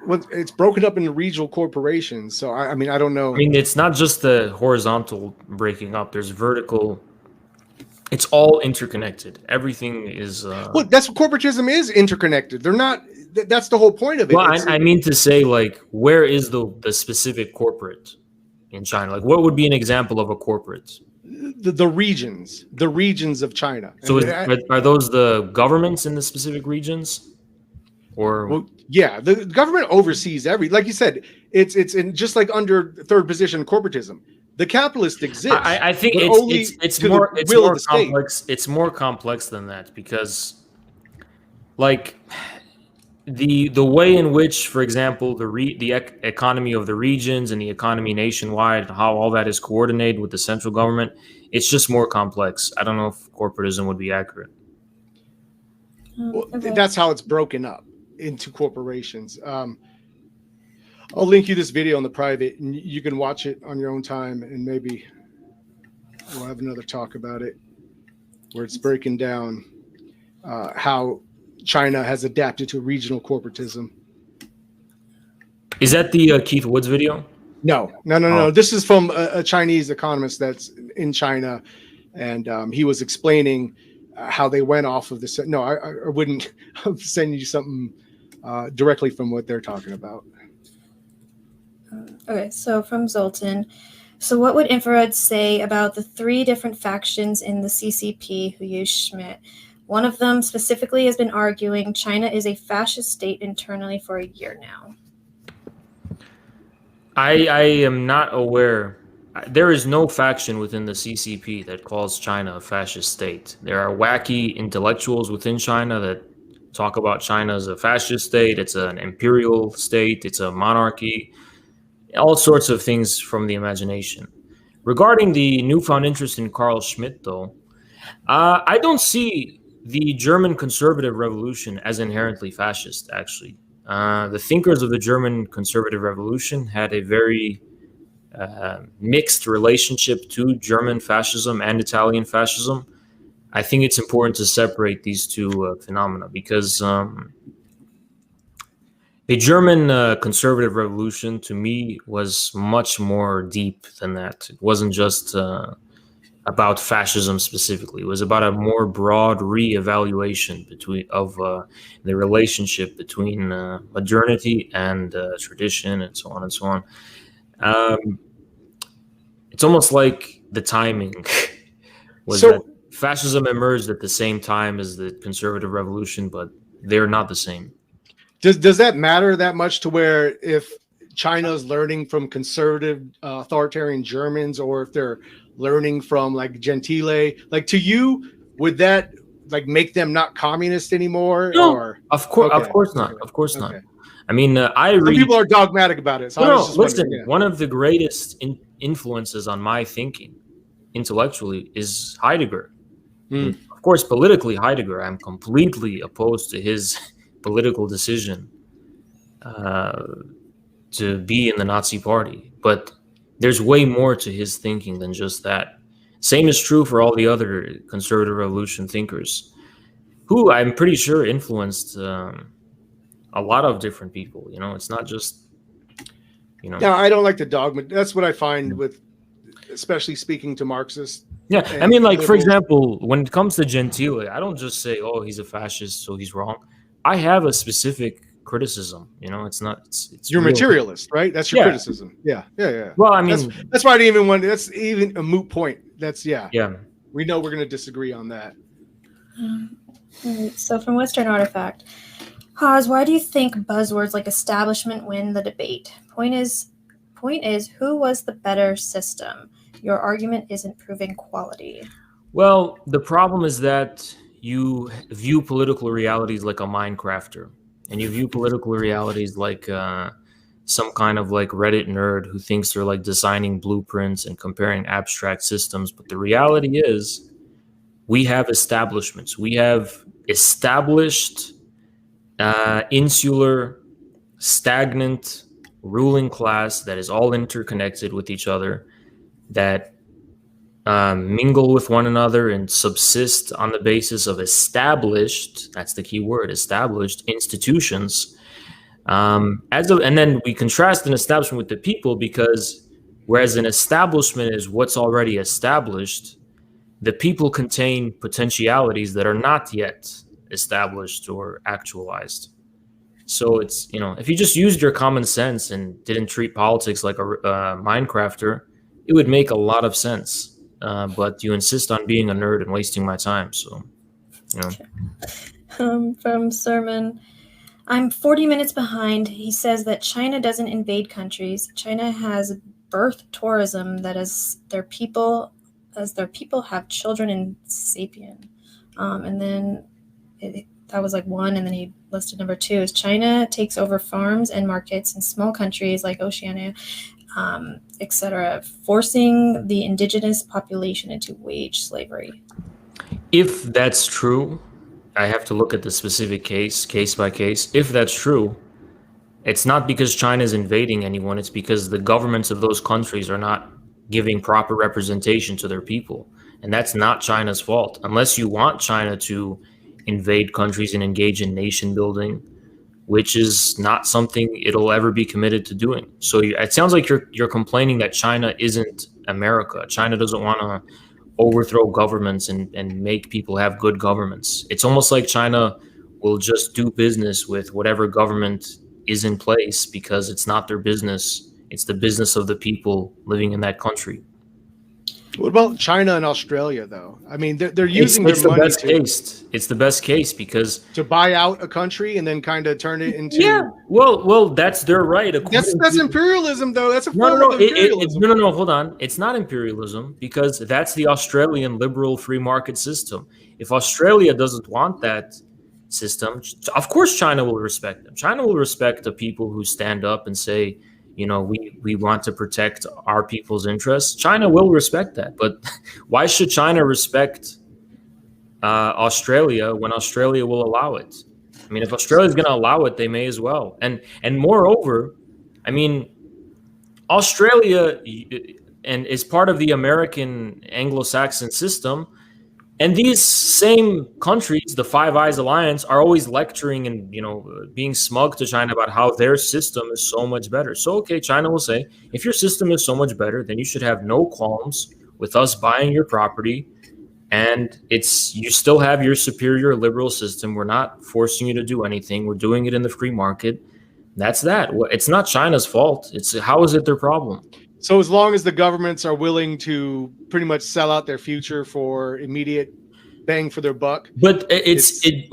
C: Well, it's broken up into regional corporations, so I mean, I don't know.
D: I mean, it's not just the horizontal breaking up. There's vertical. It's all interconnected. Everything is.
C: Well, that's what corporatism is, interconnected. They're not. That's the whole point of it.
D: Well, I mean to say, like, where is the specific corporate in China? Like, what would be an example of a corporate?
C: The regions of China.
D: So are those the governments in the specific regions? Or
C: well, yeah, the government oversees like you said, it's in just like under third position corporatism. The capitalist exists.
D: I think it's more complex. It's more complex than that because, like, the way in which, for example, the economy of the regions and the economy nationwide, how all that is coordinated with the central government, it's just more complex. I don't know if corporatism would be accurate.
C: Well, that's how it's broken up into corporations. I'll link you this video on the private, and you can watch it on your own time, and maybe we'll have another talk about it, where it's breaking down how China has adapted to regional corporatism.
D: Is that the Keith Woods video?
C: No. This is from a Chinese economist that's in China, and he was explaining how they went off of this. No, I wouldn't send you something directly from what they're talking about.
A: Okay, so from Zoltan. So what would Infrared say about the 3 different factions in the CCP who use Schmidt? One of them specifically has been arguing China is a fascist state internally for a year now.
D: I am not aware. There is no faction within the CCP that calls China a fascist state. There are wacky intellectuals within China that talk about China as a fascist state. It's an imperial state. It's a monarchy. All sorts of things from the imagination. Regarding the newfound interest in Carl Schmitt, though, I don't see the German conservative revolution as inherently fascist, actually. The thinkers of the German conservative revolution had a very mixed relationship to German fascism and Italian fascism. I think it's important to separate these two phenomena because the German conservative revolution, to me, was much more deep than that. It wasn't just about fascism specifically. It was about a more broad re-evaluation of the relationship between modernity and tradition, and so on and so on. It's almost like the timing was that fascism emerged at the same time as the conservative revolution, but they're not the same.
C: Does that matter that much to where if China's learning from conservative authoritarian Germans, or if they're learning from like Gentile, like to you, would that like make them not communist anymore?
D: No,
C: or
D: of course not. Of course not. I mean,
C: Some people are dogmatic about it. So
D: listen, one of the greatest influences on my thinking intellectually is Heidegger. Of course, politically, Heidegger, I'm completely opposed to his political decision to be in the Nazi Party. But there's way more to his thinking than just that. Same is true for all the other conservative revolution thinkers, who I'm pretty sure influenced a lot of different people. You know, it's not just, you know.
C: Yeah, I don't like the dogma. That's what I find with, especially speaking to Marxists.
D: Yeah, I mean, like, for example, when it comes to Gentile, I don't just say, oh, he's a fascist, so he's wrong. I have a specific criticism. You know, it's not. It's
C: you're materialist, right? That's your criticism. Yeah.
D: Well, I mean,
C: that's why I didn't even want. That's even a moot point. That's
D: Yeah.
C: We know we're going to disagree on that.
A: So from Western Artifact, Haas, why do you think buzzwords like establishment win the debate? Point is, who was the better system? Your argument isn't proving quality.
D: Well, the problem is that you view political realities like a Minecrafter, and you view political realities like some kind of like Reddit nerd who thinks they're like designing blueprints and comparing abstract systems. But the reality is we have establishments. We have established, insular, stagnant ruling class that is all interconnected with each other, that mingle with one another and subsist on the basis of established, that's the key word, established institutions. And then we contrast an establishment with the people, because whereas an establishment is what's already established, the people contain potentialities that are not yet established or actualized. So it's, you know, if you just used your common sense and didn't treat politics like a Minecrafter, it would make a lot of sense. But you insist on being a nerd and wasting my time. So, you know.
A: From Sermon, I'm 40 minutes behind. He says that China doesn't invade countries. China has birth tourism that is their people have children in sapien. And then that was like one, and then he listed number 2 is China takes over farms and markets in small countries like Oceania, etc., forcing the indigenous population into wage slavery.
D: If that's true, I have to look at the specific case by case. If that's true, It's not because China is invading anyone. It's because the governments of those countries are not giving proper representation to their people. And that's not China's fault. Unless you want China to invade countries and engage in nation building, which is not something it'll ever be committed to doing. So it sounds like you're complaining that China isn't America. China doesn't want to overthrow governments and make people have good governments. It's almost like China will just do business with whatever government is in place because it's not their business. It's the business of the people living in that country.
C: What about China and Australia, though? I mean, they're using
D: it's
C: their money
D: best case. It's the best case because
C: to buy out a country and then kind of turn it into.
D: Yeah, well, that's their right.
C: That's imperialism, though. That's a form of imperialism.
D: No. Hold on. It's not imperialism because that's the Australian liberal free market system. If Australia doesn't want that system, of course China will respect them. China will respect the people who stand up and say, you know, we want to protect our people's interests. China will respect that. But why should China respect Australia when Australia will allow it? I mean, if Australia is going to allow it, they may as well. And moreover, I mean, Australia and is part of the American Anglo-Saxon system. And these same countries, the Five Eyes Alliance, are always lecturing and, you know, being smug to China about how their system is so much better. So, okay, China will say, if your system is so much better, then you should have no qualms with us buying your property. And you still have your superior liberal system. We're not forcing you to do anything. We're doing it in the free market. That's that. It's not China's fault. How is it their problem?
C: So as long as the governments are willing to pretty much sell out their future for immediate bang for their buck.
D: But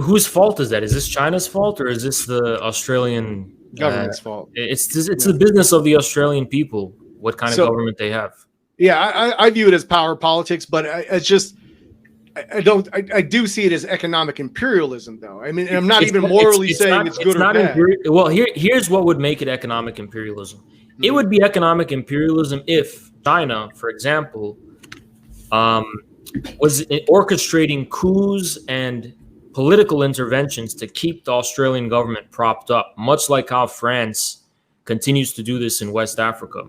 D: whose fault is that? Is this China's fault or is this the Australian
C: government's fault?
D: It's the business of the Australian people, what kind of government they have.
C: Yeah, I view it as power politics, but it's just I do see it as economic imperialism, though. I mean, I'm not even morally saying it's good or bad.
D: Well, here's what would make it economic imperialism. It would be economic imperialism if China, for example, was orchestrating coups and political interventions to keep the Australian government propped up, much like how France continues to do this in West Africa,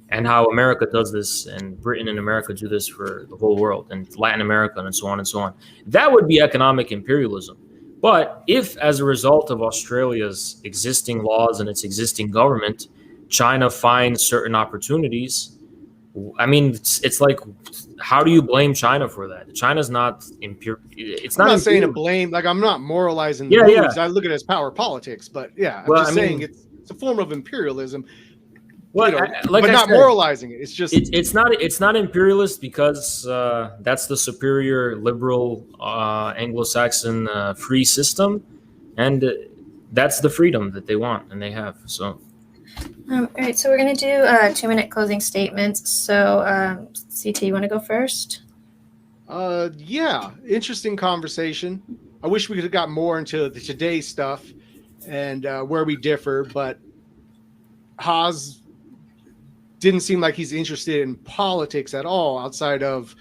D: and how America does this, and Britain and America do this for the whole world, and Latin America, and so on and so on. That would be economic imperialism. But if, as a result of Australia's existing laws and its existing government, China finds certain opportunities, I mean, it's like, how do you blame China for that? China's not impure. It's not.
C: I'm not saying to blame. Like, I'm not moralizing the moves. I look at it as power politics. But yeah, I'm just saying it's a form of imperialism.
D: Well,
C: but not moralizing it. It's just
D: it's not imperialist because that's the superior liberal Anglo-Saxon free system, and that's the freedom that they want and they have. So.
A: All right, so we're going to do 2-minute closing statements. So, CT, you want to go first?
C: Yeah, interesting conversation. I wish we could have got more into the today's stuff and where we differ, but Haas didn't seem like he's interested in politics at all outside of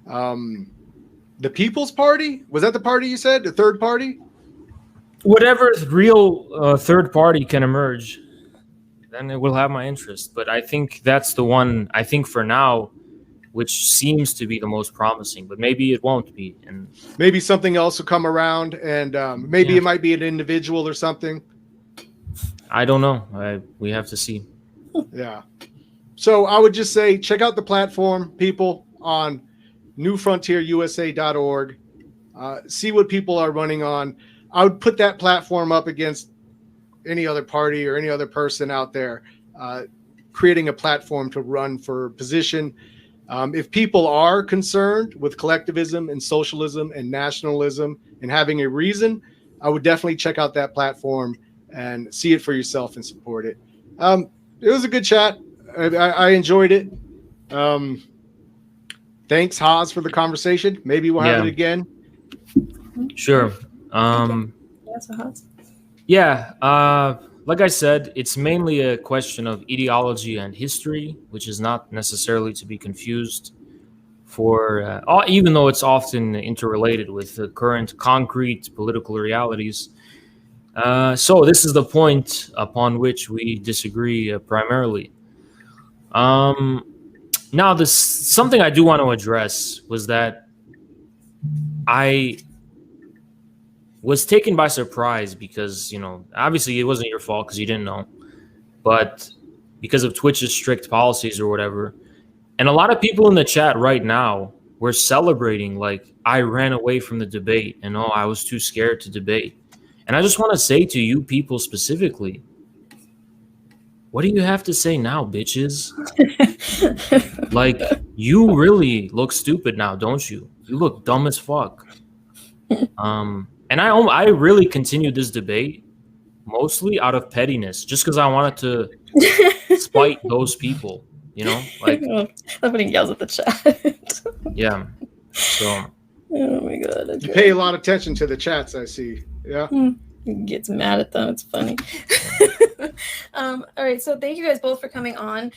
C: the People's Party. Was that the party you said? The third party?
D: Whatever real third party can emerge, then it will have my interest. But I think that's the one, I think for now, which seems to be the most promising, but maybe it won't be. And
C: maybe something else will come around, and maybe it might be an individual or something.
D: I don't know. We have to see.
C: Yeah. So I would just say, check out the platform, people, on newfrontierusa.org. See what people are running on. I would put that platform up against any other party or any other person out there creating a platform to run for position. If people are concerned with collectivism and socialism and nationalism and having a reason, I would definitely check out that platform and see it for yourself and support it. It was a good chat. I enjoyed it. Thanks, Haas, for the conversation. Maybe we'll have it again.
D: Sure. Like I said, it's mainly a question of ideology and history, which is not necessarily to be confused for, even though it's often interrelated with the current concrete political realities. So this is the point upon which we disagree primarily. Now, this something I do want to address was that I was taken by surprise because, obviously it wasn't your fault because you didn't know, but because of Twitch's strict policies or whatever. And a lot of people in the chat right now were celebrating, like, I ran away from the debate and I was too scared to debate. And I just want to say to you people specifically, what do you have to say now, bitches? Like, you really look stupid now, don't you? You look dumb as fuck. And I really continued this debate mostly out of pettiness, just because I wanted to spite those people, like.
A: Somebody yells at the chat.
D: Yeah. So.
A: Oh my god.
C: You pay a lot of attention to the chats, I see. Yeah.
A: He gets mad at them. It's funny. All right. So thank you guys both for coming on.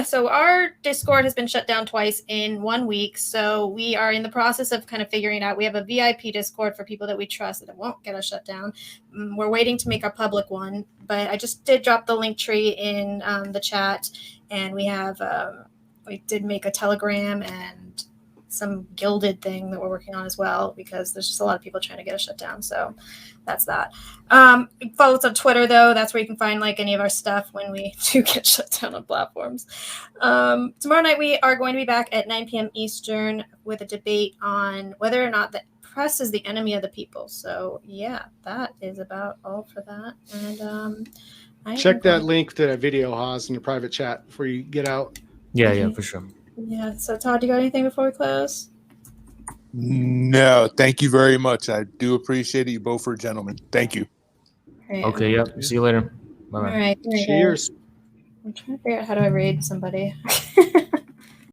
A: So our Discord has been shut down twice in 1 week. So we are in the process of kind of figuring it out. We have a VIP Discord for people that we trust that it won't get us shut down. We're waiting to make our public one, but I just did drop the link tree in the chat, and we did make a Telegram and some gilded thing that we're working on as well, because there's just a lot of people trying to get us shut down. So that's that. Follow us on Twitter, though. That's where you can find like any of our stuff when we do get shut down on platforms. Tomorrow night we are going to be back at 9 p.m. Eastern with a debate on whether or not the press is the enemy of the people. So yeah, that is about all for that. And
C: check that link to that video, Haas, in your private chat before you get out.
D: Yeah, for sure.
A: Yeah. So Todd, you got anything before we close?
B: No, thank you very much. I do appreciate it. You both are gentlemen. Thank you.
A: Right.
D: Okay, yep. See you later. Bye-bye.
A: All right.
C: Cheers.
A: I'm trying to figure out how do I raid somebody.